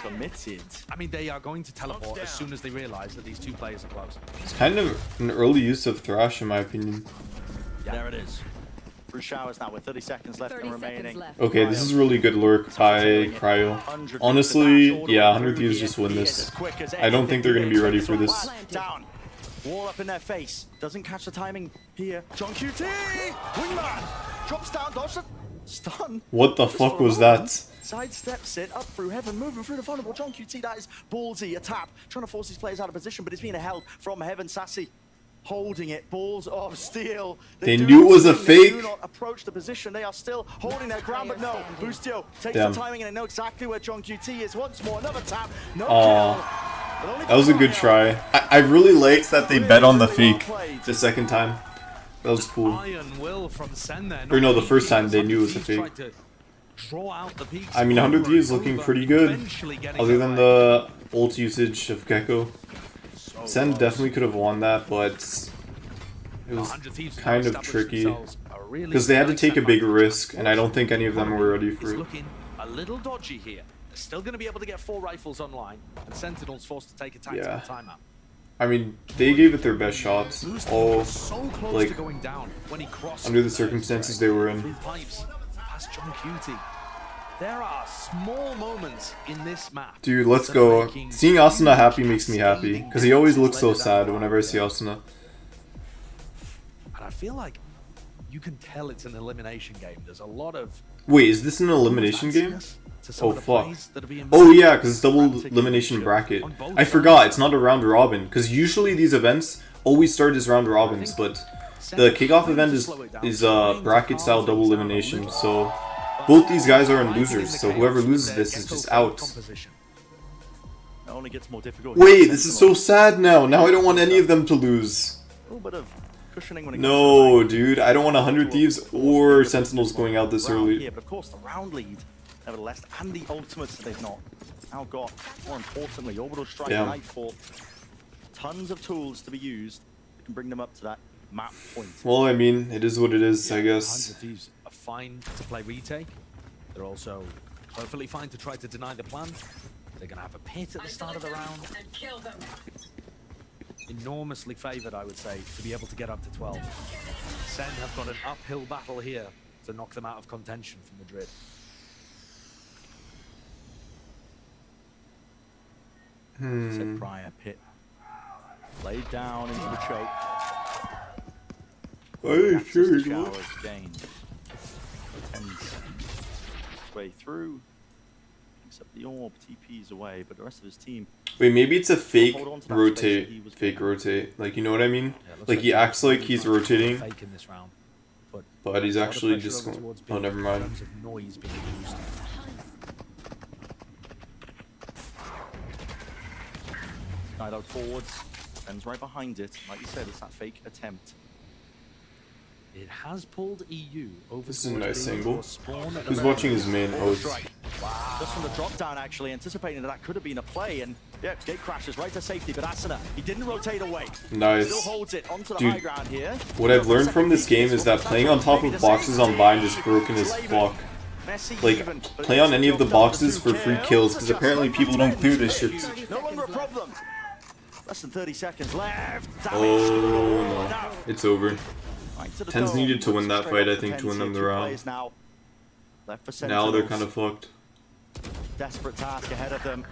Speaker 9: Committed.
Speaker 10: I mean, they are going to teleport as soon as they realize that these 2 players are close.
Speaker 1: It's kind of an early use of Thrash in my opinion.
Speaker 9: Yeah. There it is. Through Showers now with 30 seconds left and remaining.
Speaker 1: Okay, this is really good lurk by Cryo. Honestly, yeah, 100 Thieves just win this. I don't think they're going to be ready for this.
Speaker 9: Down. Wall up in their face. Doesn't catch the timing here. John QT! Wingman! Drops down, dodge the stun.
Speaker 1: What the fuck was that?
Speaker 9: Sidesteps it up through heaven, moving through the vulnerable. John QT, that is ballsy. A tap. Trying to force his players out of position, but it's being held from heaven. Sassy holding it. Balls of steel.
Speaker 1: They knew it was a fake.
Speaker 9: They do not approach the position. They are still holding their ground, but no. Boostio takes the timing and they know exactly where John QT is. Once more, another tap. No kill.
Speaker 1: That was a good try. I really liked that they bet on the fake the second time. That was cool. Or no, the first time they knew it was a fake. I mean, 100 is looking pretty good, other than the ult usage of Gecko. SEN definitely could have won that, but it was kind of tricky. Because they had to take a big risk, and I don't think any of them were ready for it.
Speaker 10: A little dodgy here. Still going to be able to get 4 rifles online, and Sentinel's forced to take a tactical timeout.
Speaker 1: I mean, they gave it their best shots. All, like, under the circumstances they were in.
Speaker 10: There are small moments in this map.
Speaker 1: Dude, let's go. Seeing Asuna happy makes me happy, because he always looks so sad whenever I see Asuna.
Speaker 10: And I feel like you can tell it's an elimination game. There's a lot of...
Speaker 1: Wait, is this an elimination game? Oh fuck. Oh yeah, because it's double elimination bracket. I forgot, it's not a round robin, because usually these events always start as round robins, but the kickoff event is bracket style double elimination, so both these guys are in losers, so whoever loses this is just out. Wait, this is so sad now. Now I don't want any of them to lose. No, dude, I don't want 100 Thieves or Sentinels going out this early.
Speaker 9: Yeah, but of course the round lead, nevertheless, and the ultimates that they've not now got. More importantly, Orbital Strike, Nightfall, tons of tools to be used that can bring them up to that map point.
Speaker 1: Well, I mean, it is what it is, I guess.
Speaker 10: 100 Thieves are fine to play retake. They're also perfectly fine to try to deny the plan. They're going to have a pit at the start of the round. Enormously favoured, I would say, to be able to get up to 12. SEN have got an uphill battle here to knock them out of contention for Madrid.
Speaker 9: Said Prior pit laid down into the choke.
Speaker 1: Oh, sure.
Speaker 9: Showers gain. Tens way through. Picks up the orb, TP's away, but the rest of his team.
Speaker 1: Wait, maybe it's a fake
Speaker 9: Hold on to that
Speaker 1: rotate.
Speaker 9: space that he was
Speaker 1: Fake
Speaker 9: getting.
Speaker 1: rotate. Like, you know what I mean?
Speaker 10: Yeah, looks
Speaker 1: Like, he acts like he's
Speaker 10: really
Speaker 1: rotating,
Speaker 10: fake in this round,
Speaker 1: but he's
Speaker 10: a lot of
Speaker 1: actually
Speaker 10: pressure
Speaker 1: just
Speaker 10: over
Speaker 1: going.
Speaker 10: towards
Speaker 1: Oh,
Speaker 10: B
Speaker 1: never
Speaker 10: in
Speaker 1: mind.
Speaker 10: terms of noise being used.
Speaker 9: Side out forwards. Ends right behind it. Like you said, it's that fake attempt.
Speaker 10: It has pulled EU over.
Speaker 1: This is a
Speaker 10: towards
Speaker 1: nice
Speaker 10: B
Speaker 1: angle.
Speaker 10: for spawn at the
Speaker 1: Who's
Speaker 10: very
Speaker 1: watching his main? Oh, it's
Speaker 9: Just from the drop down, actually, anticipating that could have been a play, and yeah, gate crashes right to safety, but Asuna, he didn't rotate away.
Speaker 1: nice.
Speaker 9: Still holds it onto the
Speaker 1: Dude,
Speaker 9: high ground here.
Speaker 1: What I've learned from this game is that playing on top of boxes on bind is broken as fuck. Like, play on any of the boxes for free kills, because apparently people don't clear this shit.
Speaker 9: No longer a problem. Less than 30 seconds left.
Speaker 1: Oh no, it's over.
Speaker 9: Right to the
Speaker 1: Tens
Speaker 9: dome.
Speaker 1: needed to win that
Speaker 9: Straight
Speaker 1: fight, I
Speaker 9: off
Speaker 1: think, to
Speaker 9: Tens
Speaker 1: win them
Speaker 9: here,
Speaker 1: the
Speaker 9: two
Speaker 1: round.
Speaker 9: players Now left for
Speaker 1: Now they're
Speaker 9: Sentinels.
Speaker 1: kind of fucked.
Speaker 9: Desperate task ahead of them.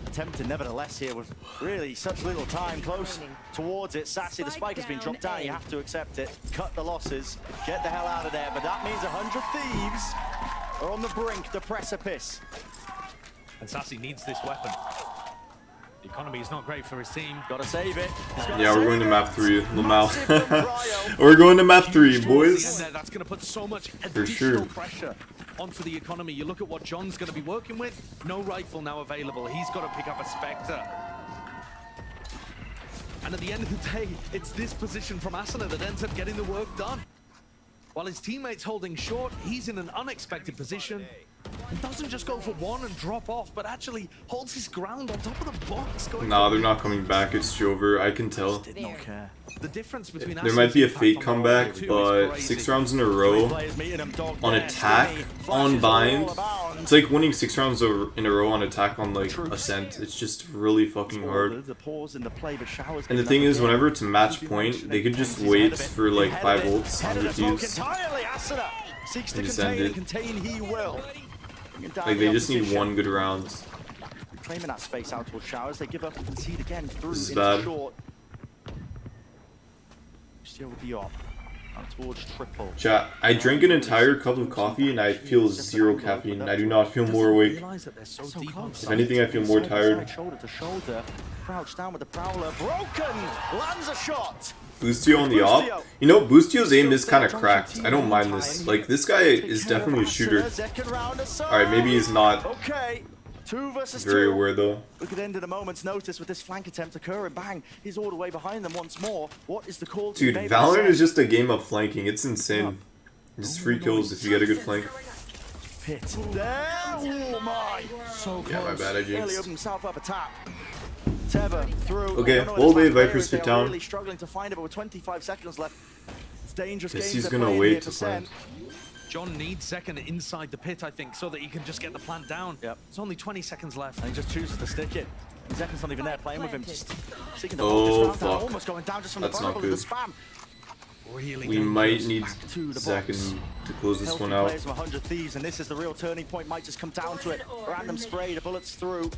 Speaker 9: Attempted nevertheless here with really such little time close towards it. Sassy, the spike has been dropped down. You have to accept it. Cut the losses. Get the hell out of there. But that means 100 Thieves are on the brink, the precipice.
Speaker 10: And Sassy needs this weapon. The economy is not great for his team.
Speaker 9: Gotta save it.
Speaker 1: Yeah, we're going to map 3, Lamau. We're going to map 3, boys.
Speaker 10: That's going to put so much
Speaker 1: For
Speaker 10: additional
Speaker 1: sure.
Speaker 10: pressure onto the economy. You look at what John's going to be working with. No rifle now available. He's got to pick up a Spectre. And at the end of the day, it's this position from Asuna that ends up getting the work done. While his teammate's holding short, he's in an unexpected position. And doesn't just go for one and drop off, but actually holds his ground on top of the box.
Speaker 1: Nah, they're not coming back. It's Jover. I can tell.
Speaker 9: Don't care.
Speaker 10: The difference between
Speaker 1: There might be a
Speaker 10: Asuna's
Speaker 1: fake
Speaker 10: impact on
Speaker 1: comeback,
Speaker 10: the too is
Speaker 1: but
Speaker 10: crazy.
Speaker 1: 6 rounds in a row on attack, on bind. It's like winning 6 rounds in a row on attack on like Ascent. It's just really fucking hard.
Speaker 9: The pause in the play, but Showers
Speaker 1: And the thing is, whenever it's match point, they could just wait for like 5 ults on refuse.
Speaker 9: Seeks to
Speaker 1: and just
Speaker 9: contain
Speaker 1: end
Speaker 9: and contain, he will.
Speaker 1: Like they just need 1 good round.
Speaker 9: Claiming that space out towards Showers, they give up and concede again through
Speaker 1: This is
Speaker 9: into
Speaker 1: bad.
Speaker 9: short. Still with the op. Out towards triple.
Speaker 1: Chat, I drank an entire cup of coffee and I feel 0 caffeine. I do not feel more awake. If anything, I feel more tired.
Speaker 9: Shoulder to shoulder. Crouched down with the prowler. Broken! Lands a shot!
Speaker 1: Boostio on the op? You know, Boostio's aim is kind of cracked. I don't mind this. Like, this guy is definitely a shooter. Alright, maybe he's not
Speaker 9: Okay. 2 versus 2.
Speaker 1: very aware though.
Speaker 9: We could end at a moment's notice with this flank attempt occurring. Bang! He's all the way behind them once more. What is the call to
Speaker 1: Dude,
Speaker 9: be made
Speaker 1: Valorant
Speaker 9: by
Speaker 1: is just a game of flanking. It's insane. Just free kills if you get a good flank.
Speaker 9: Pit. There! Oh my! So close.
Speaker 1: Yeah, my bad, I
Speaker 9: Nearly
Speaker 1: jinxed.
Speaker 9: opened himself up a tap. Teva through.
Speaker 1: Okay,
Speaker 9: I don't know
Speaker 1: well,
Speaker 9: where this
Speaker 1: Viper
Speaker 9: player is.
Speaker 1: spit
Speaker 9: They are
Speaker 1: down.
Speaker 9: Really struggling to find it, but with 25 seconds left. It's dangerous
Speaker 1: Guess
Speaker 9: games
Speaker 1: he's
Speaker 9: they're
Speaker 1: gonna
Speaker 9: playing
Speaker 1: wait
Speaker 9: here
Speaker 1: to
Speaker 9: for Sen.
Speaker 1: plant.
Speaker 10: John needs second inside the pit, I think, so that he can just get the plant down.
Speaker 9: Yep.
Speaker 10: It's only 20 seconds left.
Speaker 9: And he just chooses to stick it. Zeken's not even there playing with him. Just seeking to
Speaker 1: Oh,
Speaker 9: hold this round down.
Speaker 1: fuck.
Speaker 9: Almost going down just from
Speaker 1: That's
Speaker 9: the
Speaker 1: not
Speaker 9: bottom of the
Speaker 1: good.
Speaker 9: spam.
Speaker 10: Really
Speaker 1: We might
Speaker 10: dangerous.
Speaker 1: need
Speaker 9: Back to the
Speaker 1: Zach
Speaker 9: box.
Speaker 1: to close this
Speaker 9: Healthy
Speaker 1: one out.
Speaker 9: players from 100 Thieves, and this is the real turning point. Might just come down to it. Random spray, the bullets through.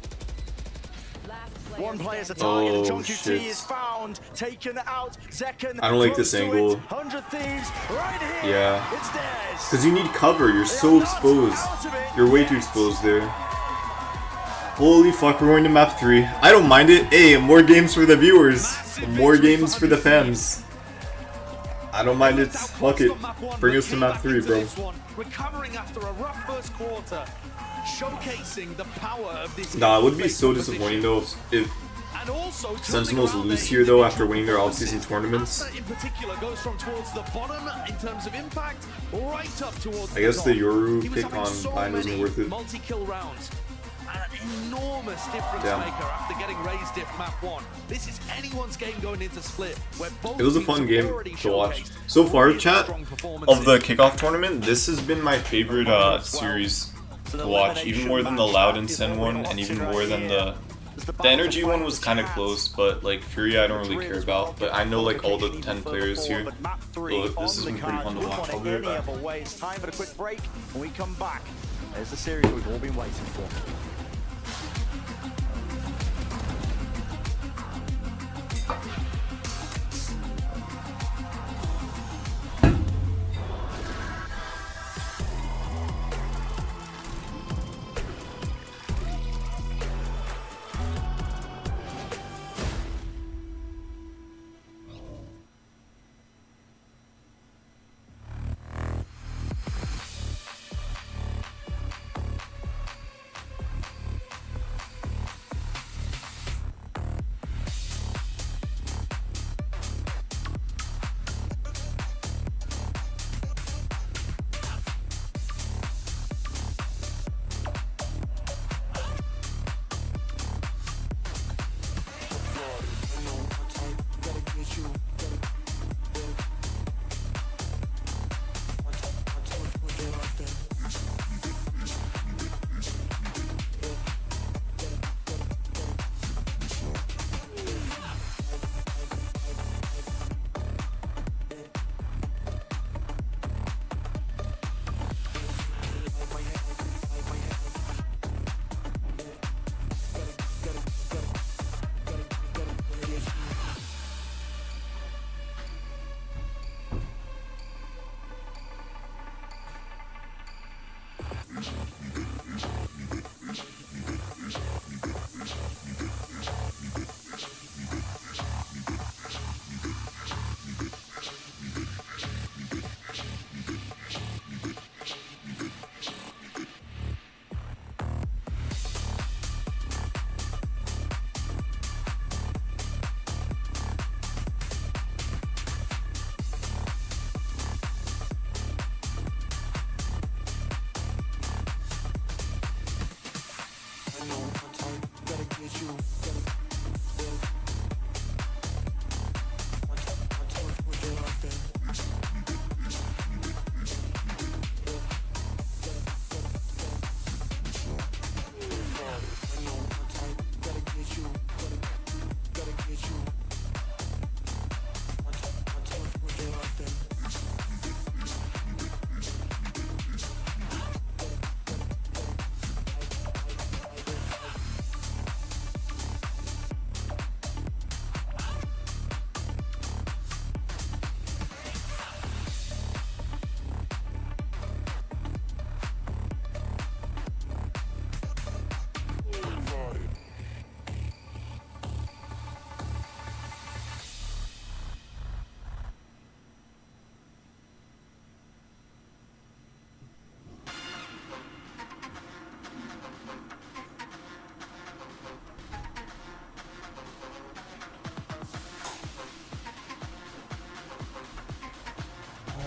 Speaker 9: One player's a target, and
Speaker 1: Oh,
Speaker 9: John QT
Speaker 1: shit.
Speaker 9: is found, taken out. Zeken
Speaker 1: I don't like this
Speaker 9: close to
Speaker 1: angle.
Speaker 9: it. 100 Thieves, right here.
Speaker 1: Yeah.
Speaker 9: It's theirs.
Speaker 1: Because you need cover. You're so exposed. You're way too exposed there. Holy fuck, we're going to map 3. I don't mind it. Hey, more games for the viewers. More games for the fans. I don't mind it. Fuck it. Bring us to map 3, bro.
Speaker 10: Recovering after a rough first quarter, showcasing the power of this.
Speaker 1: Nah, it would be so disappointing though if
Speaker 10: And also
Speaker 1: Sentinels lose here though after winning their off-season tournaments.
Speaker 10: in particular goes from towards the bottom in terms of impact, right up towards
Speaker 1: I guess the
Speaker 10: top.
Speaker 1: Yoru
Speaker 10: He was
Speaker 1: pick
Speaker 10: having
Speaker 1: on
Speaker 10: so
Speaker 1: Pine wasn't
Speaker 10: many
Speaker 1: worth it.
Speaker 10: multi-kill rounds. An enormous difference
Speaker 1: Damn.
Speaker 10: maker after getting raised diff map 1. This is anyone's game going into split. Where both
Speaker 1: It was a
Speaker 10: teams
Speaker 1: fun
Speaker 10: have
Speaker 1: game
Speaker 10: already
Speaker 1: to watch.
Speaker 10: showcased
Speaker 1: So far,
Speaker 10: really
Speaker 1: chat,
Speaker 10: strong
Speaker 1: of
Speaker 10: performances.
Speaker 1: the kickoff tournament, this has been my favorite series to watch, even more than the Loud and Sen one, and even more than the Energy one was kind of close, but like Fury I don't really care about, but I know like all the 10 players here, so this has been pretty fun to watch. I'll be right back.
Speaker 9: It's time for a quick break. When we come back, there's the series we've all been waiting for.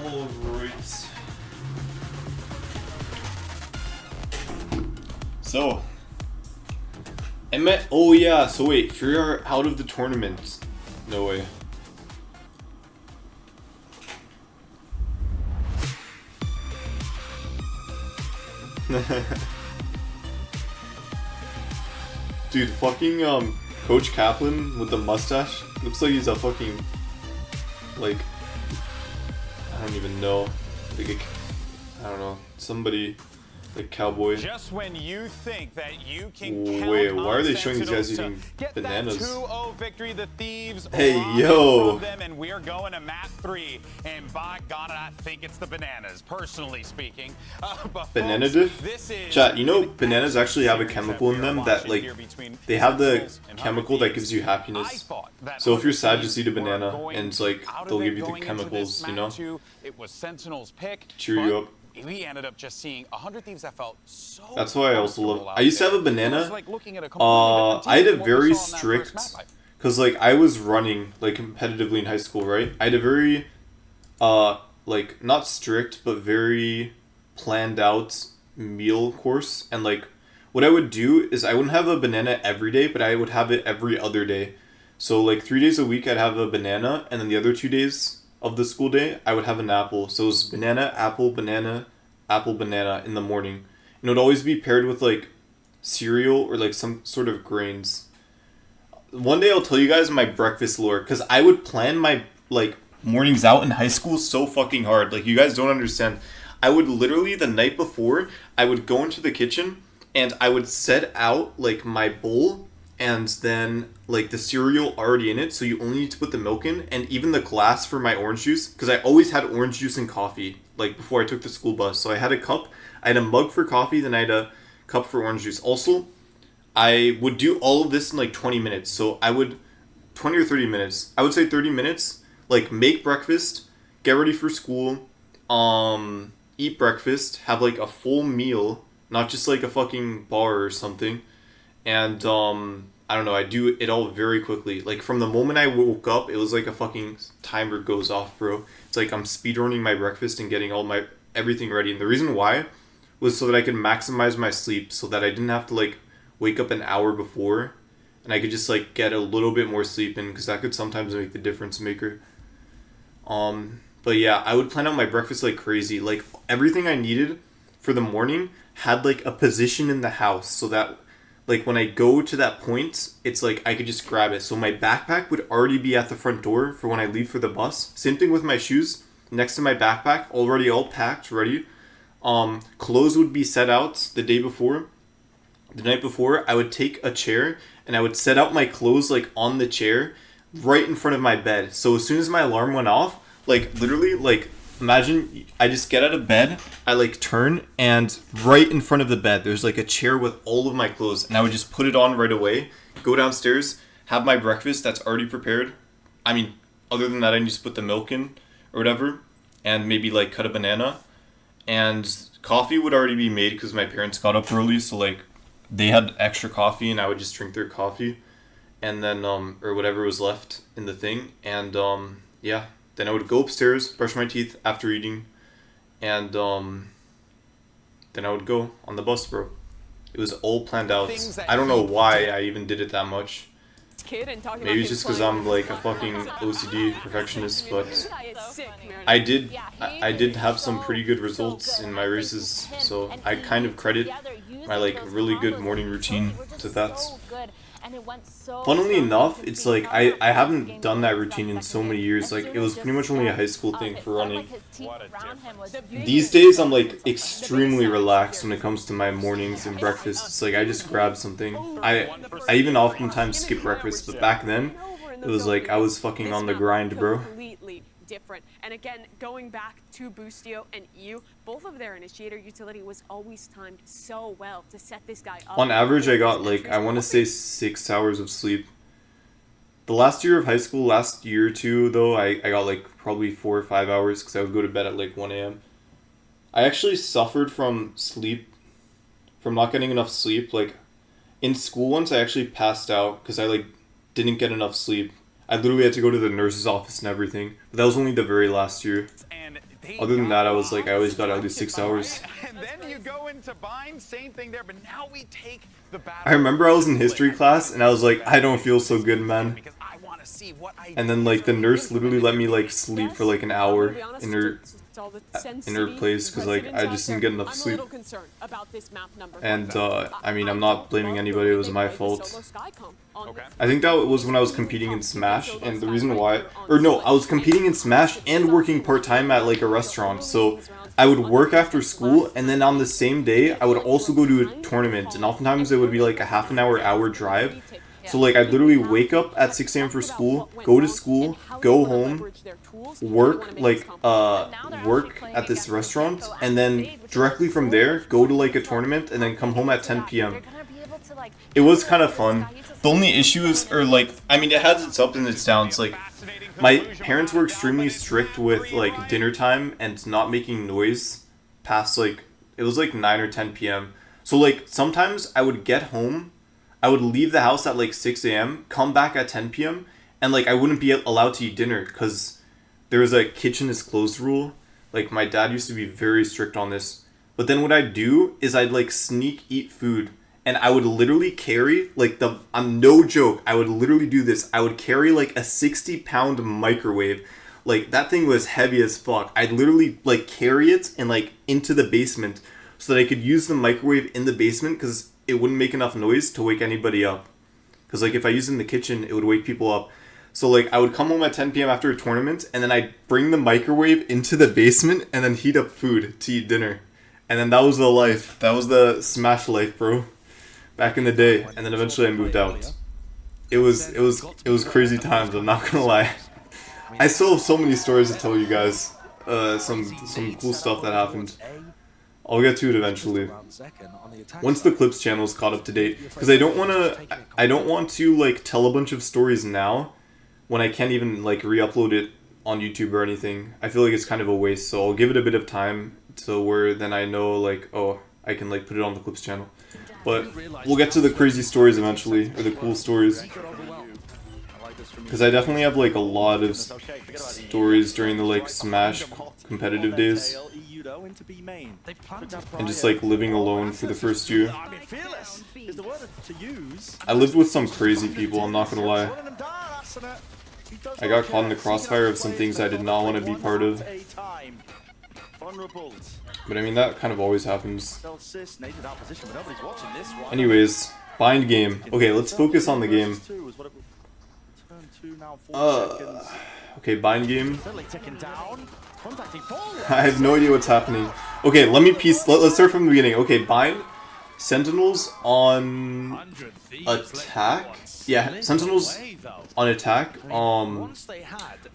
Speaker 1: Alright. So, oh yeah, so wait, if you're out of the tournament, no way. Dude, fucking Coach Kaplan with the mustache looks like he's a fucking, like, I don't even know, like I don't know, somebody, like cowboy.
Speaker 14: Just when you think that you can count
Speaker 1: Wait, why are they
Speaker 14: on
Speaker 1: showing these guys
Speaker 14: Sentinels
Speaker 1: eating
Speaker 14: to get
Speaker 1: bananas?
Speaker 14: That 2-0 victory, the Thieves
Speaker 1: Hey,
Speaker 14: robbed
Speaker 1: yo.
Speaker 14: from them, and we are going to map 3. And by God, I think it's the bananas, personally speaking. But
Speaker 1: Banana
Speaker 14: folks,
Speaker 1: diff?
Speaker 14: this is
Speaker 1: Chat, you know bananas actually have a chemical in them that, like, they have the chemical that gives you happiness. So if you're sad, just eat a banana and, like, they'll give you the chemicals, you know?
Speaker 14: It was Sentinel's pick.
Speaker 1: Cheer you up.
Speaker 14: We ended up just seeing 100 Thieves that felt so.
Speaker 1: That's why I also love.
Speaker 14: comfortable
Speaker 1: I used to
Speaker 14: out
Speaker 1: have a
Speaker 14: there. It
Speaker 1: banana.
Speaker 14: was like looking at a completely different
Speaker 1: I had
Speaker 14: team
Speaker 1: a
Speaker 14: than what we
Speaker 1: very
Speaker 14: saw in that first
Speaker 1: strict,
Speaker 14: map.
Speaker 1: cause like I was running like competitively in high school, right? I had a very, like not strict but very planned out meal course, and like what I would do is I wouldn't have a banana every day, but I would have it every other day. So like 3 days a week I'd have a banana, and then the other 2 days of the school day I would have an apple. So it was banana, apple, banana, apple, banana in the morning. And it would always be paired with like cereal or like some sort of grains. One day I'll tell you guys my breakfast lore, because I would plan my like mornings out in high school so fucking hard. Like, you guys don't understand. I would literally, the night before, I would go into the kitchen and I would set out like my bowl and then like the cereal already in it, so you only need to put the milk in, and even the glass for my orange juice, because I always had orange juice and coffee like before I took the school bus. So I had a cup, I had a mug for coffee, then I had a cup for orange juice. Also, I would do all of this in like 20 minutes. So I would 20 or 30 minutes. I would say 30 minutes. Like, make breakfast, get ready for school, eat breakfast, have like a full meal, not just like a fucking bar or something. And I don't know, I do it all very quickly. Like, from the moment I woke up, it was like a fucking timer goes off, bro. It's like I'm speedrunning my breakfast and getting all my everything ready. And the reason why was so that I could maximize my sleep, so that I didn't have to like wake up an hour before, and I could just like get a little bit more sleep in, because that could sometimes make the difference maker. But yeah, I would plan out my breakfast like crazy. Like, everything I needed for the morning had like a position in the house, so that like when I go to that point, it's like I could just grab it. So my backpack would already be at the front door for when I leave for the bus. Same thing with my shoes, next to my backpack, already all packed, ready. Clothes would be set out the day before. The night before, I would take a chair and I would set out my clothes like on the chair right in front of my bed. So as soon as my alarm went off, like literally, like imagine I just get out of bed, I like turn, and right in front of the bed there's like a chair with all of my clothes, and I would just put it on right away, go downstairs, have my breakfast that's already prepared. I mean, other than that, I just put the milk in or whatever, and maybe like cut a banana, and coffee would already be made because my parents got up early, so like they had extra coffee and I would just drink their coffee, and then or whatever was left in the thing, and yeah, then I would go upstairs, brush my teeth after eating, and then I would go on the bus, bro. It was all planned out. I don't know why I even did it that much. Maybe it's just because I'm like a fucking OCD perfectionist, but I did have some pretty good results in my races, so I kind of credit my like really good morning routine to that. Funnily enough, it's like I haven't done that routine in so many years. Like it was pretty much only a high school thing for running. These days I'm like extremely relaxed when it comes to my mornings and breakfasts. Like I just grab something. I even oftentimes skip breakfast, but back then it was like I was fucking on the grind, bro.
Speaker 4: Different. And again, going back to Boostio and EU, both of their initiator utility was always timed so well to set this guy up.
Speaker 1: On average, I got like, I want to say 6 hours of sleep. The last year of high school, last year or two though, I got like probably 4 or 5 hours because I would go to bed at like 1 a.m. I actually suffered from not getting enough sleep. Like in school once, I actually passed out because I like didn't get enough sleep. I literally had to go to the nurse's office and everything. But that was only the very last year. Other than that, I was like, I always got at least 6 hours.
Speaker 14: And then you go into bind, same thing there, but now we take the battle.
Speaker 1: I remember I was in history class and I was like, I don't feel so good, man. And then like the nurse literally let me like sleep for like an hour in her place because like I just didn't get enough sleep. And I mean, I'm not blaming anybody, it was my fault. I think that was when I was competing in Smash, and the reason why, or no, I was competing in Smash and working part-time at like a restaurant, so I would work after school, and then on the same day, I would also go to a tournament, and oftentimes it would be like a half an hour drive. So like I'd literally wake up at 6 a.m. for school, go home, work work at this restaurant, and then directly from there go to like a tournament and then come home at 10 p.m. It was kind of fun. The only issue is, or like, I mean, it has its ups and its downs. Like my parents were extremely strict with like dinner time and not making noise past like, it was like 9 or 10 p.m. So like sometimes I would get home, I would leave the house at like 6 a.m., come back at 10 p.m., and like I wouldn't be allowed to eat dinner because there was a kitchen is closed rule. Like my dad used to be very strict on this. But then what I'd do is I'd like sneak eat food, and I would literally carry like I'm no joke, I would literally do this. I would carry like a 60-pound microwave. Like that thing was heavy as fuck. I'd literally like carry it and like into the basement so that I could use the microwave in the basement because it wouldn't make enough noise to wake anybody up. Because like if I used it in the kitchen, it would wake people up. So like I would come home at 10 p.m. after a tournament, and then I'd bring the microwave into the basement and then heat up food to eat dinner. And then that was the life. That was the Smash life, bro. Back in the day. And then eventually I moved out. It was crazy times, I'm not gonna lie. I still have so many stories to tell you guys. Some cool stuff that happened. I'll get to it eventually. Once the Clips channel is caught up to date, because I don't want to like tell a bunch of stories now when I can't even like re-upload it on YouTube or anything. I feel like it's kind of a waste, so I'll give it a bit of time to where then I know like, oh, I can like put it on the Clips channel. But we'll get to the crazy stories eventually, or the cool stories. Because I definitely have like a lot of stories during the like Smash competitive days. And just like living alone for the first year. I lived with some crazy people, I'm not gonna lie. I got caught in the crossfire of some things I did not want to be part of. But I mean, that kind of always happens. Anyways, bind game. Okay, let's focus on the game. Okay, bind game. I have no idea what's happening. Okay, let's start from the beginning. Okay, bind. Sentinels on attack. Yeah, Sentinels on attack.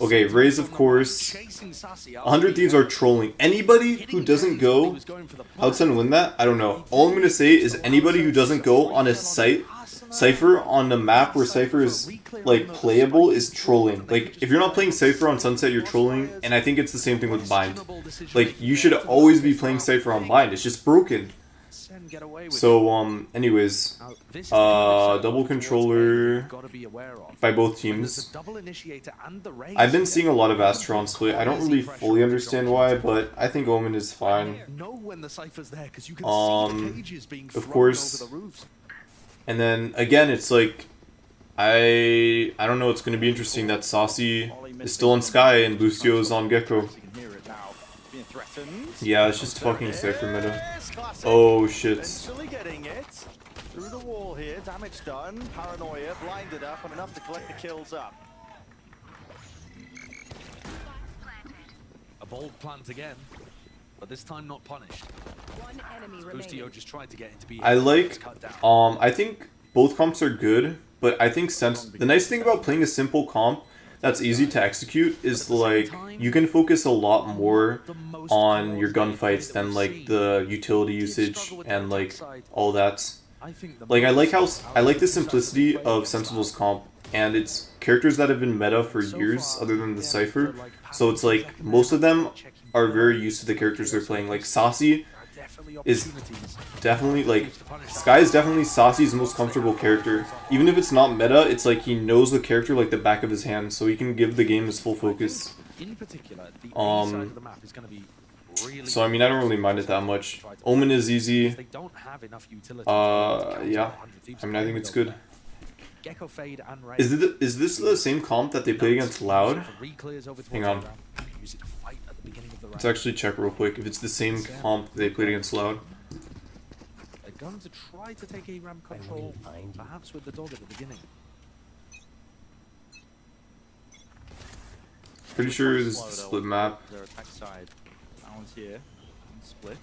Speaker 1: Okay, Rays of course. 100 Thieves are trolling. Anybody who doesn't go, how'd Sen win that? I don't know. All I'm gonna say is anybody who doesn't go on a Cypher on a map where Cypher is like playable is trolling. Like if you're not playing Cypher on Sunset, you're trolling, and I think it's the same thing with Bind. Like you should always be playing Cypher on Bind. It's just broken.
Speaker 10: Sen get away with it.
Speaker 1: So anyways,
Speaker 10: Now, this is the kind of setup
Speaker 1: double
Speaker 10: towards A
Speaker 1: controller
Speaker 10: you've got to be aware of.
Speaker 1: by both
Speaker 10: When there's
Speaker 1: teams.
Speaker 10: a double initiator and the raise
Speaker 1: I've been
Speaker 10: here,
Speaker 1: seeing a lot of
Speaker 10: you can
Speaker 1: Astra on
Speaker 10: put
Speaker 1: split. I don't
Speaker 10: crazy
Speaker 1: really
Speaker 10: pressure
Speaker 1: fully
Speaker 10: on the
Speaker 1: understand
Speaker 10: jungle
Speaker 1: why,
Speaker 10: team.
Speaker 1: but I think Omen is fine.
Speaker 10: Know when the Cypher's there, 'cause you can see the cages being
Speaker 1: Of
Speaker 10: thrown
Speaker 1: course.
Speaker 10: over the roofs.
Speaker 1: And then again, it's like I don't know. It's going to be interesting that Saucy is still on Sky and Lucio is on Gecko. Yeah, it's just fucking Cypher meta. Oh shit.
Speaker 9: Eventually getting it through the wall here. Damage done. Paranoia blinded up and enough to collect the kills up.
Speaker 10: A bold plant again, but this time not punished.
Speaker 11: One enemy
Speaker 10: Boostio just tried to get into B.
Speaker 1: I like I think both comps are good, but I think the nice thing about playing a simple comp that's easy to execute is like you can focus a lot more on your gunfights than like the utility usage and like all that. Like I like the simplicity of Sentinel's comp, and it's characters that have been meta for years other than the Cypher. So it's like most of them are very used to the characters they're playing. Like Saucy is definitely like Sky is definitely Saucy's most comfortable character. Even if it's not meta, it's like he knows the character like the back of his hand, so he can give the game his full focus.
Speaker 10: In particular, the A side of the map is going to be really
Speaker 1: So I mean I don't really mind it that much. Omen is easy.
Speaker 10: They don't have enough utility
Speaker 1: Yeah. I mean I think it's good.
Speaker 10: Gecko fade and raise.
Speaker 1: Is this the same comp that they play against Cloud? Hang on.
Speaker 10: Use it to fight at the beginning of the round.
Speaker 1: Let's actually check real quick if it's the same comp they played against Loud.
Speaker 10: They're going to try to take ARAM control, perhaps with the dog at the beginning.
Speaker 1: Pretty sure this is the split map.
Speaker 9: Their attack side. Balance here. Split.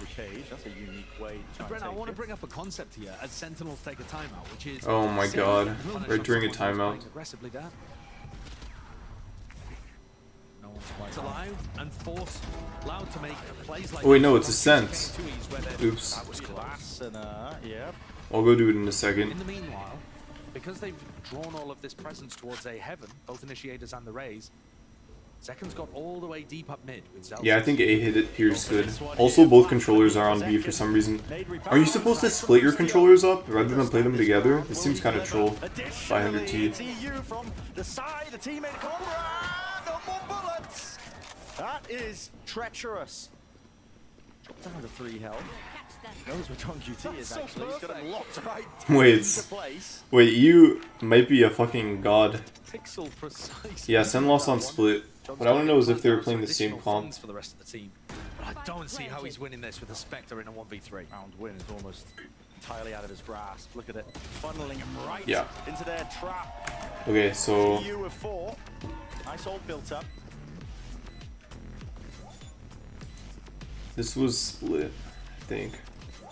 Speaker 9: The cage. That's a unique way to try
Speaker 10: Brent,
Speaker 9: and
Speaker 10: I
Speaker 9: take
Speaker 10: want to
Speaker 9: it.
Speaker 10: bring up a concept here as Sentinels take a timeout, which is
Speaker 1: Oh my
Speaker 10: Sen
Speaker 1: god,
Speaker 10: will punish
Speaker 1: right during a
Speaker 10: someone who's
Speaker 1: timeout.
Speaker 10: playing aggressively there. No one's quite alive and force Loud to make plays like
Speaker 1: Oh wait, no, it's Ascent. Oops.
Speaker 10: That was
Speaker 9: Class and yep.
Speaker 1: I'll go do it in a
Speaker 10: In
Speaker 1: second.
Speaker 10: the meanwhile, because they've drawn all of this presence towards A heaven, both initiators and the rays, Zeken's got all the way deep up mid with Zelda.
Speaker 1: Yeah, I think A hit it here is good. Also, both controllers are on B for some reason. Are you supposed to split your controllers up rather than play them together? This seems kind of troll by 100T.
Speaker 9: from the side, the teammate Cobra, no more bullets. That is treacherous. Drop down to 3 health. Knows where John QT is actually. He's got him locked right into place.
Speaker 1: Wait, you might be a fucking god.
Speaker 10: Pixel precise.
Speaker 1: Yeah, Sen lost on split. What I want to know is if they were playing the same comp.
Speaker 10: For the rest of the team. But I don't see how he's winning this with a Spectre in a 1v3.
Speaker 9: Round win is almost entirely out of his grasp. Look at it, funneling him right
Speaker 1: Yeah.
Speaker 9: into their trap.
Speaker 1: Okay, so
Speaker 9: EU with 4. Nice ult built up.
Speaker 1: this was split, I think.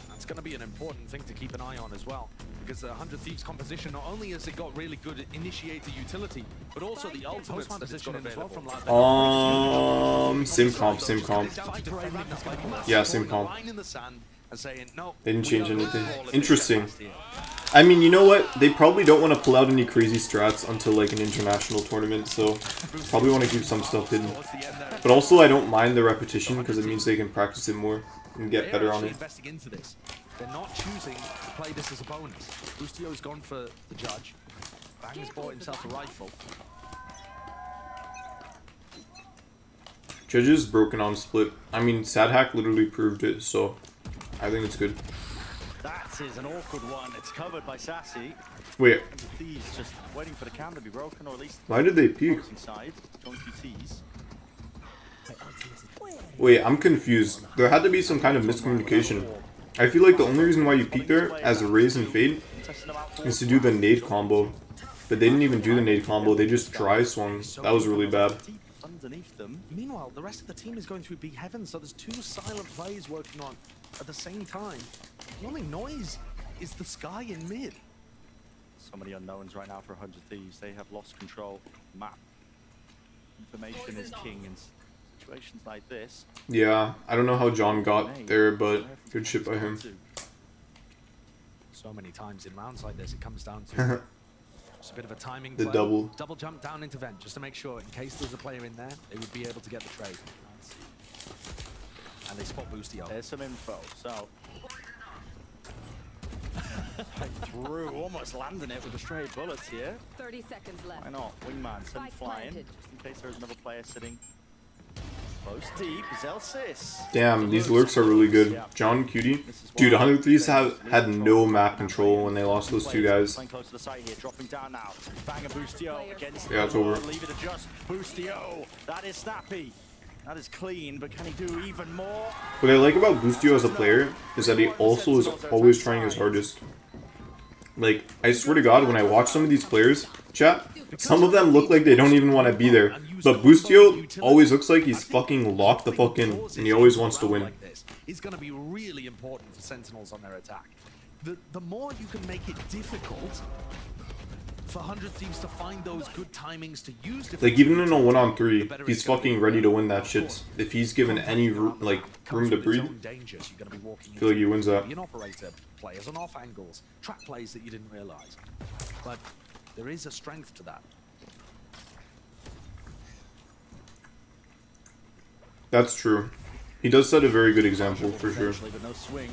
Speaker 10: That's going to be an important thing to keep an eye on as well. Because the 100 Thieves composition, not only has it got really good initiator utility, but also the ultimates that it's got available from Loud.
Speaker 1: Same comp. Yeah, same comp. They didn't change anything. Interesting. I mean, you know what? They probably don't want to pull out any crazy strats until like an international tournament, so probably want to keep some stuff hidden. But also, I don't mind the repetition because it means they can practice it more and get better on it.
Speaker 10: They're not choosing to play this as a bonus. Boostio's gone for the judge. Bang has bought himself a rifle.
Speaker 1: Judges broken on split. I mean, Sadhack literally proved it, so I think it's good.
Speaker 9: That is an awkward one. It's covered by Sassy.
Speaker 1: Wait.
Speaker 9: Thieves just waiting for the cam to be broken, or at least.
Speaker 1: Why did they peek?
Speaker 9: Inside. John QT's.
Speaker 1: Wait, I'm confused. There had to be some kind of miscommunication. I feel like the only reason why you peek there as a raise and fade is to do the nade combo. But they didn't even do the nade combo, they just dry swung. That was really bad.
Speaker 10: Underneath them. Meanwhile, the rest of the team is going through big heaven, so there's 2 silent plays working on at the same time. The only noise is the sky in mid.
Speaker 9: So many unknowns right now for 100 Thieves. They have lost control. Map. Information is king in situations like this.
Speaker 1: Yeah, I don't know how John got there, but good shit by him.
Speaker 10: So many times in rounds like this, it comes down to just a bit of a timing play.
Speaker 1: The
Speaker 10: double jump down into vent, just to make sure in case there's a player in there, they would be able to get the trade. and they spot Boostio.
Speaker 9: There's some info. So through, almost landing it with a stray bullet here.
Speaker 11: 30 seconds left.
Speaker 9: Why not? Wingman sent flying, just in case there is another player sitting close deep. Zelsis.
Speaker 1: Damn, these lurks are really good. John, Cutie. Dude, 100 Thieves had no map control when they lost those two guys.
Speaker 9: Playing close to the site here, dropping down now. Bang and Boostio against
Speaker 1: Yeah, it's over.
Speaker 9: Leave it to just Boostio. That is snappy. That is clean, but can he do even more?
Speaker 1: What I like about Boostio as a player is that he also is always trying his hardest. Like, I swear to God, when I watch some of these players, chat, some of them look like they don't even want to be there. But Boostio always looks like he's fucking locked the fuck in, and he always wants to win.
Speaker 10: Is going to be really important for Sentinels on their attack. The more you can make it difficult for 100 Thieves to find those good timings to use.
Speaker 1: Like, even in a 1-on-3, he's fucking ready to win that shit. If he's given any room to breathe, I feel like he wins that.
Speaker 10: An operator players on off angles, track plays that you didn't realize. But there is a strength to that.
Speaker 1: That's true. He does set a very good example, for sure.
Speaker 9: But no swing.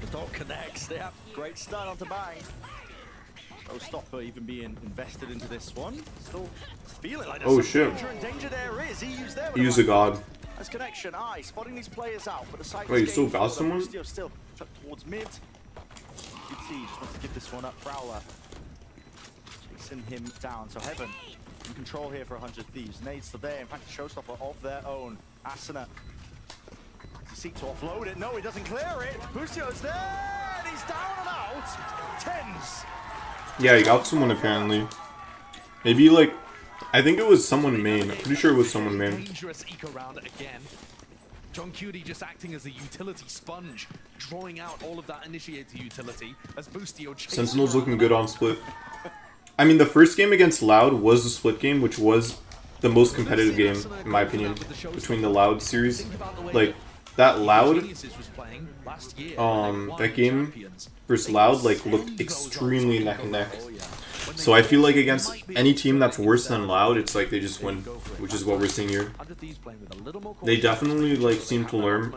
Speaker 9: The dog connects. Yeah, great start onto Bang. No stopper even being invested into this one. Still feeling like
Speaker 1: oh shit.
Speaker 9: Danger there is. He used there.
Speaker 1: He used a god.
Speaker 9: Nice connection. Eye spotting these players out, but the site.
Speaker 1: Wait, you still got someone?
Speaker 9: Still towards mid. UT just wants to give this one up. Prowler chasing him down. So Heaven in control here for 100 Thieves. Nades to there. In fact, a showstopper of their own. Asuna. Seek to offload it. No, he doesn't clear it. Boostio's there. And he's down and out. Tens.
Speaker 1: Yeah, he got someone apparently. Maybe like, I think it was someone main. I'm pretty sure it was someone main.
Speaker 10: Dangerous eco round again. John Cutie just acting as a utility sponge, drawing out all of that initiator utility as Boostio.
Speaker 1: Sentinel's looking good on split. I mean, the first game against Loud was the split game, which was the most competitive game, in my opinion, between the Loud series. Like, that Loud, that game versus Loud, like, looked extremely neck and neck. So I feel like against any team that's worse than Loud, it's like they just win, which is what we're seeing here. They definitely, like, seem to learn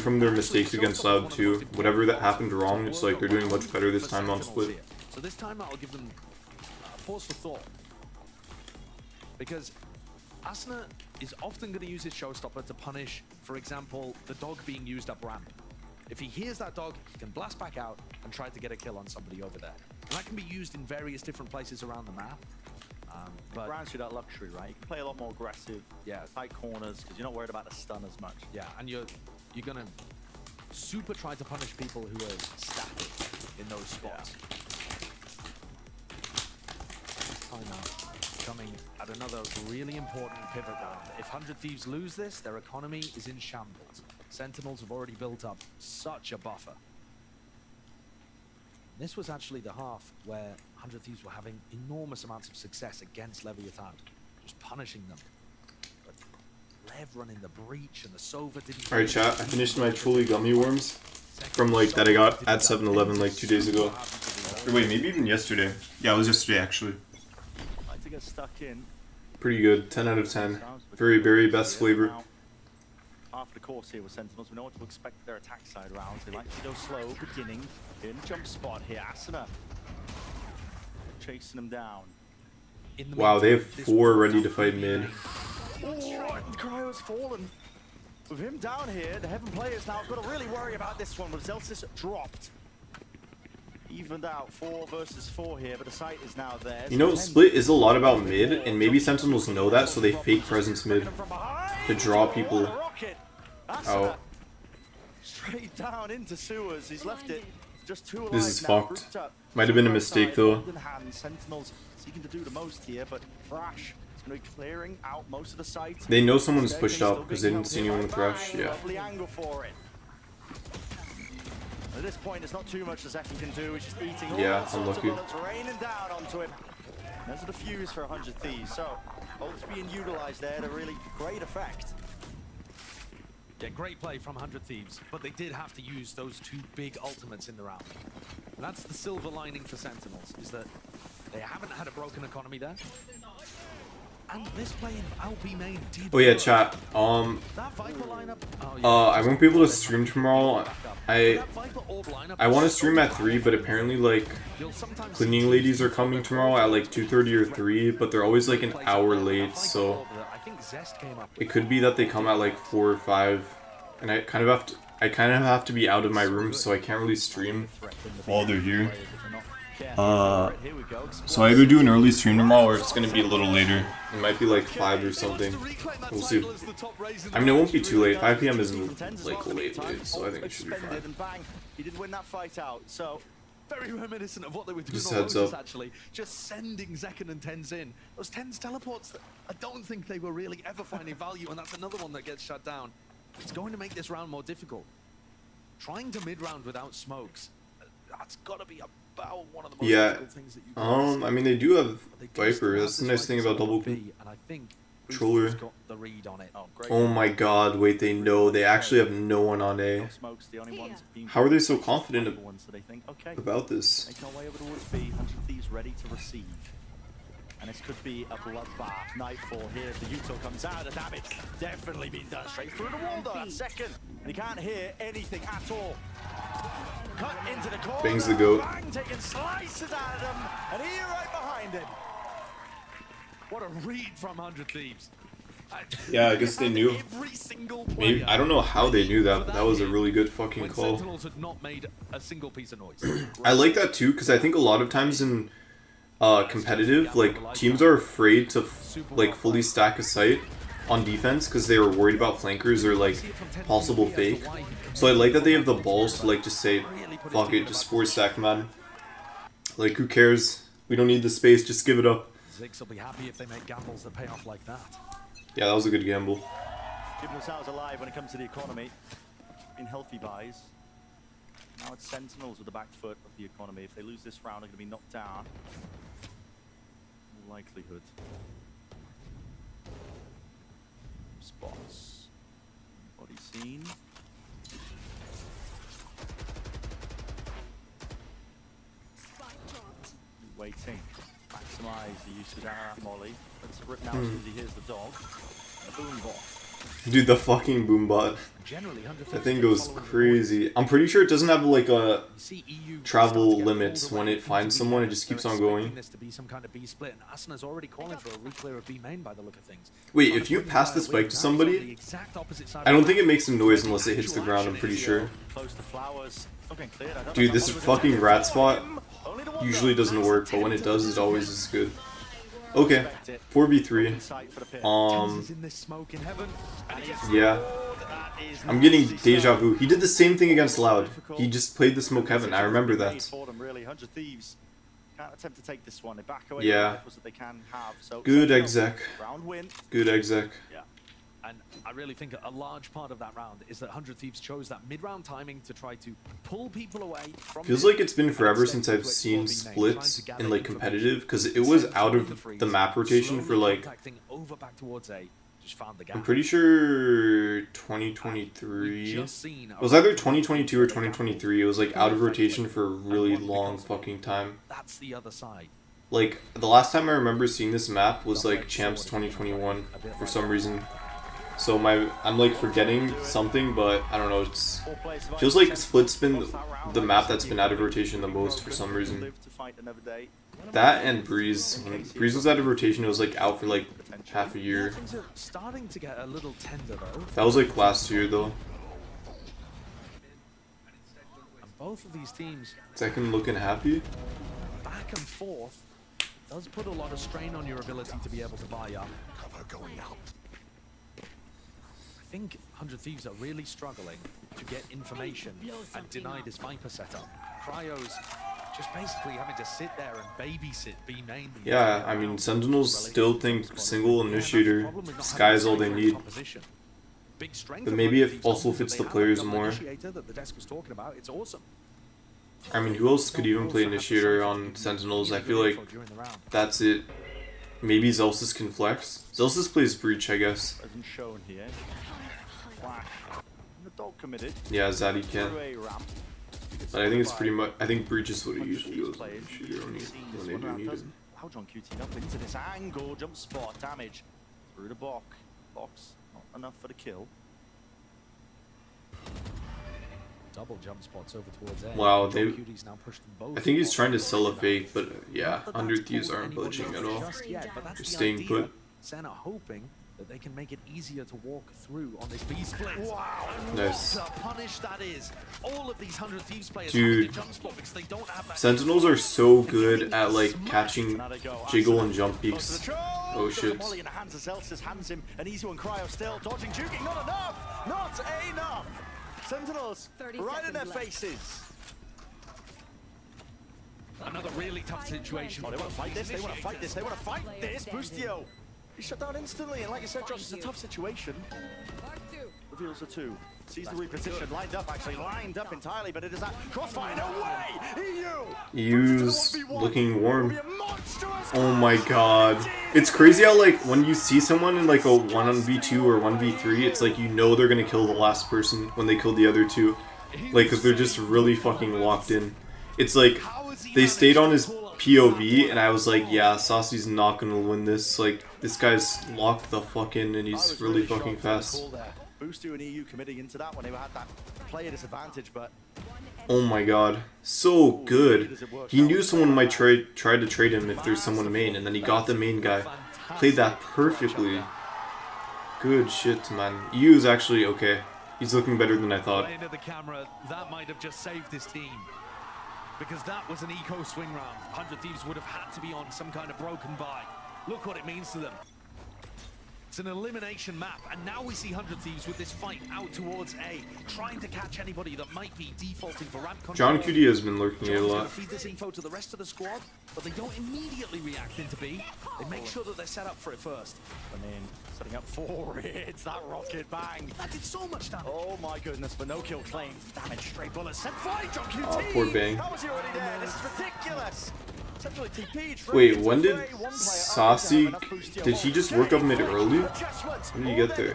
Speaker 1: from their mistakes against Loud, too. Whatever that happened wrong, it's like they're doing much better this time on split.
Speaker 10: So this time I'll give them pause for thought. Because Asuna is often going to use his showstopper to punish, for example, the dog being used up ramp. If he hears that dog, he can blast back out and try to get a kill on somebody over there. And that can be used in various different places around the map. But
Speaker 9: grants you that luxury, right? You can play a lot more aggressive, tight corners, because you're not worried about the stun as much.
Speaker 10: Yeah, and you're going to super try to punish people who are static in those spots. Timeout coming at another really important pivot round. If 100 Thieves lose this, their economy is in shambles. Sentinels have already built up such a buffer. This was actually the half where 100 Thieves were having enormous amounts of success against Leviathan, just punishing them. But Lev running the breach and the Sova didn't...
Speaker 1: Alright chat, I finished my Truly gummy worms from like that I got at 7-Eleven like 2 days ago. Or wait, maybe even yesterday. Yeah, it was yesterday actually.
Speaker 9: Like to get stuck in.
Speaker 1: Pretty good, 10 out of 10. Very, very best flavor.
Speaker 9: After the course here with Sentinels, we know what to expect for their attack side rounds. They like to go slow, beginning in jump spot here. Asuna chasing them down.
Speaker 1: Wow, they have 4 ready to fight mid.
Speaker 9: Oh, and Cryo's fallen. With him down here, the Heaven players now have got to really worry about this one. With Zelsis dropped. Evened out 4 versus 4 here, but the site is now there.
Speaker 1: You know, split is a lot about mid, and maybe Sentinels know that, so they fake presence mid to draw people out.
Speaker 9: Straight down into sewers. He's left it just 2 alive.
Speaker 1: This is fucked. Might have been a mistake though.
Speaker 9: Sentinels seeking to do the most here, but Thrash is going to be clearing out most of the site.
Speaker 1: They know someone's pushed up because they didn't see anyone with Thrash. Yeah.
Speaker 9: Lovely angle for it. At this point, there's not too much the Zekin can do. He's just eating all sorts of bullets raining down onto him. There's the fuse for 100 Thieves. So, ults being utilized there to really great effect.
Speaker 10: Yeah, great play from 100 Thieves, but they did have to use those 2 big ultimates in the round. And that's the silver lining for Sentinels, is that they haven't had a broken economy there. And this playing LP main.
Speaker 1: Oh yeah, chat. I won't be able to stream tomorrow. I want to stream at 3, but apparently like cleaning ladies are coming tomorrow at like 2:30 or 3, but they're always like an hour late, so it could be that they come at like 4 or 5, and I kind of have to be out of my room, so I can't really stream while they're here. So I either do an early stream tomorrow or it's gonna be a little later. It might be like 5 or something. We'll see. I mean, it won't be too late. 5 PM isn't like late, so I think it should be fine.
Speaker 9: He did win that fight out, so
Speaker 10: very reminiscent of what they were doing
Speaker 1: Just
Speaker 10: on
Speaker 1: heads
Speaker 10: Lotus,
Speaker 1: up.
Speaker 10: actually. Just sending Zekken and Tens in. Those Tens teleports that I don't think they were really ever finding value, and that's another one that gets shut down. It's going to make this round more difficult. Trying to mid-round without smokes, that's got to be about one of the most difficult things that you can
Speaker 1: I mean, they do have Viper. That's the nice thing about double controller. Oh my god, wait, they know. They actually have no one on A. How are they so confident about this?
Speaker 9: Make our way over towards B. 100 Thieves ready to receive. And this could be a bloodbath. Nightfall here as the Yuto comes out. The damage definitely been done straight through the wall though. That second. And he can't hear anything at all. Cut into the corner.
Speaker 1: Bangs the goat.
Speaker 9: Bang, taking slices out of him. And he right behind him.
Speaker 10: What a read from 100 Thieves.
Speaker 1: Yeah, I guess they knew. Maybe, I don't know how they knew that, but that was a really good fucking call.
Speaker 10: Sentinels had not made a single piece of noise.
Speaker 1: I like that too, because I think a lot of times in competitive, like, teams are afraid to like fully stack a site on defense because they were worried about flankers or like possible fake. So I like that they have the balls to like just say, fuck it, just 4 stack, man. Like, who cares? We don't need the space, just give it up.
Speaker 10: Ziggs will be happy if they make gambles that pay off like that.
Speaker 1: Yeah, that was a good gamble.
Speaker 9: Keeping themselves alive when it comes to the economy. In healthy buys. Now it's Sentinels with the back foot of the economy. If they lose this round, they're going to be knocked down. Likelihood. Spots. Body seen. Waiting. Maximize the use of that molly. Let's rip now as he hears the dog. And a boom bot.
Speaker 1: Dude, the fucking boombot. That thing goes crazy. I'm pretty sure it doesn't have like a travel limits when it finds someone. It just keeps on going. Wait, if you pass the spike to somebody, I don't think it makes a noise unless it hits the ground, I'm pretty sure. Dude, this fucking rat spot usually doesn't work, but when it does, it always is good. Okay, 4v3. Yeah. I'm getting deja vu. He did the same thing against Cloud. He just played the smoke heaven. I remember that. Yeah. Good exec. Good exec.
Speaker 10: And I really think a large part of that round is that 100 Thieves chose that mid-round timing to try to pull people away from.
Speaker 1: Feels like it's been forever since I've seen splits in like competitive, because it was out of the map rotation for like, I'm pretty sure 2023. It was either 2022 or 2023. It was like out of rotation for a really long fucking time.
Speaker 10: That's the other side.
Speaker 1: Like, the last time I remember seeing this map was like Champs 2021 for some reason. So I'm like forgetting something, but I don't know, it feels like Split's been the map that's been out of rotation the most for some reason. That and Breeze. When Breeze was out of rotation, it was like out for like half a year. That was like last year though.
Speaker 10: Both of these teams,
Speaker 1: Second looking happy.
Speaker 10: Back and forth does put a lot of strain on your ability to be able to buy up. Cover going out. I think 100 Thieves are really struggling to get information and deny this Viper setup. Cryo's just basically having to sit there and babysit B main.
Speaker 1: Yeah, I mean, Sentinels still think single initiator, Sky is all they need. But maybe it also fits the players more. I mean, who else could even play initiator on Sentinels? I feel like that's it. Maybe Zelsis can flex. Zelsis plays Breach, I guess. Yeah, Zaddy can. But I think it's pretty much. I think Breach is what he usually goes with initiator when they do need it.
Speaker 9: Wow, John QT up into this angle. Jump spot. Damage. Through the box. Not enough for the kill.
Speaker 10: Double jump spots over towards A.
Speaker 1: Wow,
Speaker 10: I
Speaker 1: think he's trying to sell a fake, but yeah, 100 Thieves aren't budging at all. They're staying put.
Speaker 10: SEN are hoping that they can make it easier to walk through on this B split.
Speaker 9: Wow.
Speaker 1: Nice.
Speaker 10: What a punish that is. All of these 100 Thieves players
Speaker 1: Dude,
Speaker 10: jump spot because they don't have that.
Speaker 1: Sentinels are so good at like catching jiggle and jump peaks. Oh shit.
Speaker 9: Molly in the hands of Zelsis hands him an easy one. Cryo still dodging, juking. Not enough. Not enough. Sentinels right in their faces.
Speaker 10: Another really tough situation.
Speaker 9: Oh, they want to fight this. They want to fight this. They want to fight this. Boostio. He shut down instantly, and like you said, Josh, it's a tough situation. Reveals the 2. Sees the reposition, lined up entirely, but it is that crossfire. No way!
Speaker 1: EU's looking warm. Oh my god. It's crazy how like when you see someone in like a 1v2 or 1v3, it's like you know they're gonna kill the last person when they kill the other two. Like, cause they're just really fucking locked in. It's like they stayed on his POV and I was like, yeah, Saucy's not gonna win this. Like, this guy's locked the fuck in and he's really fucking fast.
Speaker 9: Boostio and EU committing into that when they had that player disadvantage, but
Speaker 1: oh my god, so good. He knew someone might try to trade him if there's someone main, and then he got the main guy. Played that perfectly. Good shit, man. EU is actually okay. He's looking better than I thought.
Speaker 10: Into the camera, that might have just saved his team. Because that was an eco swing round. 100 Thieves would have had to be on some kind of broken buy. Look what it means to them. It's an elimination map, and now we see 100 Thieves with this fight out towards A, trying to catch anybody that might be defaulting for ramp control.
Speaker 1: John QD has been lurking a lot.
Speaker 10: Feed this info to the rest of the squad, but they don't immediately react into B. They make sure that they're set up for it first.
Speaker 9: And then setting up for it. It's that rocket bang.
Speaker 10: That did so much damage.
Speaker 9: Oh my goodness, but no kill claims. Damage, stray bullets. Set fire, John QT.
Speaker 1: Oh, poor Bang.
Speaker 9: How was he already there? This is ridiculous.
Speaker 1: Wait, when did Saucy, did he just work up mid early? When did he get there?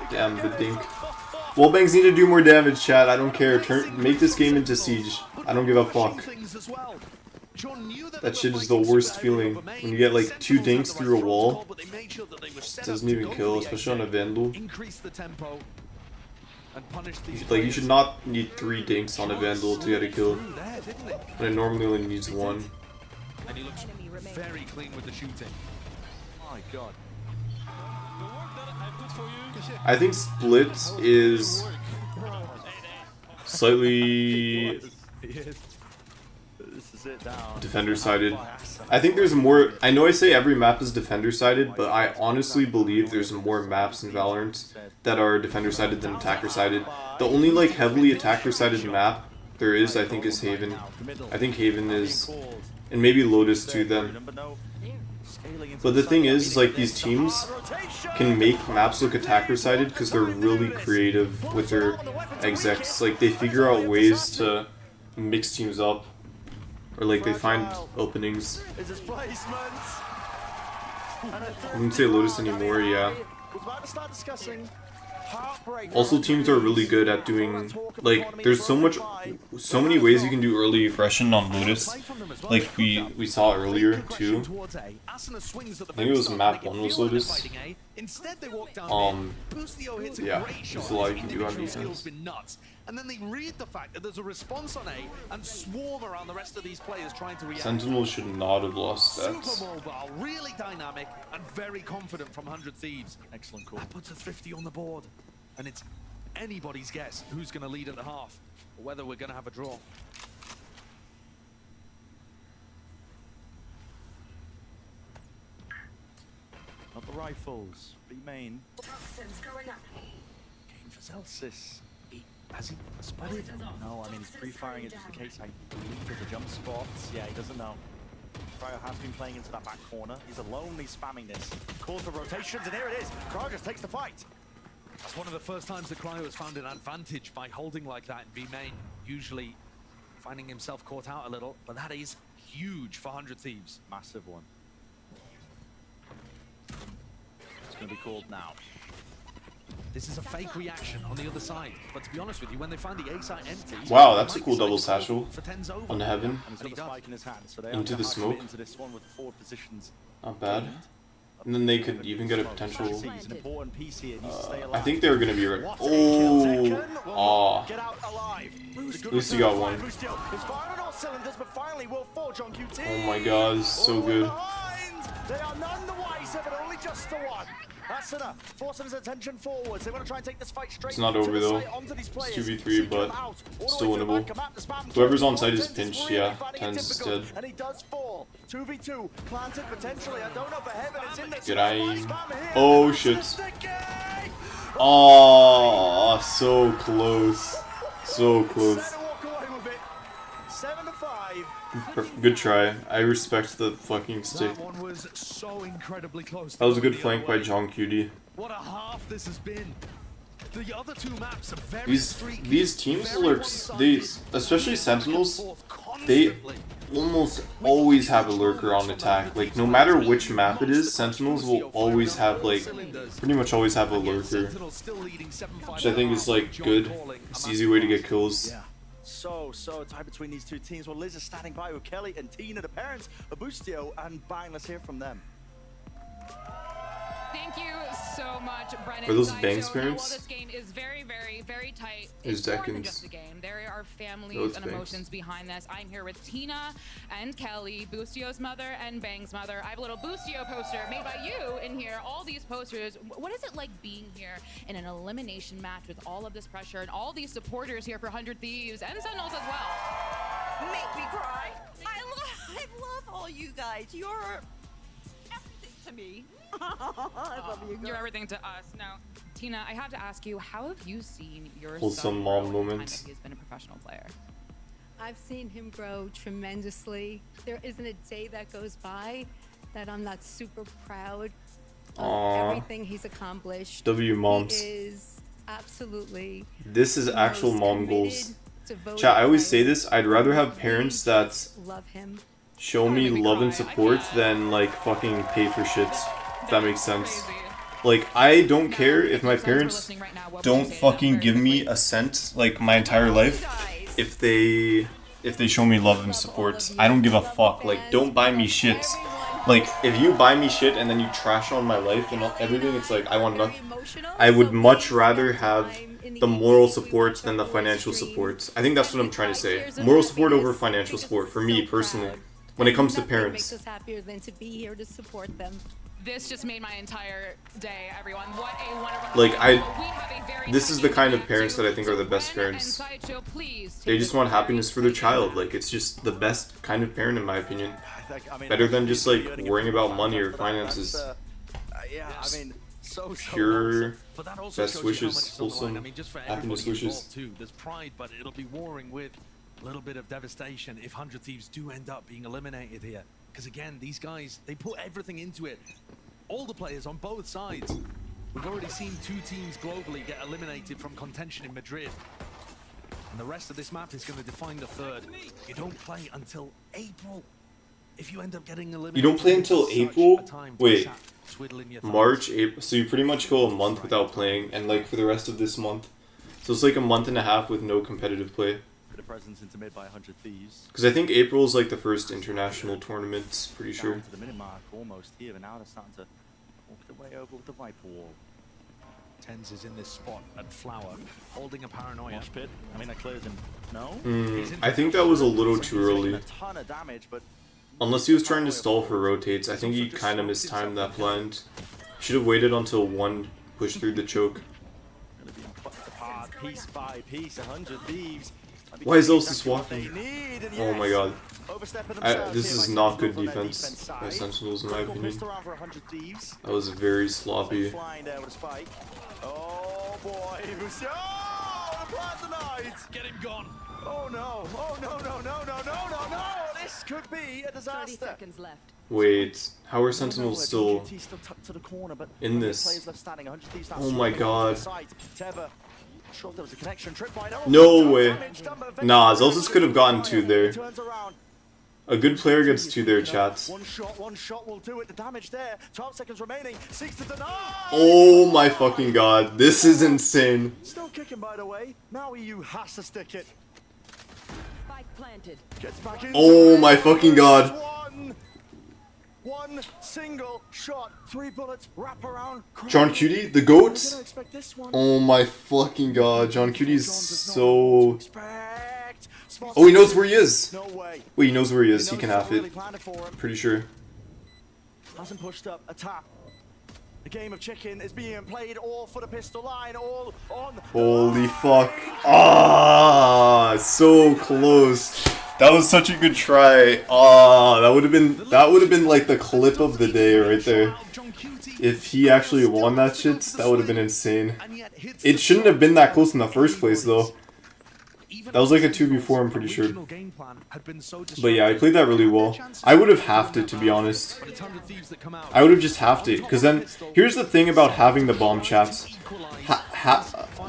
Speaker 1: Damn, the dink. Wallbangs need to do more damage, chat. I don't care. Make this game into Siege. I don't give a fuck. That shit is the worst feeling. When you get like 2 dinks through a wall. It doesn't even kill, especially on a Vandal. Like, you should not need 3 dinks on a Vandal to get a kill. And it normally only needs 1.
Speaker 10: And he looks very clean with the shooting.
Speaker 9: My god.
Speaker 1: I think Split is slightly defender-sided. I think there's more. I know I say every map is defender-sided, but I honestly believe there's more maps in Valorant that are defender-sided than attacker-sided. The only like heavily attacker-sided map there is, I think, is Haven. I think Haven is, and maybe Lotus too then. But the thing is, like, these teams can make maps look attacker-sided because they're really creative with their execs. Like, they figure out ways to mix teams up. Or, like, they find openings. I wouldn't say Lotus anymore, yeah. Also, teams are really good at doing, like, there's so many ways you can do early aggression on Lotus. Like we saw earlier too. I think it was map 1 was Lotus. Yeah, there's a lot you can do on defense.
Speaker 10: And then they read the fact that there's a response on A and swarm around the rest of these players trying to react.
Speaker 1: Sentinels should not have lost that.
Speaker 10: Super mobile, really dynamic, and very confident from 100 Thieves.
Speaker 9: Excellent call.
Speaker 10: That puts a 50 on the board. And it's anybody's guess who's going to lead at the half, or whether we're going to have a draw.
Speaker 9: Not the rifles. B main. Game for Zelsis.
Speaker 10: Has he spotted?
Speaker 9: No, I mean, he's pre-firing it just in case I believe there's a jump spot. Yeah, he doesn't know. Cryo has been playing into that back corner. He's alone, he's spamming this. Calls for rotations, and here it is. Cryo just takes the fight.
Speaker 10: That's one of the first times that Cryo has found an advantage by holding like that in B main. Usually finding himself caught out a little, but that is huge for 100 Thieves.
Speaker 9: Massive one. It's going to be called now.
Speaker 10: This is a fake reaction on the other side. But to be honest with you, when they find the A site empty,
Speaker 1: Wow, that's a cool double satchel
Speaker 10: for 10's over.
Speaker 1: on the heaven.
Speaker 9: And he's got the spike in his hand, so they
Speaker 1: Into the smoke.
Speaker 9: into this one with the forward positions.
Speaker 1: Not bad. And then they could even get a potential.
Speaker 9: He's an important piece here. Needs to stay
Speaker 1: I
Speaker 9: alive.
Speaker 1: think they were gonna be right. Oh, ah.
Speaker 9: Get out alive.
Speaker 1: At least he got one.
Speaker 9: It's firing on all cylinders, but finally will fall John QT.
Speaker 1: Oh my God, this is so good.
Speaker 9: They are none the wiser, but only just the one. That's enough. Forcing his attention forwards. They want to try and take this fight straight.
Speaker 1: It's not over though. It's 2v3, but still winnable. Whoever's on site is pinched. Yeah, 10's dead.
Speaker 9: And he does fall. 2v2 planted potentially. I don't know if heaven is in there.
Speaker 1: Get aim. Oh shit. Oh, so close. So close.
Speaker 9: 7 to 5.
Speaker 1: Good try. I respect the fucking stick.
Speaker 10: That one was so incredibly close.
Speaker 1: That was a good flank by John QD.
Speaker 10: What a half this has been. The other two maps are very
Speaker 1: These teams lurks, especially Sentinels, they almost always have a lurker on attack. Like no matter which map it is, Sentinels will always have pretty much always have a lurker, which I think is like good. It's an easy way to get kills.
Speaker 9: So tight between these two teams. Well, Liz is standing by with Kelly and Tina, the parents of Boostio, and bang, let's hear from them.
Speaker 15: Thank you so much, Brennan.
Speaker 1: Are those Banks parents?
Speaker 15: While this game is very, very, very tight,
Speaker 1: It's
Speaker 15: more than just a game. There are families and emotions behind this. I'm here with Tina and Kelly, Boostio's mother and Bang's mother. I have a little Boostio poster made by you in here. All these posters. What is it like being here in an elimination match with all of this pressure and all these supporters here for 100 Thieves and Sentinels as well?
Speaker 16: Make me cry. I love all you guys. You're everything to me. I love you guys.
Speaker 15: You're everything to us. Now, Tina, I have to ask you, how have you seen your
Speaker 1: Wholesome
Speaker 15: son
Speaker 1: mom
Speaker 15: grow in the time
Speaker 1: moments.
Speaker 15: that he's been a professional player?
Speaker 17: I've seen him grow tremendously. There isn't a day that goes by that I'm not super proud of
Speaker 1: Aww.
Speaker 17: everything he's accomplished.
Speaker 1: W moms.
Speaker 17: He is absolutely.
Speaker 1: This is
Speaker 17: the
Speaker 1: actual
Speaker 17: most
Speaker 1: mom
Speaker 17: committed,
Speaker 1: goals.
Speaker 17: devoted
Speaker 1: Chat, I always say
Speaker 17: player.
Speaker 1: this, I'd rather have parents that
Speaker 17: Love him.
Speaker 1: show me love and support than like fucking pay for shits. If that makes sense. Like, I don't care if my parents don't fucking give me a cent like my entire life if they show me love and support. I don't give a fuck. Like, don't buy me shit. Like, if you buy me shit and then you trash on my life and everything, it's like I want nothing. I would much rather have the moral support than the financial support. I think that's what I'm trying to say. Moral support over financial support for me personally. When it comes to parents.
Speaker 17: Makes us happier than to be here to support them.
Speaker 15: This just made my entire day, everyone. What a wonderful
Speaker 1: Like, this is the kind of parents that I think are the best parents. They just want happiness for their child. Like, it's just the best kind of parent in my opinion. Better than just like worrying about money or finances.
Speaker 9: Yeah, I mean,
Speaker 1: Pure
Speaker 10: But that also
Speaker 1: best
Speaker 10: shows you how much
Speaker 1: wishes,
Speaker 10: is on the line.
Speaker 1: wholesome
Speaker 10: I mean, just for
Speaker 1: happiness
Speaker 10: everybody
Speaker 1: wishes.
Speaker 10: involved too. There's pride, but it'll be warring with a little bit of devastation if 100 Thieves do end up being eliminated here. Because again, these guys, they put everything into it. All the players on both sides. We've already seen 2 teams globally get eliminated from contention in Madrid. And the rest of this map is going to define the third. You don't play until April. If you end up getting eliminated,
Speaker 1: You don't play until
Speaker 10: it's such
Speaker 1: April?
Speaker 10: a time to
Speaker 1: Wait.
Speaker 10: sat twiddling your thumbs.
Speaker 1: March, April. So you pretty much go a month without playing, and like for the rest of this month. So it's like a month and a half with no competitive play.
Speaker 9: The presence into mid by 100 Thieves.
Speaker 1: Because I think April is like the first international tournament, pretty sure.
Speaker 9: Down to the minute mark, almost here, but now they're starting to walk their way over with the Viper wall.
Speaker 10: Tens is in this spot at Flower, holding a paranoia.
Speaker 9: Mosh pit. I mean, that clears him. No?
Speaker 1: I think that was a little too early.
Speaker 9: A ton of damage, but
Speaker 1: Unless he was trying to stall for rotates, I think he kind of mistimed that blind. Should have waited until one pushed through the choke.
Speaker 9: gonna be plucked apart piece by piece. 100 Thieves.
Speaker 1: Why is Elsis walking? Oh my god. This is not good defense by Sentinels in my opinion. That was very sloppy.
Speaker 9: Oh boy, oh, the plan tonight.
Speaker 10: Get him gone.
Speaker 9: Oh no, oh no, no, no, no, no, no, no. This could be a disaster.
Speaker 4: 30 seconds left.
Speaker 1: Wait, how are Sentinels still in this? Oh my god. No way. Nah, Zelsis could have gotten 2 there. A good player gets 2 there, chats.
Speaker 9: One shot will do it. The damage there. 12 seconds remaining. Seeks to deny.
Speaker 1: Oh my fucking god. This is insane.
Speaker 9: Still kicking, by the way. Now EU has to stick it.
Speaker 11: Spike planted.
Speaker 9: Gets back in.
Speaker 1: Oh my fucking god.
Speaker 9: One single shot. 3 bullets. Wrap around.
Speaker 1: John Cutie, the GOAT. Oh my fucking god. John Cutie's so... Oh, he knows where he is. Wait, he knows where he is. He can have it. Pretty sure.
Speaker 9: Hasn't pushed up a tap. The game of chicken is being played all for the pistol line, all on.
Speaker 1: Holy fuck. Ah, so close. That was such a good try. Ah, that would have been like the clip of the day right there. If he actually won that shit, that would have been insane. It shouldn't have been that close in the first place though. That was like a 2v4, I'm pretty sure. But yeah, I played that really well. I would have halved it, to be honest. I would have just halved it. Because then, here's the thing about having the bomb, chats.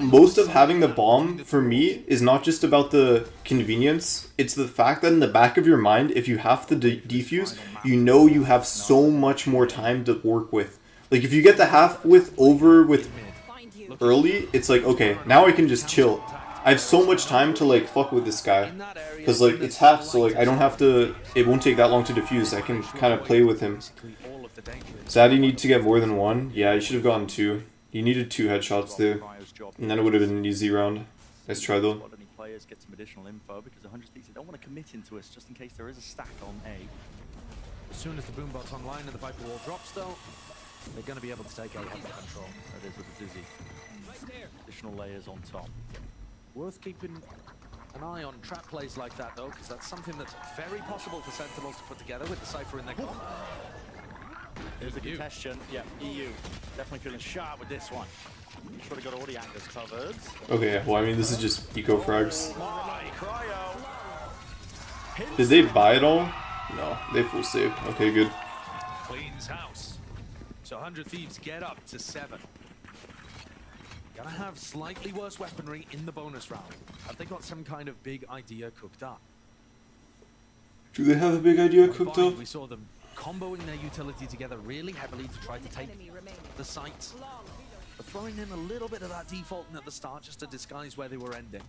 Speaker 1: Most of having the bomb, for me, is not just about the convenience. It's the fact that in the back of your mind, if you have to defuse, you know you have so much more time to work with. Like, if you get the half over with early, it's like, okay, now I can just chill. I have so much time to like fuck with this guy, because like it's half, so like I don't have to, it won't take that long to defuse. I can kind of play with him. Zaddy need to get more than 1. Yeah, he should have gotten 2. He needed 2 headshots there, and then it would have been an easy round. Nice try though.
Speaker 9: Any players get some additional info because 100 Thieves don't want to commit into us just in case there is a stack on A.
Speaker 10: As soon as the boombot's online and the Viper wall drops though, they're going to be able to take A under control.
Speaker 9: That is with the Dizzy. Additional layers on top.
Speaker 10: Worth keeping an eye on trap plays like that though, because that's something that's very possible for Sentinels to put together with the Cypher in their corner.
Speaker 9: There's the congestion. Yeah, EU definitely feeling sharp with this one. Should have got all the angles covered.
Speaker 1: Okay, well I mean this is just eco frags. Did they buy it all? No, they full saved. Okay, good.
Speaker 10: Cleans house. So 100 Thieves get up to 7. Gonna have slightly worse weaponry in the bonus round. Have they got some kind of big idea cooked up?
Speaker 1: Do they have a big idea cooked up?
Speaker 10: We saw them comboing their utility together really heavily to try to take the sites. But throwing in a little bit of that defaulting at the start just to disguise where they were ending.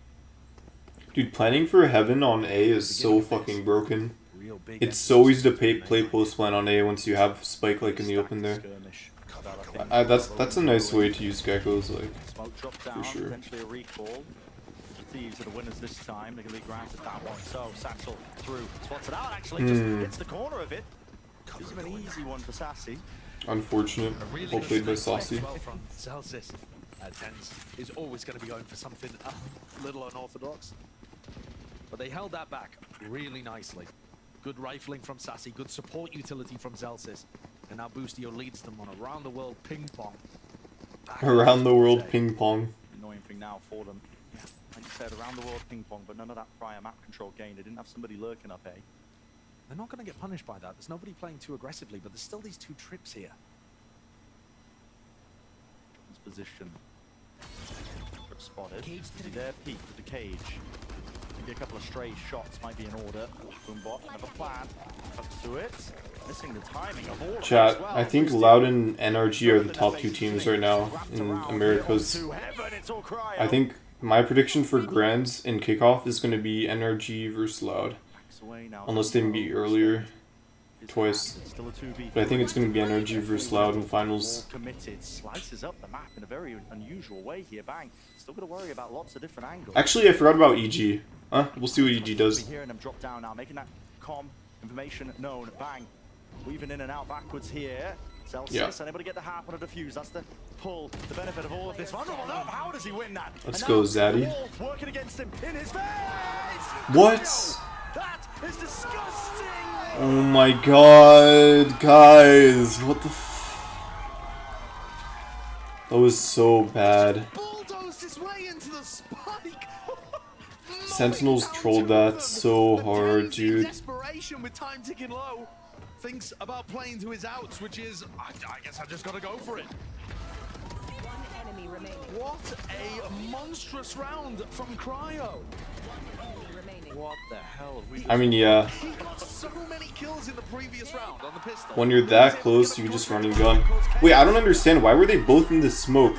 Speaker 1: Dude, planning for heaven on A is so fucking broken. It's so easy to play post plan on A once you have Spike like in the open there. That's a nice way to use geckos, like, for sure.
Speaker 9: Potentially a recall. Thieves are the winners this time. They're going to be granted that one. So Satchel through, spots it out. Actually, just hits the corner of it. This is an easy one for Sassy.
Speaker 1: Unfortunate. Well played by Saucy.
Speaker 10: From Celsius. Tens is always going to be going for something a little unorthodox. But they held that back really nicely. Good rifling from Sassy, good support utility from Celsius. And now Boostio leads them on a round-the-world ping-pong.
Speaker 1: Around the world ping-pong.
Speaker 9: Annoying thing now for them. Yeah, like you said, around the world ping-pong, but none of that prior map control gain. They didn't have somebody lurking up A.
Speaker 10: They're not going to get punished by that. There's nobody playing too aggressively, but there's still these 2 trips here.
Speaker 9: This position. Trip spotted. There, peek with the cage. Maybe a couple of stray shots might be in order. Boombot, have a plan. Up to it. Missing the timing of all.
Speaker 1: Chat, I think CLOUT and NRG are the top 2 teams right now in Americas. I think my prediction for Grands in Kickoff is going to be NRG versus CLOUT. Unless they meet earlier twice. But I think it's going to be NRG versus CLOUT in finals.
Speaker 9: Committed, slices up the map in a very unusual way here. Bang. Still got to worry about lots of different angles.
Speaker 1: Actually, I forgot about EG. Huh? We'll see what EG does.
Speaker 9: Hearing them drop down now, making that information known. Bang. Weaving in and out backwards here. Celsius, unable to get the half on a defuse. That's the pull, the benefit of all of this. Vulnerable, no, how does he win that?
Speaker 1: Let's go, Zaddy.
Speaker 9: Working against him in his face.
Speaker 1: What?
Speaker 9: That is disgusting.
Speaker 1: Oh my god, guys. What the That was so bad.
Speaker 9: Bulldozed his way into the spike.
Speaker 1: Sentinels trolled that so hard, dude.
Speaker 10: Desperation with time ticking low. Thinks about playing to his outs, which is, I guess I just gotta go for it.
Speaker 11: One enemy remaining.
Speaker 10: What a monstrous round from Cryo.
Speaker 11: Enemy remaining.
Speaker 10: What the hell?
Speaker 1: I mean, yeah.
Speaker 10: He got so many kills in the previous round on the pistol.
Speaker 1: When you're that close, you can just run and gun. Wait, I don't understand. Why were they both in the smoke?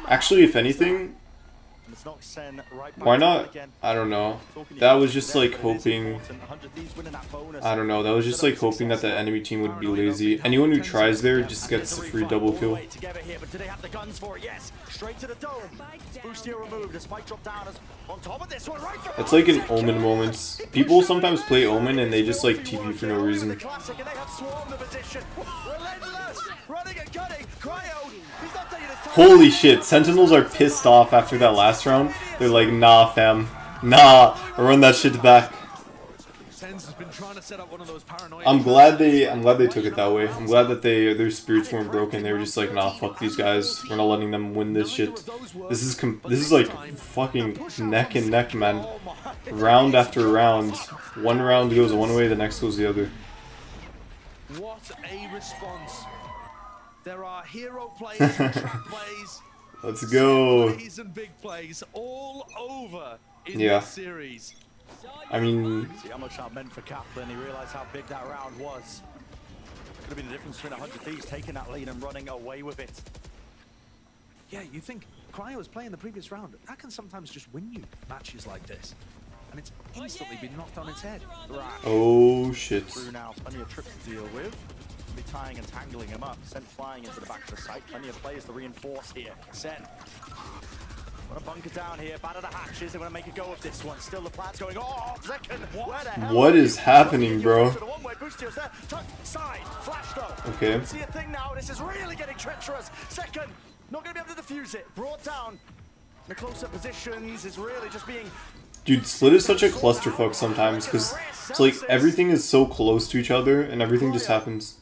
Speaker 1: Actually, if anything, why not? I don't know. That was just like hoping. I don't know. That was just like hoping that the enemy team would be lazy. Anyone who tries there just gets a free double kill. It's like an Omen moments. People sometimes play Omen and they just like TP for no reason. Holy shit, Sentinels are pissed off after that last round. They're like, nah fam, nah, run that shit back. I'm glad they took it that way. I'm glad that their spirits weren't broken. They were just like, nah, fuck these guys. We're not letting them win this shit. This is like fucking neck and neck, man. Round after round. One round goes one way, the next goes the other.
Speaker 10: What a response. There are hero plays and trap plays.
Speaker 1: Let's go.
Speaker 10: Plays and big plays all over in
Speaker 1: this
Speaker 10: series.
Speaker 1: I mean,
Speaker 9: see how much that meant for Kaplan. He realized how big that round was. Could have been the difference between 100 Thieves taking that lead and running away with it.
Speaker 10: Yeah, you think Cryo was playing the previous round. That can sometimes just win you matches like this. And it's instantly been knocked on its head.
Speaker 1: oh shit.
Speaker 9: Through now, plenty of trips to deal with. Be tying and tangling him up. Sent flying into the back of the site. Plenty of players to reinforce here. SEN. Want to bunker down here. Batter the hatches. They want to make a go of this one. Still the plan's going. Oh, second. Where the hell?
Speaker 1: What is happening, bro?
Speaker 9: Side. Flash though.
Speaker 1: Okay.
Speaker 9: See a thing now. This is really getting treacherous. Second. Not going to be able to defuse it. Brought down. In the closer positions is really just being.
Speaker 1: Dude, Split is such a clusterfuck sometimes because it's like everything is so close to each other and everything just happens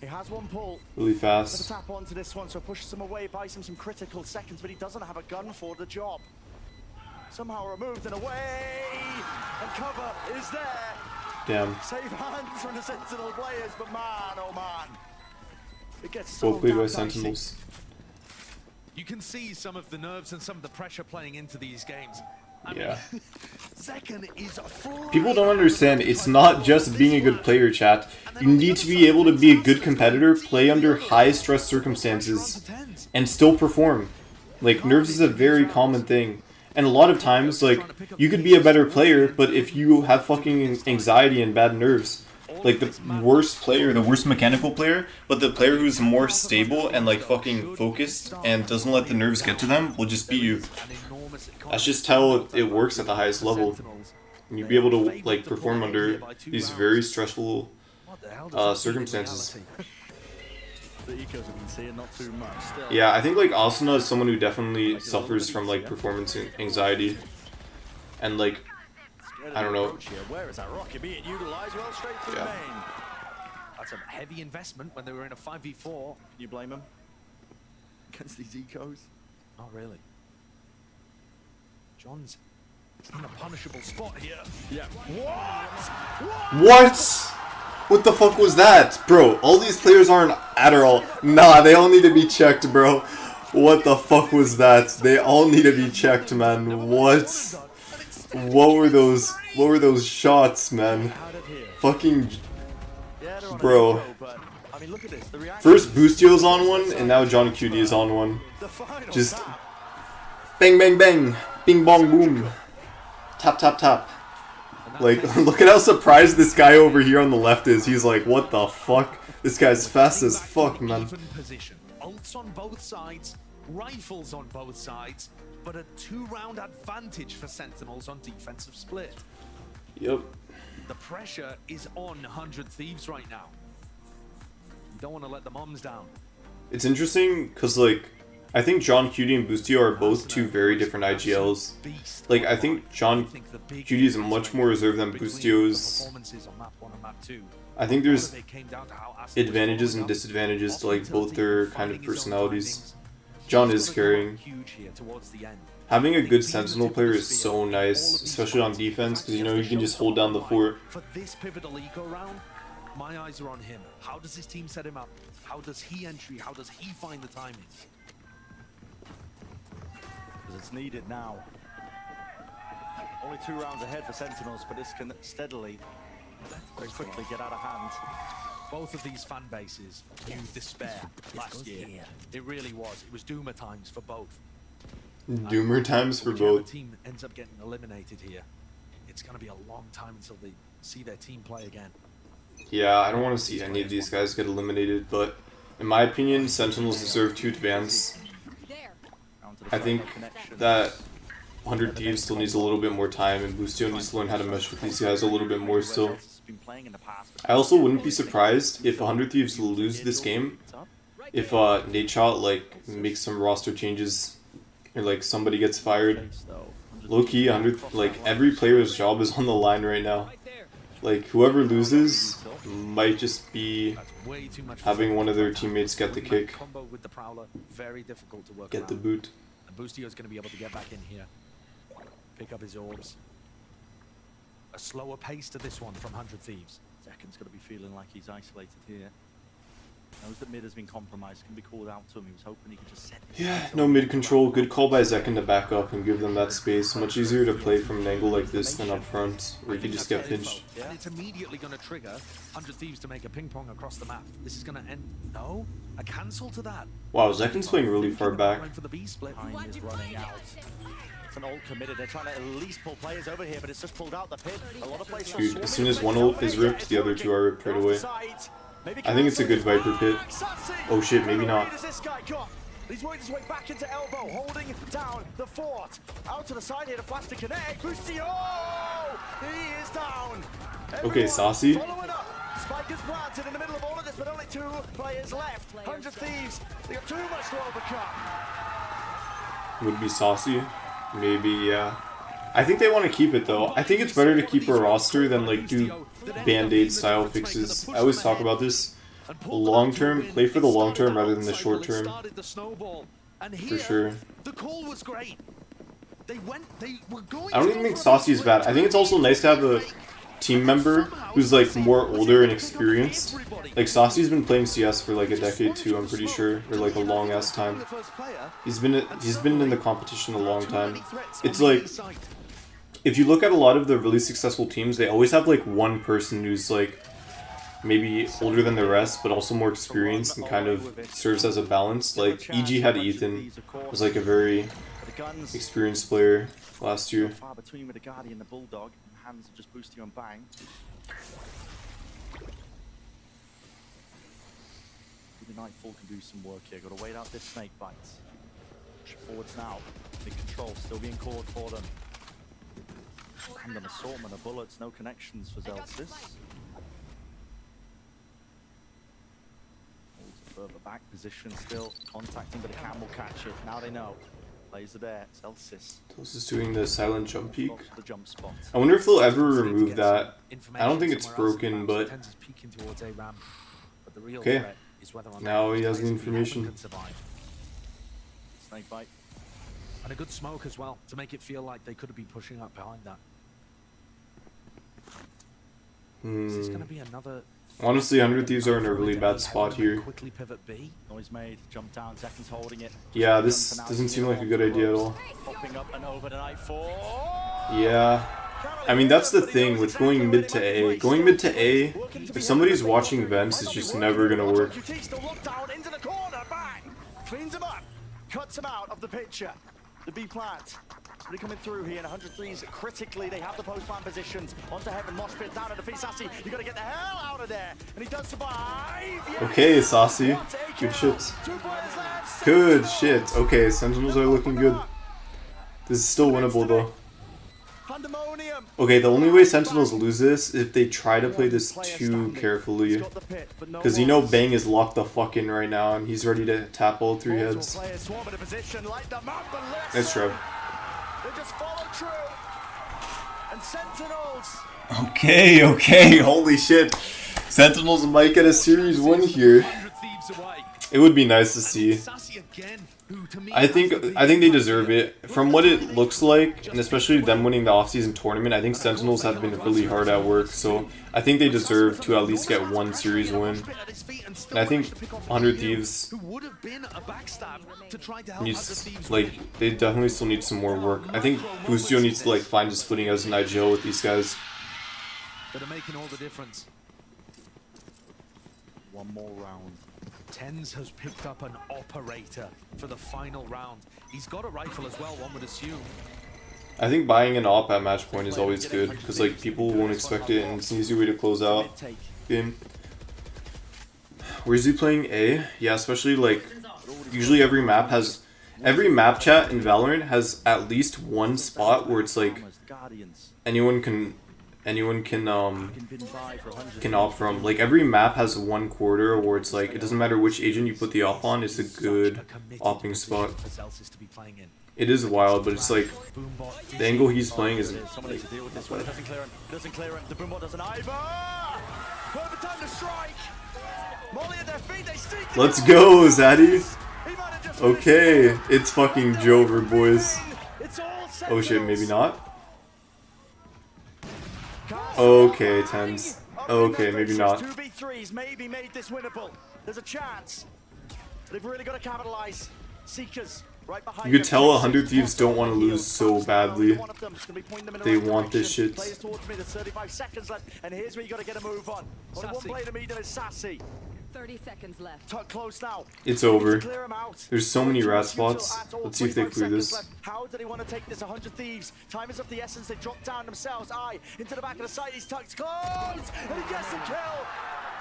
Speaker 1: really fast.
Speaker 9: Tap onto this one, so pushes him away, buys him some critical seconds, but he doesn't have a gun for the job. Somehow removed and away, and cover is there.
Speaker 1: Damn.
Speaker 9: Save hands from the Sentinel players, but man, oh man, it gets so
Speaker 1: Well played by
Speaker 9: damn
Speaker 1: Sentinels.
Speaker 10: You can see some of the nerves and some of the pressure playing into these games.
Speaker 1: Yeah.
Speaker 10: Zekken is
Speaker 1: People don't understand, it's not just being a good player, chat. You need to be able to be a good competitor, play under high stress circumstances, and still perform. Like, nerves is a very common thing. And a lot of times, like, you could be a better player, but if you have fucking anxiety and bad nerves, like the worst player, the worst mechanical player, but the player who's more stable and like fucking focused and doesn't let the nerves get to them will just beat you. That's just how it works at the highest level. And you'd be able to like perform under these very stressful circumstances. Yeah, I think like Asuna is someone who definitely suffers from like performance anxiety, and like I don't know.
Speaker 9: Where is that rocket being utilized? Well, straight through
Speaker 1: Yeah.
Speaker 9: main.
Speaker 10: That's a heavy investment when they were in a 5v4.
Speaker 9: Can you blame him? Against these ecos?
Speaker 10: Not really. John's in a punishable spot here.
Speaker 9: Yeah.
Speaker 1: What? What the fuck was that? Bro, all these players aren't Adderall. Nah, they all need to be checked, bro. What the fuck was that? They all need to be checked, man. What? What were those shots, man? Fucking bro. First Boostio's on one, and now John QD is on one. Just bang bang bang, bing bong boom. Tap tap tap. Like, look at how surprised this guy over here on the left is. He's like, what the fuck? This guy's fast as fuck, man.
Speaker 10: Ults on both sides, rifles on both sides, but a 2-round advantage for Sentinels on defensive split.
Speaker 1: Yep.
Speaker 10: The pressure is on 100 Thieves right now. You don't want to let the moms down.
Speaker 1: It's interesting because, like, I think John QD and Boostio are both two very different IGLs. Like, I think John QD is much more reserved than Boostio is. I think there's advantages and disadvantages to, like, both their kind of personalities. John is carrying. Having a good Sentinel player is so nice, especially on defense, because, you know, you can just hold down the fort.
Speaker 10: For this pivotal eco round, my eyes are on him. How does his team set him up? How does he entry? How does he find the timings?
Speaker 9: Because it's needed now. Only 2 rounds ahead for Sentinels, but this can steadily, very quickly get out of hand.
Speaker 10: Both of these fan bases knew despair last year. It really was. It was doomer times for both.
Speaker 1: Doomer times for
Speaker 10: Whichever
Speaker 1: both.
Speaker 10: team ends up getting eliminated here, it's going to be a long time until they see their team play again.
Speaker 1: Yeah, I don't want to see any of these guys get eliminated, but in my opinion, Sentinels deserve to advance. I think that 100 Thieves still needs a little bit more time, and Boostio needs to learn how to mesh with these guys a little bit more still. I also wouldn't be surprised if 100 Thieves lose this game, if Nadeshot like makes some roster changes, or like somebody gets fired. Low-key, 100, like every player's job is on the line right now. Like whoever loses might just be having one of their teammates get the kick, get the boot.
Speaker 10: Boostio's going to be able to get back in here, pick up his orbs. A slower pace to this one from 100 Thieves.
Speaker 9: Zeken's going to be feeling like he's isolated here. Knows that mid has been compromised, can be called out to him. He was hoping he could just set.
Speaker 1: Yeah, no mid control. Good call by Zekken to back up and give them that space. Much easier to play from an angle like this than up front, where you can just get pinched.
Speaker 10: And it's immediately going to trigger 100 Thieves to make a ping pong across the map. This is going to end. No, a cancel to that.
Speaker 1: Wow, Zekken's playing really far back.
Speaker 9: Time is running out. It's an ult committed. They're trying to at least pull players over here, but it's just pulled out the pit. A lot of players.
Speaker 1: Dude, as soon as one ult is ripped, the other two are ripped right away. I think it's a good Viper pit. Oh shit, maybe not.
Speaker 9: He's worked his way back into elbow, holding down the fort. Out to the side here to flash to connect. Boostio! He is down.
Speaker 1: Okay, Saucy.
Speaker 9: Spike is planted in the middle of all of this, but only 2 players left. 100 Thieves. They got too much to overcome.
Speaker 1: Would be Saucy. Maybe, yeah. I think they want to keep it though. I think it's better to keep a roster than like do band-aid style fixes. I always talk about this. Long term, play for the long term rather than the short term. For sure.
Speaker 10: The call was great. They were going.
Speaker 1: I don't even think Saucy is bad. I think it's also nice to have a team member who's like more older and experienced. Like Saucy's been playing CS for like a decade too, I'm pretty sure, or like a long ass time. He's been in the competition a long time. It's like, if you look at a lot of the really successful teams, they always have like one person who's like maybe older than the rest, but also more experienced and kind of serves as a balance. Like EG had Ethan, was like a very experienced player last year.
Speaker 9: Far between with the Guardian and the Bulldog. Hands just Boostio and Bang. The Nightfall can do some work here. Got to wait out this snake bites. Push forwards now. Big control still being called for them. And an assortment of bullets, no connections for Zelsis. Holds a further back position still, contacting, but the cam will catch it. Now they know. Players are there. Zelsis.
Speaker 1: This is doing the silent jump peek.
Speaker 9: The jump spot.
Speaker 1: I wonder if they'll ever remove that. I don't think it's broken, but okay. Now he has the information.
Speaker 9: Snake bite.
Speaker 10: And a good smoke as well to make it feel like they could have been pushing up behind that. Is this going to be another?
Speaker 1: Honestly, 100 Thieves are in a really bad spot here.
Speaker 10: Quickly pivot B.
Speaker 9: Noise made, jump down, Zeken's holding it.
Speaker 1: Yeah, this doesn't seem like a good idea at all.
Speaker 9: Popping up and over the Nightfall.
Speaker 1: Yeah. I mean, that's the thing with going mid to A. Going mid to A, if somebody's watching vents, it's just never gonna work.
Speaker 9: Cleans him up, cuts him out of the picture. The B plant. Really coming through here, and 100 Thieves critically. They have the post plant positions. Onto heaven, mosh pit down at the feet. Sassy, you gotta get the hell out of there. And he does survive. Yes!
Speaker 1: Okay, Saucy. Good shit. Good shit. Okay, Sentinels are looking good. This is still winnable though. Okay, the only way Sentinels lose this is if they try to play this too carefully. Because you know Bang is locked the fuck in right now and he's ready to tap all 3 heads. Nice try. Okay, holy shit. Sentinels might get a series win here. It would be nice to see. I think they deserve it. From what it looks like, and especially them winning the off-season tournament, I think Sentinels have been really hard at work, so I think they deserve to at least get one series win. And I think 100 Thieves needs, like, they definitely still need some more work. I think Bustio needs to, like, find his footing as an IGL with these guys.
Speaker 10: That are making all the difference.
Speaker 9: One more round.
Speaker 10: Tens has picked up an operator for the final round. He's got a rifle as well, one would assume.
Speaker 1: I think buying an op at match point is always good, because like people won't expect it and it's an easy way to close out game. Where's he playing A? Yeah, especially like usually every map chat in Valorant has at least one spot where it's like anyone can opt from. Like every map has one quarter where it's like it doesn't matter which agent you put the op on, it's a good opting spot. It is wild, but it's like the angle he's playing is like,
Speaker 9: doesn't clear him. The Boombot doesn't either. Perfect time to strike. Molly at their feet, they sneak.
Speaker 1: Let's go, Zaddy. Okay, it's fucking Jover, boys. Oh shit, maybe not. Okay, Tens. Okay, maybe not.
Speaker 9: 2v3s maybe made this winnable. There's a chance. They've really got to capitalize. Seekers right behind.
Speaker 1: You could tell 100 Thieves don't want to lose so badly. They want this shit.
Speaker 9: Players towards me, there's 35 seconds left, and here's where you got to get a move on. Only one player to meet them is Sassy.
Speaker 11: 30 seconds left.
Speaker 9: Tuck close now.
Speaker 1: It's over. There's so many rat spots. Let's see if they clear this.
Speaker 9: How do they want to take this? 100 Thieves. Time is of the essence. They drop down themselves. Into the back of the site. He's tucked close. And he gets the kill.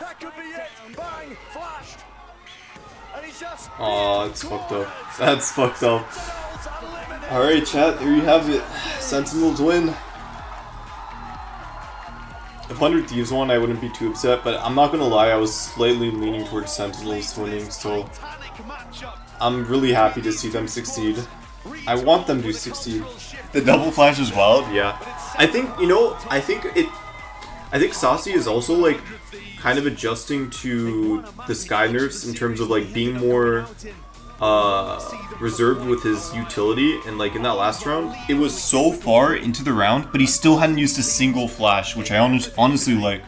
Speaker 9: That could be it. Bang. Flashed. And he's just.
Speaker 1: Aw, it's fucked up. That's fucked up. Alright, chat. There you have it. Sentinels win. If 100 Thieves won, I wouldn't be too upset, but I'm not gonna lie, I was slightly leaning towards Sentinels winning, so I'm really happy to see them succeed. I want them to succeed. The double flash is wild, yeah. I think, you know, I think Saucy is also like kind of adjusting to the Sky nerfs in terms of like being more reserved with his utility, and like in that last round it was so far into the round but he still hadn't used a single flash, which I honestly like.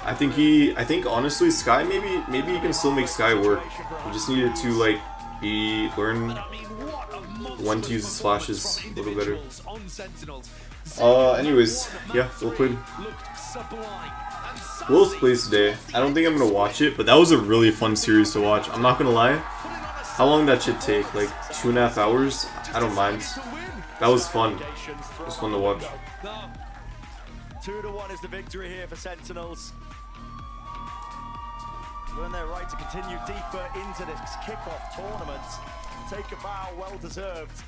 Speaker 1: I think honestly Sky maybe he can still make Sky work. He just needed to like learn when to use his flashes a little better. Anyways, yeah, Will's plays today. I don't think I'm gonna watch it, but that was a really fun series to watch. I'm not gonna lie. How long did that shit take? Like 2.5 hours? I don't mind. That was fun. It was fun to watch.
Speaker 9: 2-1 is the victory here for Sentinels. We're in their right to continue deeper into this kickoff tournament. Take a bow, well deserved.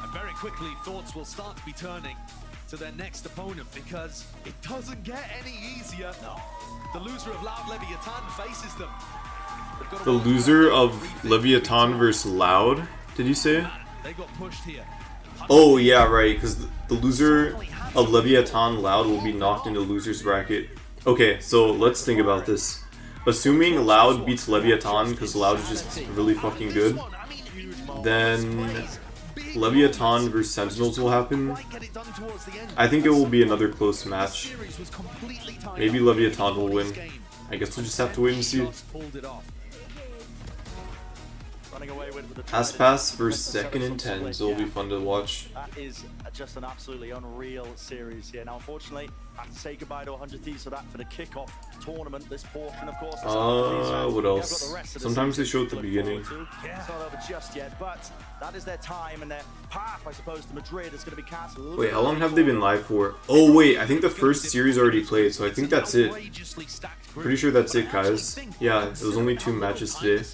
Speaker 10: And very quickly, thoughts will start to be turning to their next opponent, because it doesn't get any easier. No. The loser of Loud Leviathan faces them.
Speaker 1: The loser of Leviathan versus Loud, did you say?
Speaker 10: They got pushed here.
Speaker 1: Oh yeah, right, because the loser of Leviathan Loud will be knocked into loser's bracket. Okay, so let's think about this. Assuming Loud beats Leviathan, because Loud is just really fucking good, then Leviathan versus Sentinels will happen. I think it will be another close match. Maybe Leviathan will win. I guess we'll just have to wait and see. Aspas versus second and 10, so it'll be fun to watch.
Speaker 9: That is just an absolutely unreal series here. Now, unfortunately, I have to say goodbye to 100 Thieves for that, for the kickoff tournament. This portion, of course.
Speaker 1: What else? Sometimes they show at the beginning.
Speaker 9: It's not over just yet, but that is their time and their path, I suppose, to Madrid is going to be cast.
Speaker 1: Wait, how long have they been live for? Oh wait, I think the first series already played, so I think that's it. Pretty sure that's it, guys. Yeah, it was only 2 matches today.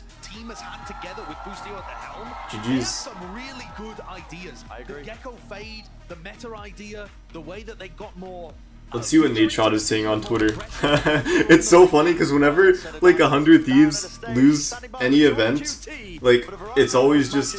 Speaker 1: GG's.
Speaker 10: Some really good ideas. I agree. The Gecko fade, the meta idea, the way that they got more.
Speaker 1: Let's see what Nate Shot is saying on Twitter. It's so funny because whenever like 100 Thieves lose any event, like it's always just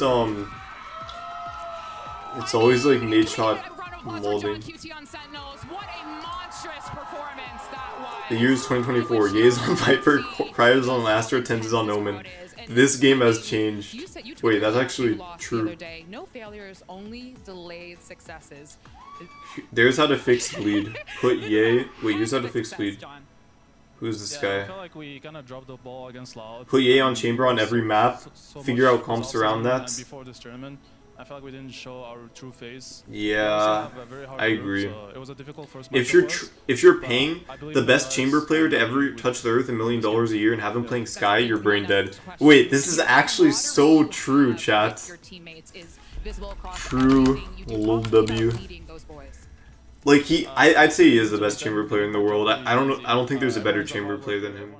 Speaker 1: it's always like Nate Shot molding.
Speaker 15: What a monstrous performance that was.
Speaker 1: The year is 2024. Ye is on Viper, Cryo is on Astra, Tens is on Omen. This game has changed. Wait, that's actually true.
Speaker 15: No failures, only delayed successes.
Speaker 1: There's how to fix bleed. Put Ye. Wait, here's how to fix bleed. Who's this guy?
Speaker 18: I feel like we kind of dropped the ball against CLOUT.
Speaker 1: Put Ye on chamber on every map. Figure out comps around that.
Speaker 18: And before this tournament, I felt like we didn't show our true face.
Speaker 1: Yeah, I agree.
Speaker 18: So it was a difficult first
Speaker 1: If
Speaker 18: match
Speaker 1: you're paying the best chamber player to ever touch the earth $1 million a year and have him playing Sky, you're brain dead. Wait, this is actually so true, chat. True, lol W. Like I'd say he is the best chamber player in the world. I don't think there's a better chamber player than him.